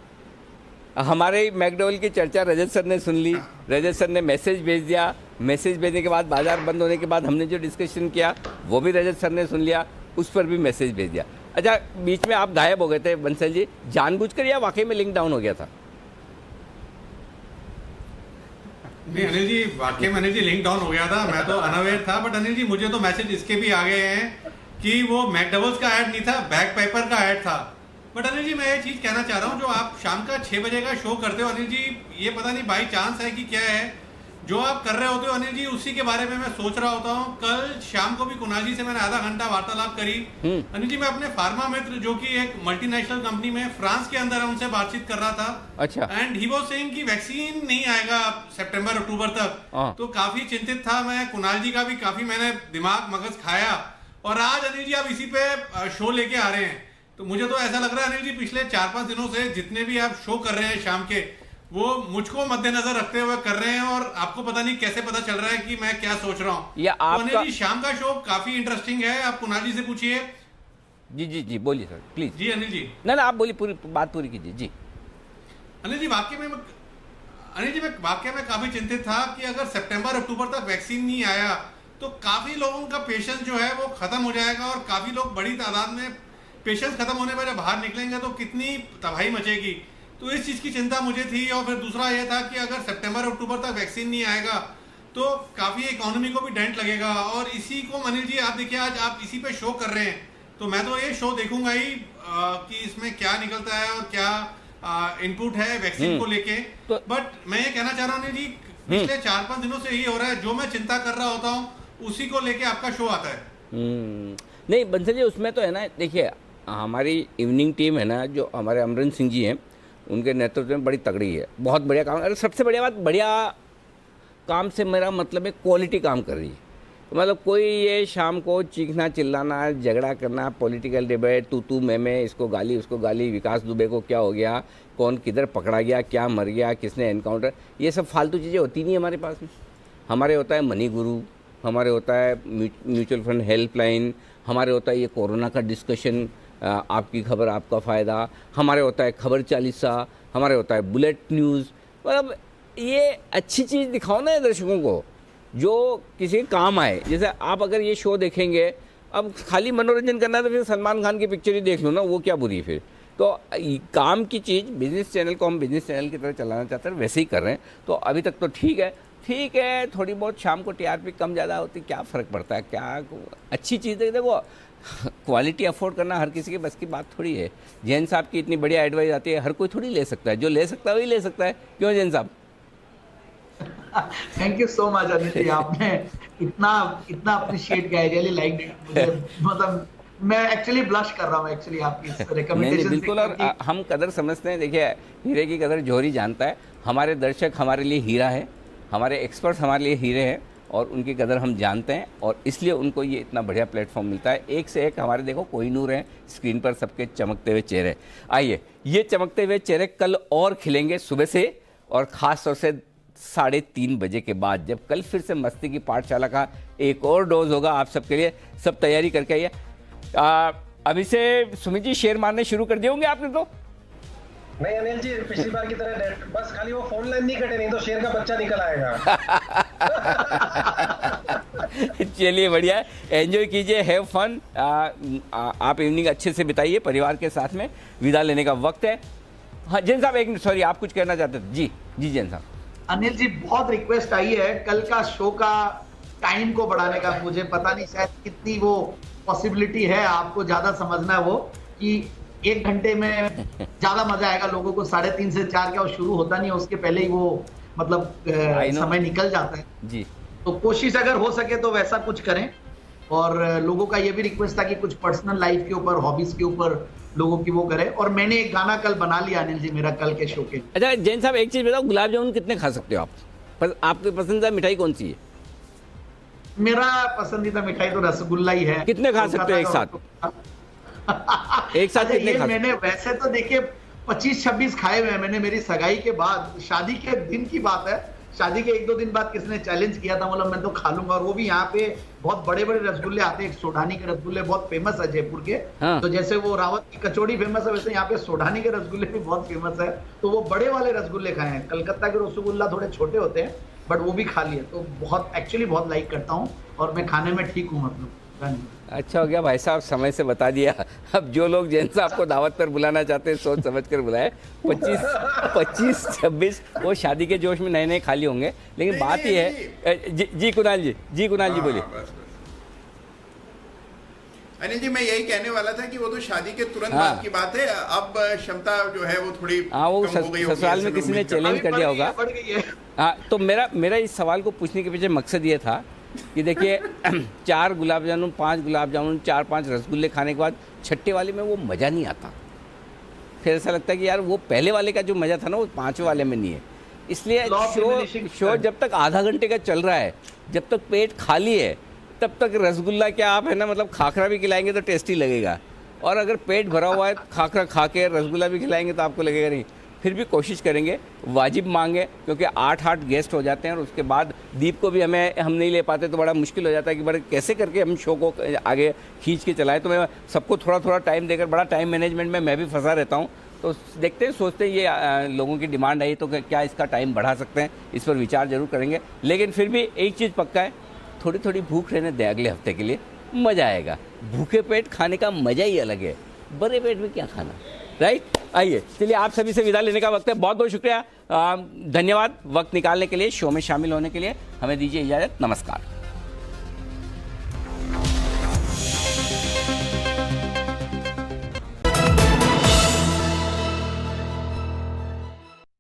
हमारे मैकडोवेल की चर्चा रजत सर ने सुन ली, रजत सर ने मैसेज भेज दिया, मैसेज भेजने के बाद बाजार बंद होने के बाद हमने जो डिस्कशन किया वो भी रजत सर ने सुन लिया, उस पर भी मैसेज भेज दिया। अच्छा, बीच में आप गायब हो गए थे बंसल जी, जानबूझकर या वाकई में लिंक डाउन हो गया था? नहीं अनिल जी, वाकई में अनिल जी लिंक डाउन हो गया था, मैं तो अनअवेयर था। बट अनिल जी मुझे तो मैसेज इसके भी आ गए हैं कि वो मैकडोवेल्स का ऐड नहीं था, बैग पेपर का ऐड था। बट अनिल जी मैं ये चीज कहना चाह रहा हूँ, जो आप शाम का 6 बजे का शो करते हो अनिल जी, ये पता नहीं बाई चांस है कि क्या है जो आप कर रहे होते हो अनिल जी, उसी के बारे में मैं सोच रहा होता हूँ। कल शाम को भी कुणाल जी से मैंने आधा घंटा वार्तालाप करी। अनिल जी मैं अपने फार्मा मित्र जो कि एक मल्टीनेशनल कंपनी में फ्रांस के अंदर है उनसे बातचीत कर रहा था। अच्छा। एंड ही वाज सेइंग कि वैक्सीन नहीं आएगा सितंबर अक्टूबर तक। तो काफी चिंतित था मैं, कुणाल जी का भी काफी मैंने दिमाग मगज खाया। और आज अनिल जी आप इसी पे शो लेके आ रहे हैं, तो मुझे तो ऐसा लग रहा है अनिल जी पिछले 4-5 दिनों से जितने भी आप शो कर रहे हैं शाम के, वो मुझको मद्देनजर रखते हुए कर रहे हैं। और आपको पता नहीं कैसे पता चल रहा है कि मैं क्या सोच रहा हूँ। या आपका... तो अनिल जी शाम का शो काफी इंटरेस्टिंग है, आप कुणाल जी से पूछिए। जी जी जी बोलिए सर प्लीज। जी अनिल जी। ना आप बोलिए, पूरी बात पूरी कीजिए जी। अनिल जी वाकई में मैं काफी चिंतित था कि अगर सितंबर अक्टूबर तक वैक्सीन नहीं आया तो काफी लोगों का पेशेंस जो है वो खत्म हो जाएगा और काफी लोग बड़ी तादाद में पेशेंस खत्म होने पर जब बाहर निकलेंगे तो कितनी तबाही मचेगी। तो इस चीज की चिंता मुझे थी। और फिर दूसरा यह था कि अगर सितंबर अक्टूबर तक वैक्सीन नहीं आएगा तो काफी इकोनॉमी को भी डेंट लगेगा। और इसी को अनिल जी आप देखिए आज आप इसी पे शो कर रहे हैं, तो मैं तो ये शो देखूंगा ही कि इसमें क्या निकलता है और क्या इनपुट है वैक्सीन को लेके। बट मैं ये कहना चाह रहा हूँ अनिल जी, पिछले 4-5 दिनों से यही हो रहा है, जो मैं चिंता कर रहा होता हूँ उसी को लेके आपका शो आता है। नहीं बंसल जी, उसमें तो है ना, देखिए हमारी इवनिंग टीम है ना, जो हमारे अमरिंदर सिंह जी हैं, उनके नेतृत्व में बड़ी तगड़ी है, बहुत बढ़िया काम। अरे सबसे बढ़िया बात, बढ़िया काम से मेरा मतलब है क्वालिटी काम कर रही है। मतलब कोई ये शाम को चीखना चिल्लाना झगड़ा करना, पॉलिटिकल डिबेट, तू मैं, इसको गाली उसको गाली, विकास दुबे को क्या हो गया, कौन किधर पकड़ा गया, क्या मर गया, किसने एनकाउंटर, ये सब फालतू चीज़ें होती नहीं हमारे पास में। हमारे होता है मनी गुरु, हमारे होता है म्यूचुअल फंड हेल्पलाइन, हमारे होता है ये कोरोना का डिस्कशन, आपकी खबर आपका फ़ायदा, हमारे होता है खबर चालीसा, हमारे होता है बुलेट न्यूज़। मतलब ये अच्छी चीज़ दिखाओ ना दर्शकों को जो किसी काम आए। जैसे आप अगर ये शो देखेंगे, अब खाली मनोरंजन करना है तो फिर सलमान खान की पिक्चर ही देख लो ना, वो क्या बुरी फिर। तो काम की चीज़, बिजनेस चैनल को हम बिजनेस चैनल की तरह चलाना चाहते हैं, वैसे ही कर रहे हैं। तो अभी तक तो ठीक है, थोड़ी बहुत शाम को टीआरपी कम ज़्यादा होती, क्या फ़र्क पड़ता है, क्या अच्छी चीज़ है। देखो क्वालिटी अफोर्ड करना हर किसी के बस की बात थोड़ी है। जैन साहब की इतनी बढ़िया एडवाइस आती है, हर कोई थोड़ी ले सकता है, जो ले सकता है वही ले सकता है। क्यों जैन साहब? Thank you so much Anil ji, आपने इतना अप्रिशिएट किया, रियली लाइक मुझे, मतलब मैं एक्चुअली ब्लश कर रहा हूँ एक्चुअली आपकी इस रिकमेंडेशन। बिल्कुल, और हम कदर समझते हैं। देखिए हीरे की कदर जोहरी जानता है। हमारे दर्शक हमारे लिए हीरा है, हमारे एक्सपर्ट्स हमारे लिए हीरे हैं, और उनकी कदर हम जानते हैं, और इसलिए उनको ये इतना बढ़िया प्लेटफॉर्म मिलता है। एक से एक हमारे देखो कोहिनूर हैं स्क्रीन पर, सबके चमकते हुए चेहरे। आइए, ये चमकते हुए चेहरे कल और खिलेंगे सुबह से, और ख़ास तौर से 3:30 बजे के बाद, जब कल फिर से मस्ती की पाठशाला का एक और डोज होगा आप सबके लिए। सब तैयारी करके आइए। अभी से सुमित जी शेयर मारने शुरू कर दिए होंगे आपने तो? नहीं अनिल जी, पिछली बार की तरह बस खाली वो फोन लाइन नहीं कटे, नहीं तो शेर का बच्चा निकल आएगा। चलिए बढ़िया है, एंजॉय कीजिए, हैव फन। आप इवनिंग अच्छे से बिताइए परिवार के साथ में। विदा लेने का वक्त है। हाँ जैन साहब, एक मिनट, सॉरी, आप कुछ कहना चाहते थे? जी जैन साहब। अनिल जी, बहुत रिक्वेस्ट आई है कल का शो का टाइम को बढ़ाने का। मुझे पता नहीं शायद कितनी वो पॉसिबिलिटी है, आपको ज्यादा समझना है वो, कि 1 घंटे में ज्यादा मजा आएगा लोगों को। 3:30 से 4 क्या वो शुरू होता नहीं है, उसके पहले ही वो मतलब समय निकल जाता है जी। तो कोशिश अगर हो सके तो वैसा कुछ करें। और लोगों का ये भी रिक्वेस्ट था कि कुछ पर्सनल लाइफ के ऊपर, हॉबीज के ऊपर लोगों की वो करें। और मैंने एक गाना कल बना लिया अनिल जी, मेरा कल के शो के। अच्छा जैन साहब, एक चीज बताओ, गुलाब जामुन कितने खा सकते हो आप? पर आपकी पसंदीदा मिठाई कौन सी है? मेरा पसंदीदा मिठाई तो रसगुल्ला ही है। कितने खा सकते हो एक साथ? एक साथ कितने खा? मैंने वैसे तो देखिए 25-26 खाए हुए हैं मैंने मेरी सगाई के बाद। शादी के दिन की बात है, शादी के 1-2 दिन बाद किसने चैलेंज किया था, मतलब मैं तो खा लूंगा। और वो भी यहाँ पे बहुत बड़े बड़े रसगुल्ले आते हैं। सोढ़ानी के रसगुल्ले बहुत फेमस है जयपुर के। हाँ। तो जैसे वो रावत की कचौड़ी फेमस है, वैसे यहाँ पे सोढ़ानी के रसगुल्ले भी बहुत फेमस है। तो वो बड़े वाले रसगुल्ले खाए हैं। कलकत्ता के रसगुल्ला थोड़े छोटे होते हैं, बट वो भी खा लिए। तो बहुत एक्चुअली बहुत लाइक करता हूँ, और मैं खाने में ठीक हूँ। मतलब अच्छा हो गया भाई साहब, समय से बता दिया। अब जो लोग जैन साहब को दावत पर बुलाना चाहते हैं, सोच समझ कर बुलाए। 25-26 वो शादी के जोश में नए खाली होंगे। लेकिन बात ये है, जी कुणाल जी बोलिए। अनिल जी, मैं यही कहने वाला था कि वो तो शादी के तुरंत बाद की बात है। अब क्षमता जो है वो थोड़ी वो ससुराल में किसी ने चैलेंज कर दिया होगा। हाँ, तो मेरा इस सवाल को पूछने के पीछे मकसद ये था कि देखिए 4 गुलाब जामुन, 5 गुलाब जामुन, 4-5 रसगुल्ले खाने के बाद छठे वाले में वो मज़ा नहीं आता। फिर ऐसा लगता है कि यार वो पहले वाले का जो मज़ा था ना, वो 5वें वाले में नहीं है। इसलिए शो जब तक आधा घंटे का चल रहा है, जब तक पेट खाली है, तब तक रसगुल्ला क्या आप है ना, मतलब खाखरा भी खिलाएंगे तो टेस्टी लगेगा। और अगर पेट भरा हुआ है, खाखरा खा के रसगुल्ला भी खिलाएंगे तो आपको लगेगा नहीं। फिर भी कोशिश करेंगे, वाजिब मांगे, क्योंकि 8 गेस्ट हो जाते हैं। और उसके बाद दीप को भी हम नहीं ले पाते तो बड़ा मुश्किल हो जाता है कि बड़े कैसे करके हम शो को आगे खींच के चलाएं। तो मैं सबको थोड़ा टाइम देकर, बड़ा टाइम मैनेजमेंट में मैं भी फंसा रहता हूं। तो देखते हैं, सोचते हैं, ये लोगों की डिमांड आई तो क्या इसका टाइम बढ़ा सकते हैं, इस पर विचार जरूर करेंगे। लेकिन फिर भी एक चीज़ पक्का है, थोड़ी भूख रहने दे अगले हफ्ते के लिए, मज़ा आएगा। भूखे पेट खाने का मज़ा ही अलग है, बड़े पेट में क्या खाना, राइट। आइए, चलिए आप सभी से विदा लेने का वक्त है। बहुत बहुत शुक्रिया, धन्यवाद वक्त निकालने के लिए, शो में शामिल होने के लिए। हमें दीजिए इजाज़त, नमस्कार।